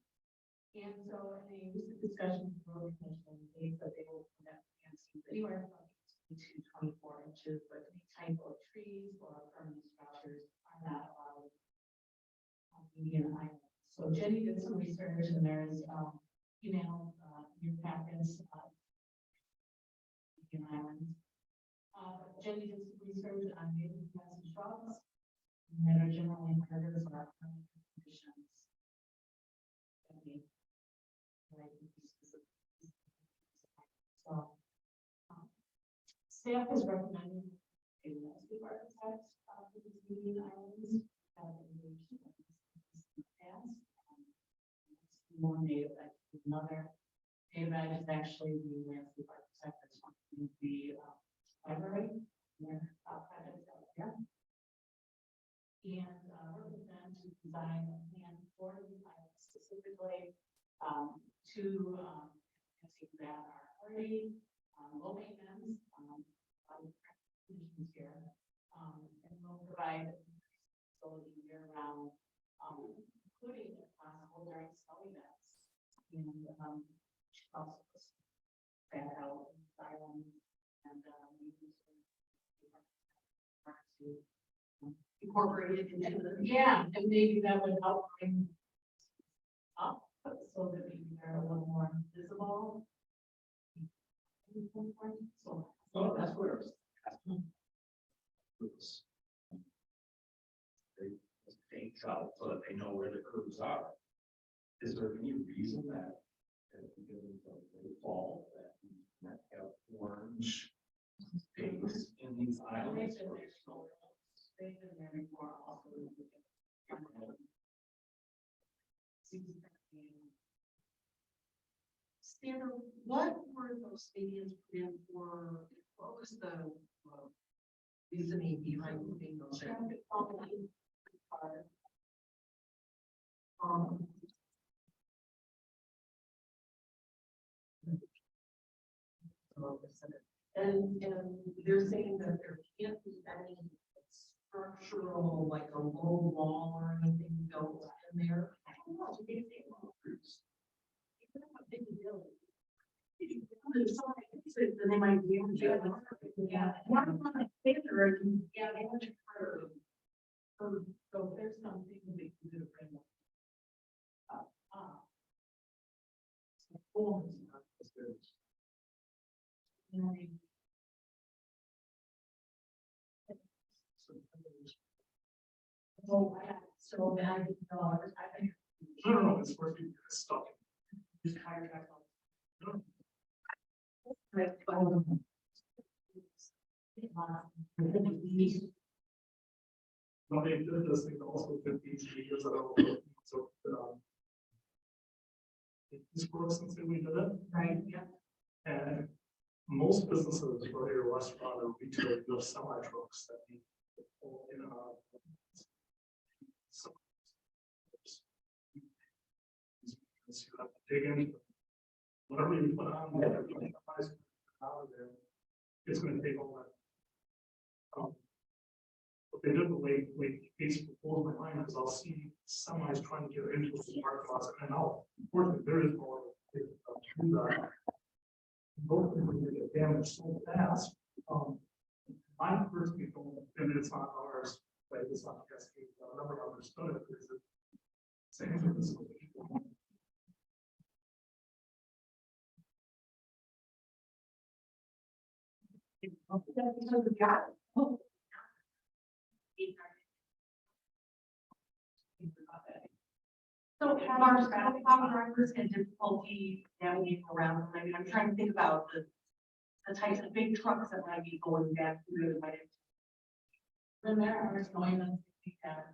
And so in a recent discussion with the road commission, they said they will connect anywhere from 18 to 24 inches, but any type of trees or permanent structures are not allowed on median islands. So Jenny did some research, and there's email in your packets median islands. Jenny did some research on native plants and shrubs that are generally herders or permanent conditions. So, staff is recommending a landscape architect for these median islands. One native, another native is actually the landscape architect that's working with the library. And work with them to design a plan for the island specifically to that are already low maintenance, conditions here, and will provide facility year round, including if possible during snow events, and also back out in the island and Incorporate it into the. yeah, and maybe that would help bring up so that maybe they're a little more visible. So, Oh, that's where it's. They out so that they know where the curves are. Is there any reason that the fall that have orange things in these islands? they've been there before also. Sandra, what were those stadiums put in for? What was the reasoning behind moving those? Traffic calming. And they're saying that there can't be any structural, like a low wall or anything built in there. I don't know. Then they might be able to. Yeah. One of my favorite, Yeah, they want to curve. So if there's something that they can do to bring up. So then I didn't know, I think. No, it's working, it's stuck. Just higher track. Not even this thing also 15 years ago. So, this works since we did it. Right, yeah. And most businesses, whether you're a restaurant or retail, you have semi trucks that need to pull in and out. have to dig into whatever you put on, whatever you put out of there, it's gonna take all that. But they did the way basically blows my mind, because I'll see semis trying to get into the parking lots, and now, unfortunately, there is more. Both of them get damaged so fast. Mine personally don't, and it's not ours, but it's not Cascade, I never understood it, because it's same for this. So have our staff drivers had difficulty navigating around? I mean, I'm trying to think about the types of big trucks that might be going back through. When there are going on, we have.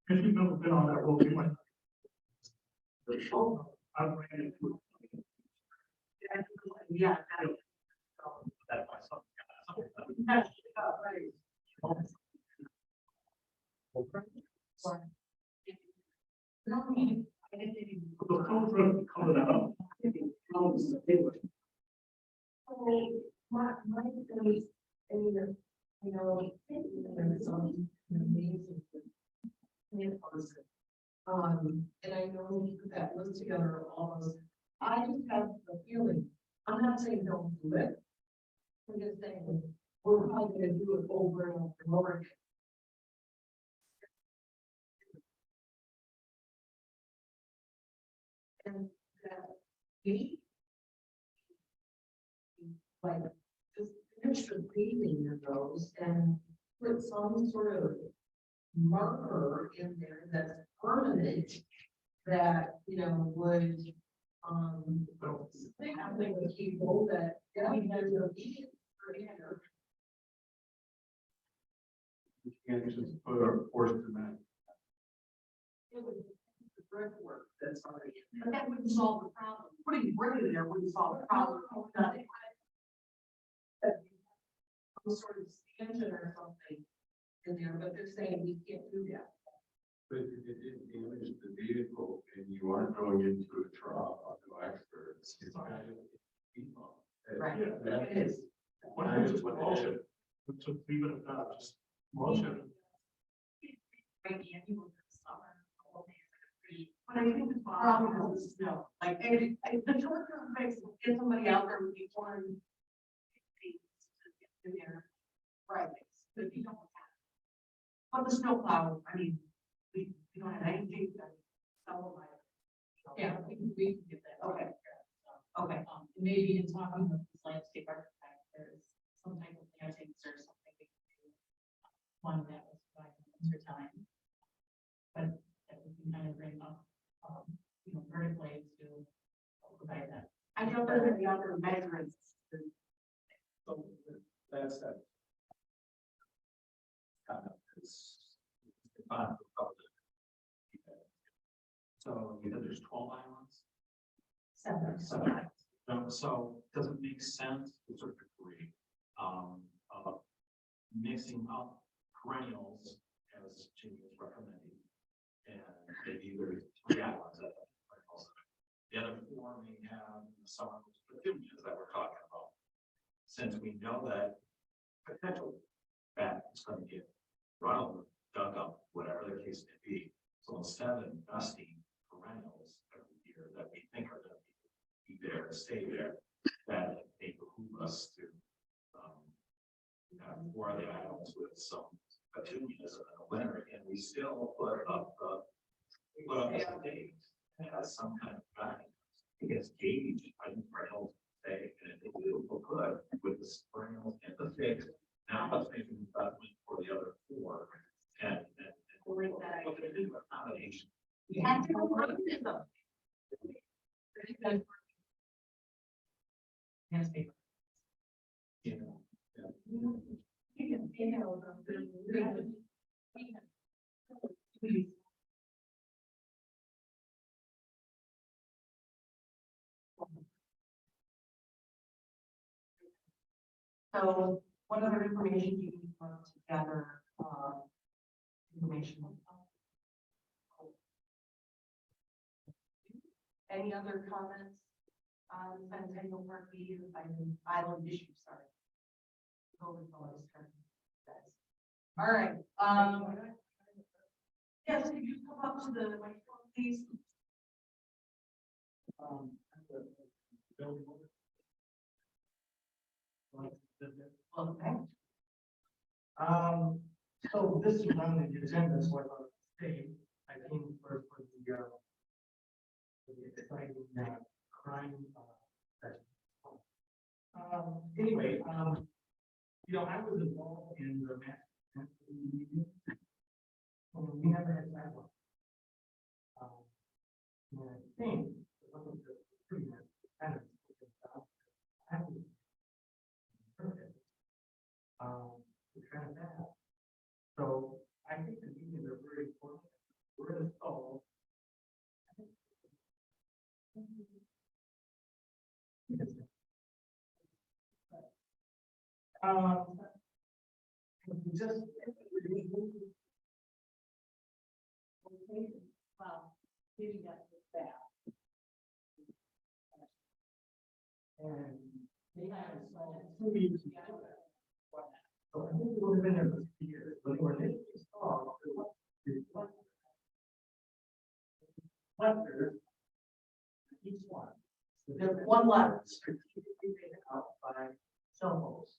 If you've never been on that road, you might. I ran into it. Yeah. That's my son. The phone road covered that up. My place, and, you know, there's some amazing. Person. And I know you put that list together almost, I just have the feeling, I'm not saying don't do it. I'm just saying, we're probably gonna do it over and over and over again. And that we like just finish the reading of those and put some sort of marker in there that's permanent that, you know, would something with people that, yeah, there's a meeting for here. You can't just put a force to that. It would be the brickwork that's already in But that wouldn't solve the problem. Putting brick in there wouldn't solve the problem. some sort of stanchion or something in there, but they're saying we can't do that. But if it didn't damage the vehicle and you aren't going into a trough on the experts, it's kind of. Right. Yeah, It is. what happens is with motion, to leave it at that, just motion. But I think the problem is the snow, like, if the short term fix, get somebody out there with the torn. In there, right, but if you don't have. But the snow plow, I mean, we don't have anything that. Yeah, we can get that. Okay. Okay. Maybe in talking with this landscape architect, there's some type of plantings or something we can do. One that was providing your time. But that we can kind of bring up, you know, vertically to provide that. I know there are the other measurements. So that's that. It's fine. So you know, there's 12 islands. Seven. So does it make sense to sort of agree, of mixing up perennials as Jimmy was recommending? And maybe there's 3 islands at perennials. The other 4 may have some of those petunias that we're talking about. Since we know that potential fat is going to get run over, dug up, whatever the case may be. So instead of investing perennials every year that we think are going to be there, stay there, that may behoove us to have 4 of the items with some petunias in the winter, and we still put up the date as some kind of value. I guess gauge, I think perennials stay, and it will good with the perennials and the fixed. Now let's make an investment for the other 4 and look at the accommodation. You know, So what other information do you need to put together, information? Any other comments on Centennial Park meeting, island issue, sorry. Go with all this turn. All right, yes, could you come up to the microphone, please? Okay. So this is on the agenda, so I thought I'd stay. I came first for the exciting, crime, session. Anyway, I was involved in the mass meeting. We never had that one. And I think one of the pretty much kind of I was perfect. To kind of that. So I think the meetings are very important. We're gonna solve. Just. Well, giving us this back. And they have two meetings. So I think it would have been there for 2 years, but they were initially installed. Letters, each one. There's one letter. Strategically taken out by cell phones.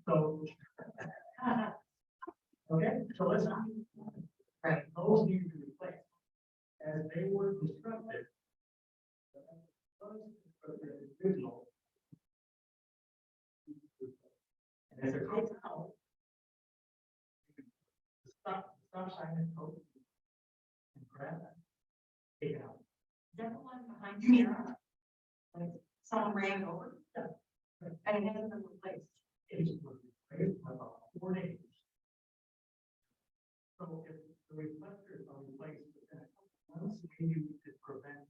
So. Okay, so let's. Right, those need to be replaced. As they were constructed. Original. And as it takes out. Stop sign and code. And grab that. Take it out. Is that the one behind you? Like someone ran it over? Yeah. And it hasn't been replaced. It was replaced in about 4 days. So if the reflectors are replaced within a couple of months, maybe we could prevent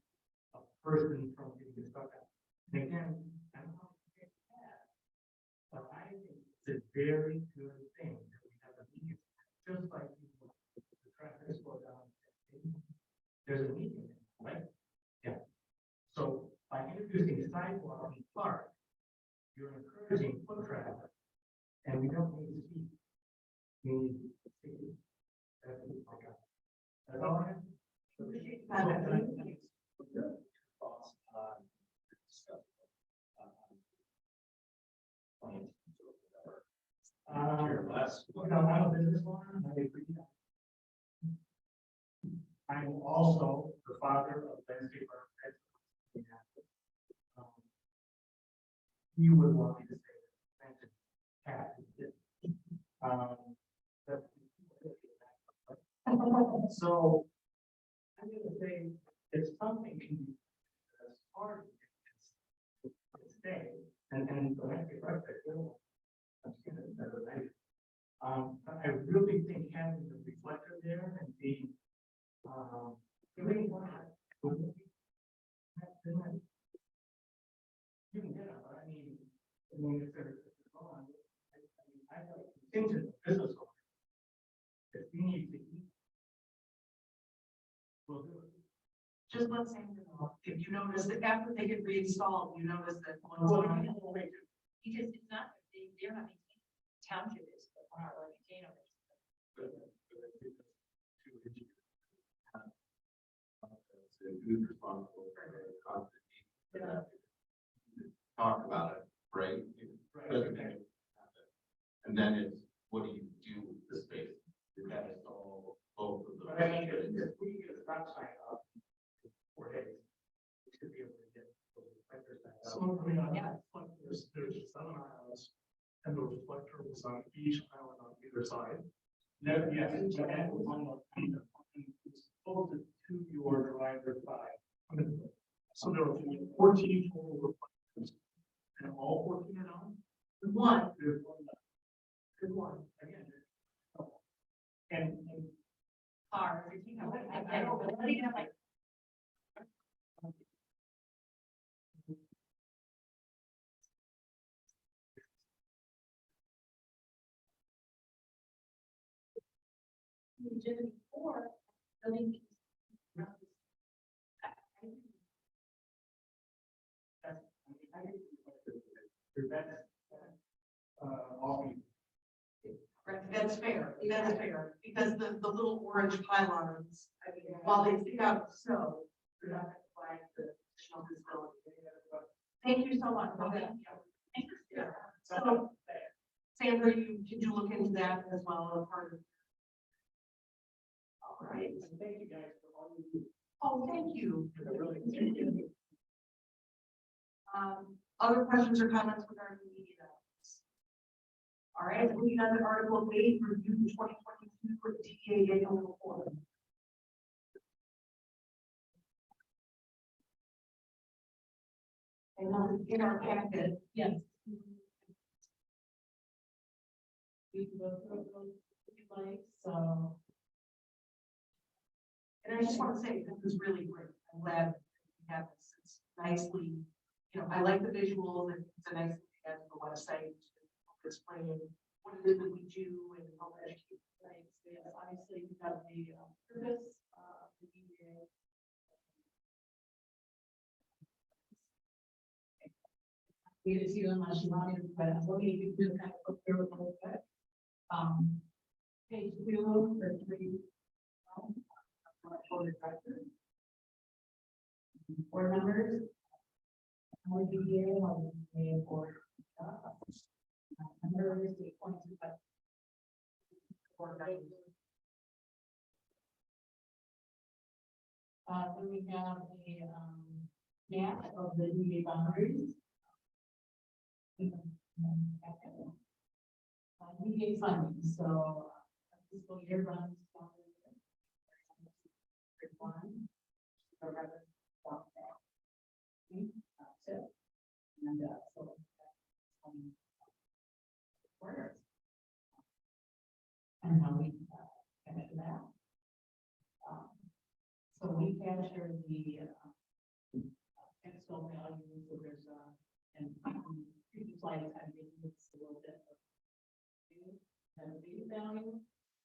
a person from getting stuck out. And again, I don't know if it's bad, but I think it's a very good thing that we have a meeting, just like people, the traffic slow down. There's a meeting, right? Yeah. So by introducing sidewalk in Clark, you're encouraging foot traffic, and we don't need speed. We need speed. That's all I have. I'm a business owner. I'm also the father of landscape architect. You would want me to say that. So I'm gonna say if something can be as hard as stay and the landscape architect will. I really think having the reflector there and being really you can get it, but I mean if they're gone, I like contingent business owner. If we need to eat, we'll do it. Just let Sandra know, if you notice that after they get reinstalled, you notice that one's Well, on. Because it's not, they're not maintaining, township is, but we're not really maintaining it. Who's responsible for the constant? Talk about it, right? Doesn't make it happen. And then it's, what do you do with the space? Is that install both of But I mean, those? if we get a stop sign up in 4 days, we should be able to get those reflectors back up. So, I mean, Yeah. there's 7 islands, and the reflector was on each island on either side. No, yes, but that was on the, it's closer to your driver's side. So there were 14 total reflectors, and all 14 are on. One, There's one left. Good one, again. And Cars, you know, I don't really have like. Before, building. Off. That's fair, because the little orange pylons, I mean, while they stick out the snow, they're not gonna provide the additional visibility. Thank you so much. Yeah. So, Sandra, did you look into that as well as part of? All right. Thank you guys for all you do. Oh, thank you. I really appreciate it. Other questions or comments regarding the media? All right, moving on to Article 8, review the 2022 DEA annual report. And in our packet, Yes. We can go through those if you like, so. and I just want to say, this is really great. I'm glad we have this. It's nicely, I like the visuals, and it's a nice thing to add to the website, explaining what it is that we do and help educate. Right, so yes, obviously we have the purpose of the DEA. Give it to you unless you want me to, but I'm looking, you can kind of look through it a little bit. Page 2 or 3. For the director. Board members. How the DEA, how the DEA board. Members, the appointed by. Then we have a map of the DEA boundaries. DEA funding, so fiscal year runs from one. And so. Quarters. And how we capture that. So we capture the external values, so there's and previous slides have been a little bit of and the base value.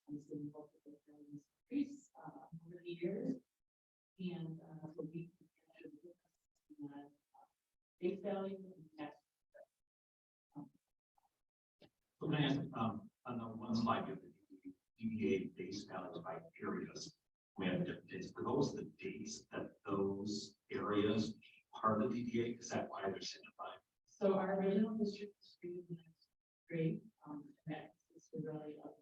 And so we both of those values increase over the years. And so we capture the base value and next. So can I ask, on the one slide, you have the DDA base values by areas. We have different dates. Are those the dates that those areas part of the DDA? Is that why they're signified? So our original district is great. Next is really up.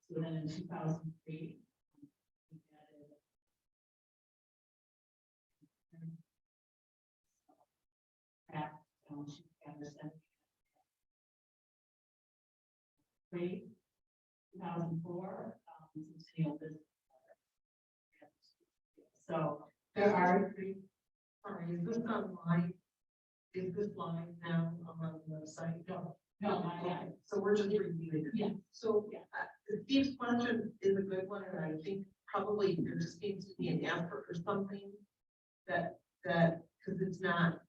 So then in 2003, we added Township, Anderson. 2004, Centennial Business. So there are three. Sorry, is this online? Is this live now on the website? No, not yet. So we're just reviewing it. Yeah. So Steve's question is a good one, and I think probably there just needs to be an effort or something that, because it's not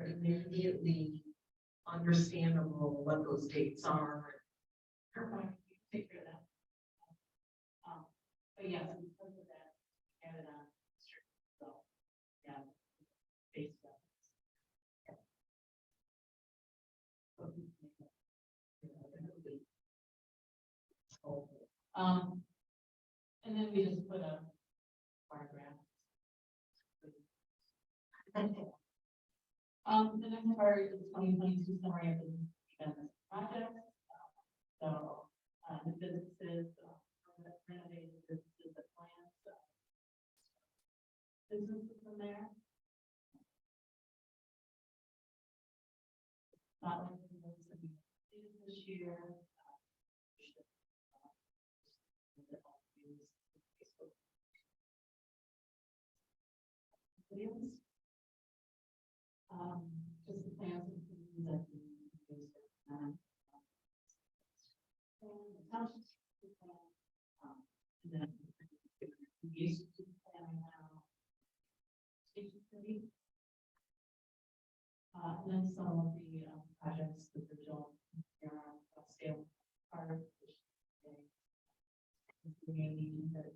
immediately understandable what those dates are. Take care of that. But yes, because of that, added on. So, yeah. Base and then we just put a paragraph. The next part is 2022 summary of the project. So, the businesses, renovated businesses, the plans, businesses in there. Not only those that we did this year. Videos. Just the plans and things that we use. The township plan, and then we use the plan now. Station city. And then some of the projects that we're doing here on scale part of the maybe that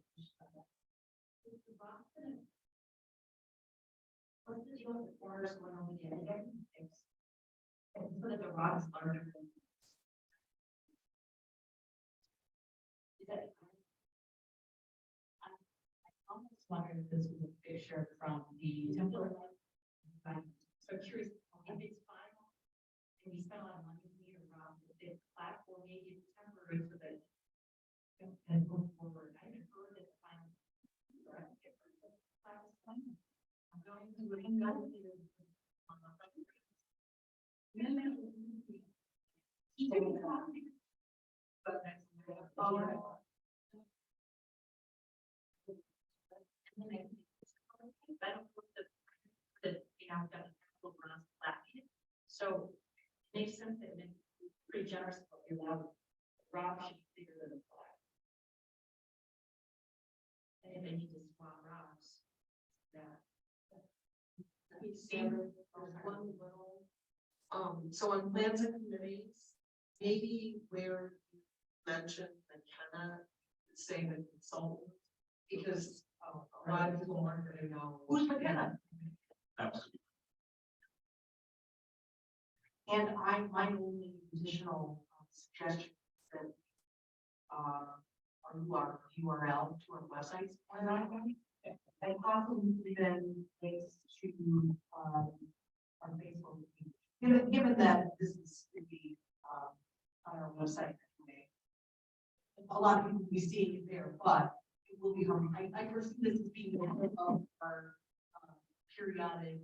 What's the deal with the corners when we get it? It's put at the rocks larger than. Is that? I almost wondered if this was a picture from the temple. So I'm curious, if it's final, and we spent a lot of money to meet around, if it's platform, maybe it's temporary so that. And move forward, I heard that the final. I'm going to look at so it makes sense that it's pretty generous, but you allow Rob should be bigger than the flag. And if they need to swap rocks, that. Standard, there's one little, so on plans and committees, maybe where you mentioned McKenna, say the consultant, because a lot of people aren't gonna know. Who's McKenna? Absolutely. And my only additional suggestion is that our URL to our websites are not going. And possibly even links to our Facebook page. Given that this is to be on our website anyway. A lot of people will be seeing it there, but it will be hard. I foresee this as being one of our periodic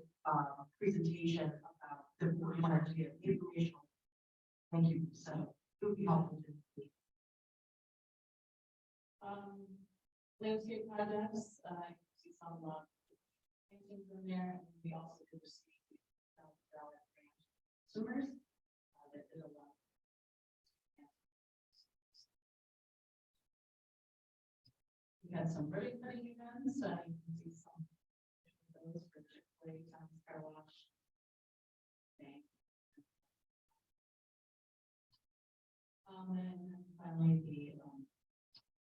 presentation about the we wanted to get informational. Thank you. So it would be helpful to. Landscape projects, I see some paintings in there, and we also do receive consumers that did a lot. We had some very pretty events, you can see some of those for Chick-fil-A, Tom's Car Wash. Bank. And finally, the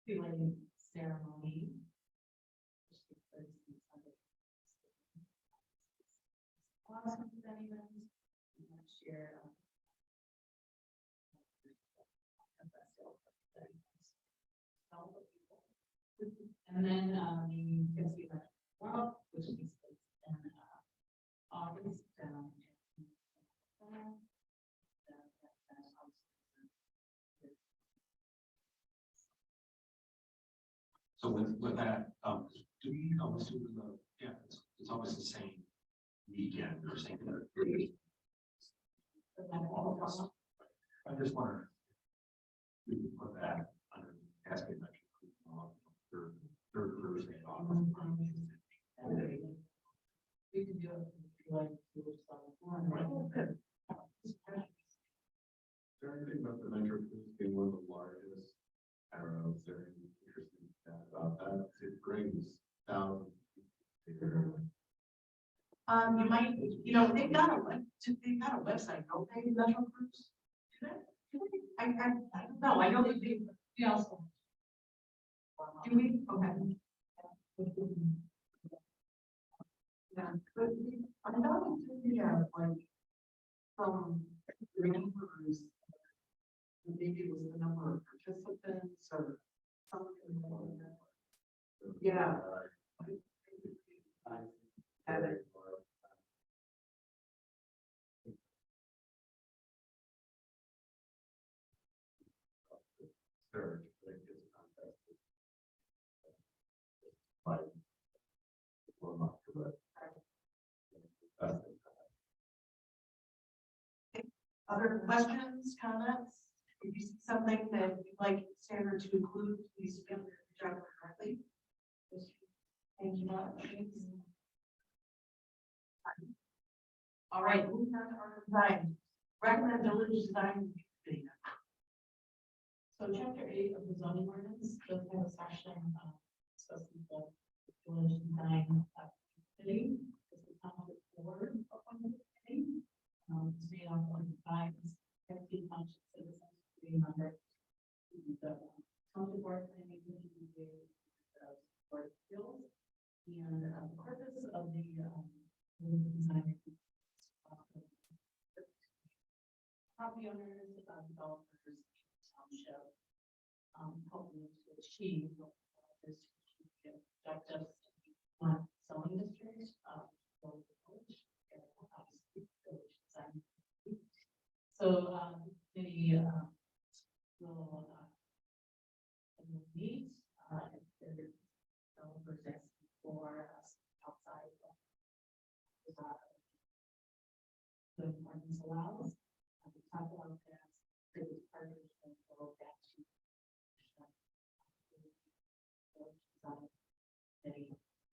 two-way ceremony. Which takes place in Sunday. Awesome events. Next year. And then you can see that world, which takes place in August. So with that, do we always do the, yeah, it's always the same weekend or same. I'm just wondering. We can put that under Cascade third Thursday. We can do it if you like to do it some. Is there anything about the Metro Cruise being one of the largest? I don't know, is there any interesting about that? It brings thousands. You might, they've got a website, don't they, Metro Cruise? Do they? I don't know, I know they do. We also. Do we? Okay. Yeah, but I know we have like some numbers. Maybe it was the number of participants or something. Yeah. Third, Other questions, comments? If you see something that you'd like Sandra to include, please feel free to reach out directly. Thank you much. All right, moving on to our design. Recommend village design committee. So chapter 8 of the zoning ordinance does have a section discussing the village design committee. This is how the board appointed committee. It's made up of 5 Cascade Township citizens, 300. The township board planning committee, the board of skills, and the purpose of the property owners, developers, township, hoping to achieve this objective one zoning district, for the village, and obviously the village design. So, the, will, meet, if there's developers asking for us outside of the ordinance allows. We talk about that, the partners and go back to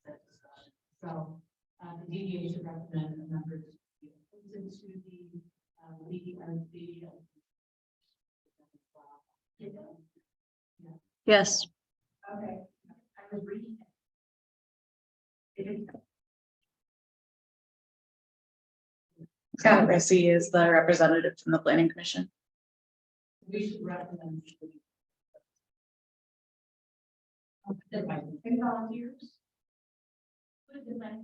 that discussion. So, the DDA should recommend a member to be appointed to the DDRC. Yes. Okay, I was reading it. Scott Rissy is the representative from the planning commission. We should recommend. There might be volunteers. What is it like?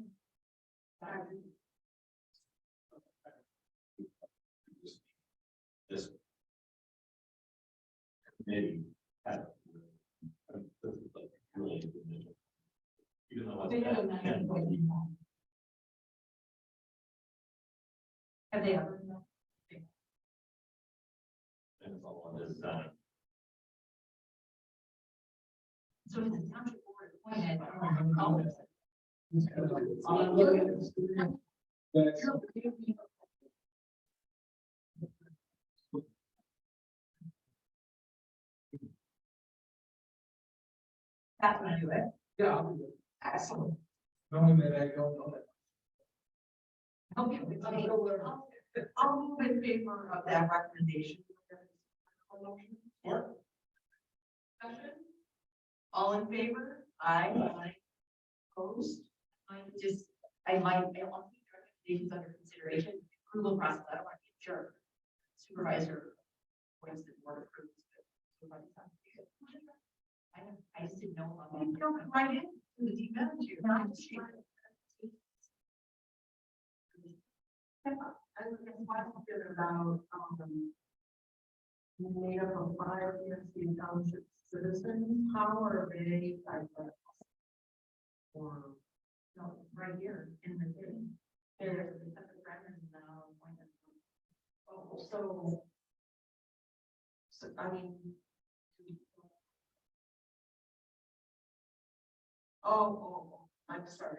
This committee had really good measure. Even though They have a nice appointment. Have they ever? it's all on this design. So is the township board appointed? That's when I do it. Yeah, I'll do it. Excellent. Knowing that I don't know that. Okay, I'll move in favor of that recommendation. Sure. Discussion? All in favor? Aye. Opposed? I might want to keep recommendations under consideration, approval process, I don't want to be sure. Supervisor. What's the board approves? I just didn't know about that. Don't come right in to the deep end here. Not I was just wondering about, made up of 5 PSC township citizens, how are they diverse? Or, no, right here in the city. There's a separate records now. Oh, so I mean. I'm sorry.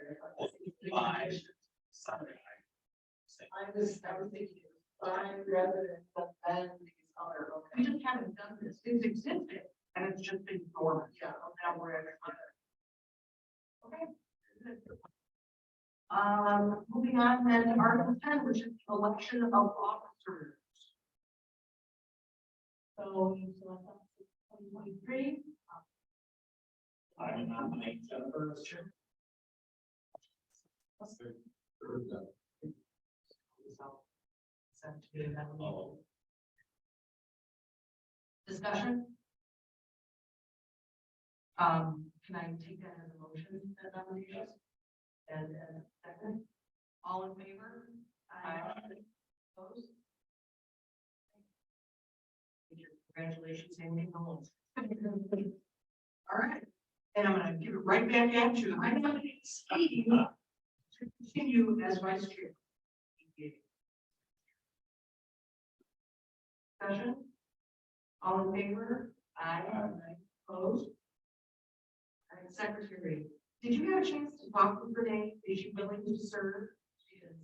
Sorry. I was thinking 5 residents, but then these other, we just haven't done this, it's existed, and it's just been dormant, yeah, now we're at it. Okay. Moving on then to Article 10, which is the election of officers. So you select 2023. I would nominate Jennifer as chair. Discussion? Can I take that as a motion, that nomination? And second, all in favor? Aye. Opposed? Congratulations, Amy. All right, and I'm gonna give it right back at you. I nominate Steve to continue as vice chair. Discussion? All in favor? Aye. Opposed? All right, secretary, did you have a chance to talk with Renee? Is she willing to serve? She is.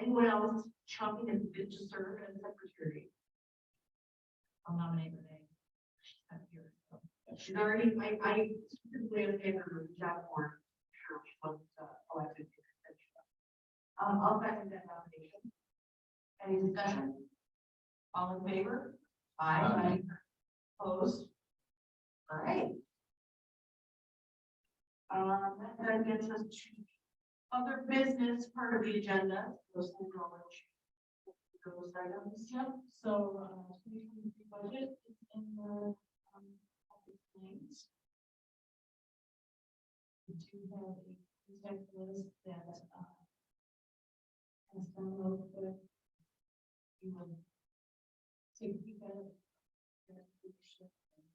Anyone else chomping at the bit to serve as secretary? I'll nominate Renee. She's not here. She's already, I specifically in favor of the job board. Sure, she was elected. I'll second that nomination. Any discussion? All in favor? Aye. Opposed? All right. That then gets us to other business part of the agenda. Those items. Yep, so, 2023 budget is in the, public claims. We do have a contact list that, has been loaded with. You will to keep that. Leadership and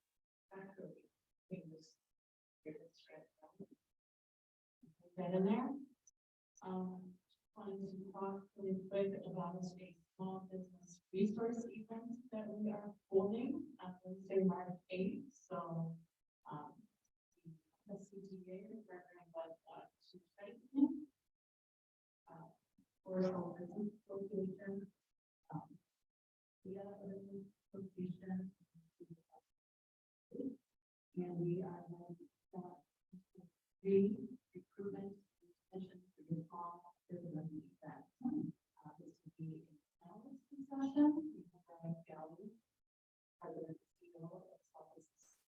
faculty things. Put that in there. Wanted to talk really quick about a small business resource event that we are holding on Wednesday, March 8th. So, the CTA is partnering with Tuesday. For our business association. We have a business association. And we are going to start recruitment session for the fall business event. This will be a panelist discussion. We have Brian Galli, President and CEO of Southeast.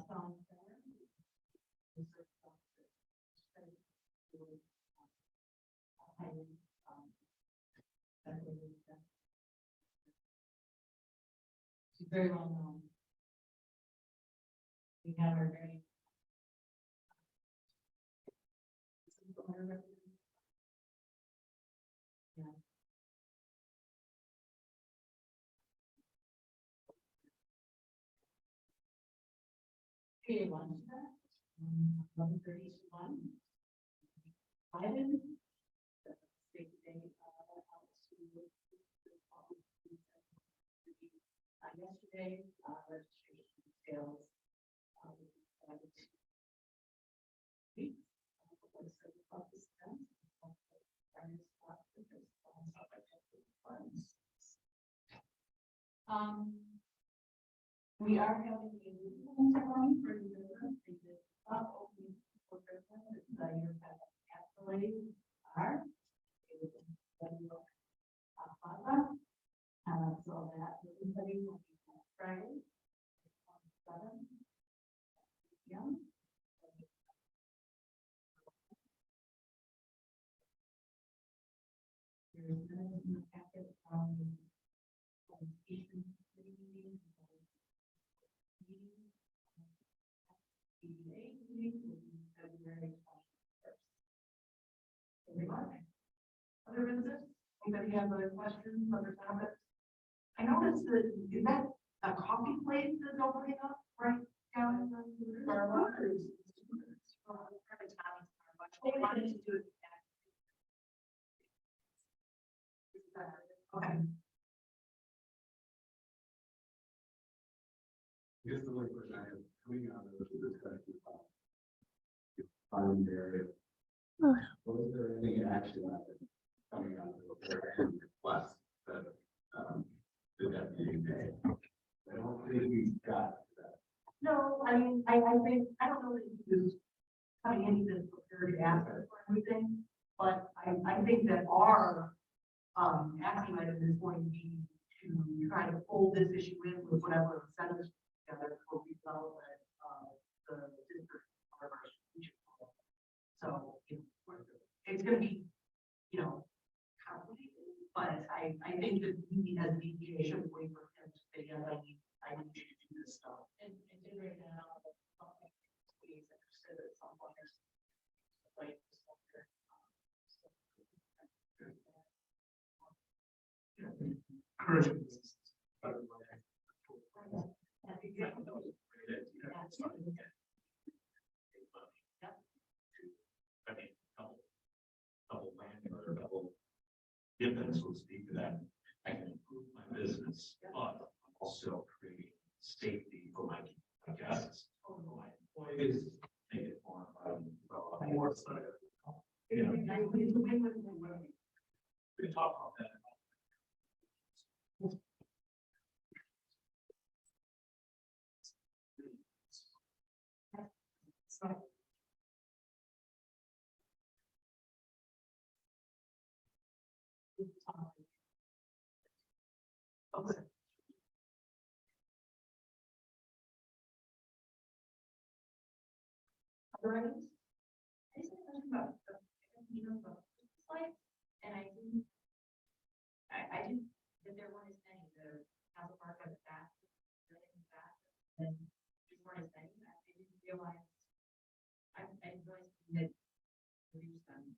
Sean Fair, research doctor, she's very well known. We have our very yeah. Okay, 11:31. Biden. Yesterday, registration details. We are having a ceremony for the business. Opening for business. Your accolades are. So that everybody will be Friday. 7. Yeah. There's minutes in the packet from education committee meeting. EDA meeting will be February 21st. Everyone. Other business? Anybody have other questions, other topics? I noticed that, is that a coffee place that's opening up right down in the Starbucks? They wanted to do it. Okay. I guess the only question I have coming out of this discussion about farm area. Was there any action coming out of the request that the deputy made? I don't think we got to that. No, I mean, I think, I don't know that he was coming into this prepared to answer for everything, but I think that our action item is going to be to try to pull this issue in with whatever incentives together for redevelopment of the district. So it's going to be, complicated, but I think that we as a DPA should wait for him to say, yes, I need you to do this stuff. And did right now, we interested at some point or like Encouraging businesses. Double land or double dividends, so to speak, that I can improve my business, but also create safety for my guests, for my employees, make it more More excited. we can talk about that. Okay. Other items? I just want to talk about the slides, and I didn't that there weren't as many, the Castle Park of the back, and there weren't as many, I didn't realize, I realized that reduce them.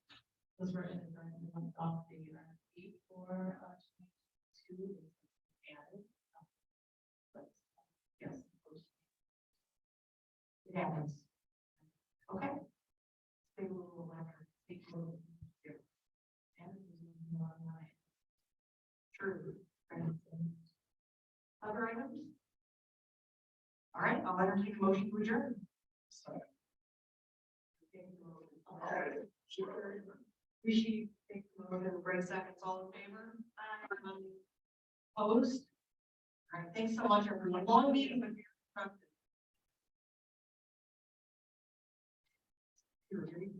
those were in the off the RFP for True. Other items? All right, I'll entertain a motion to adjourn. We should take the motion, break seconds, all in favor? Opposed? All right, thanks so much, everyone. Long meeting, but you're productive.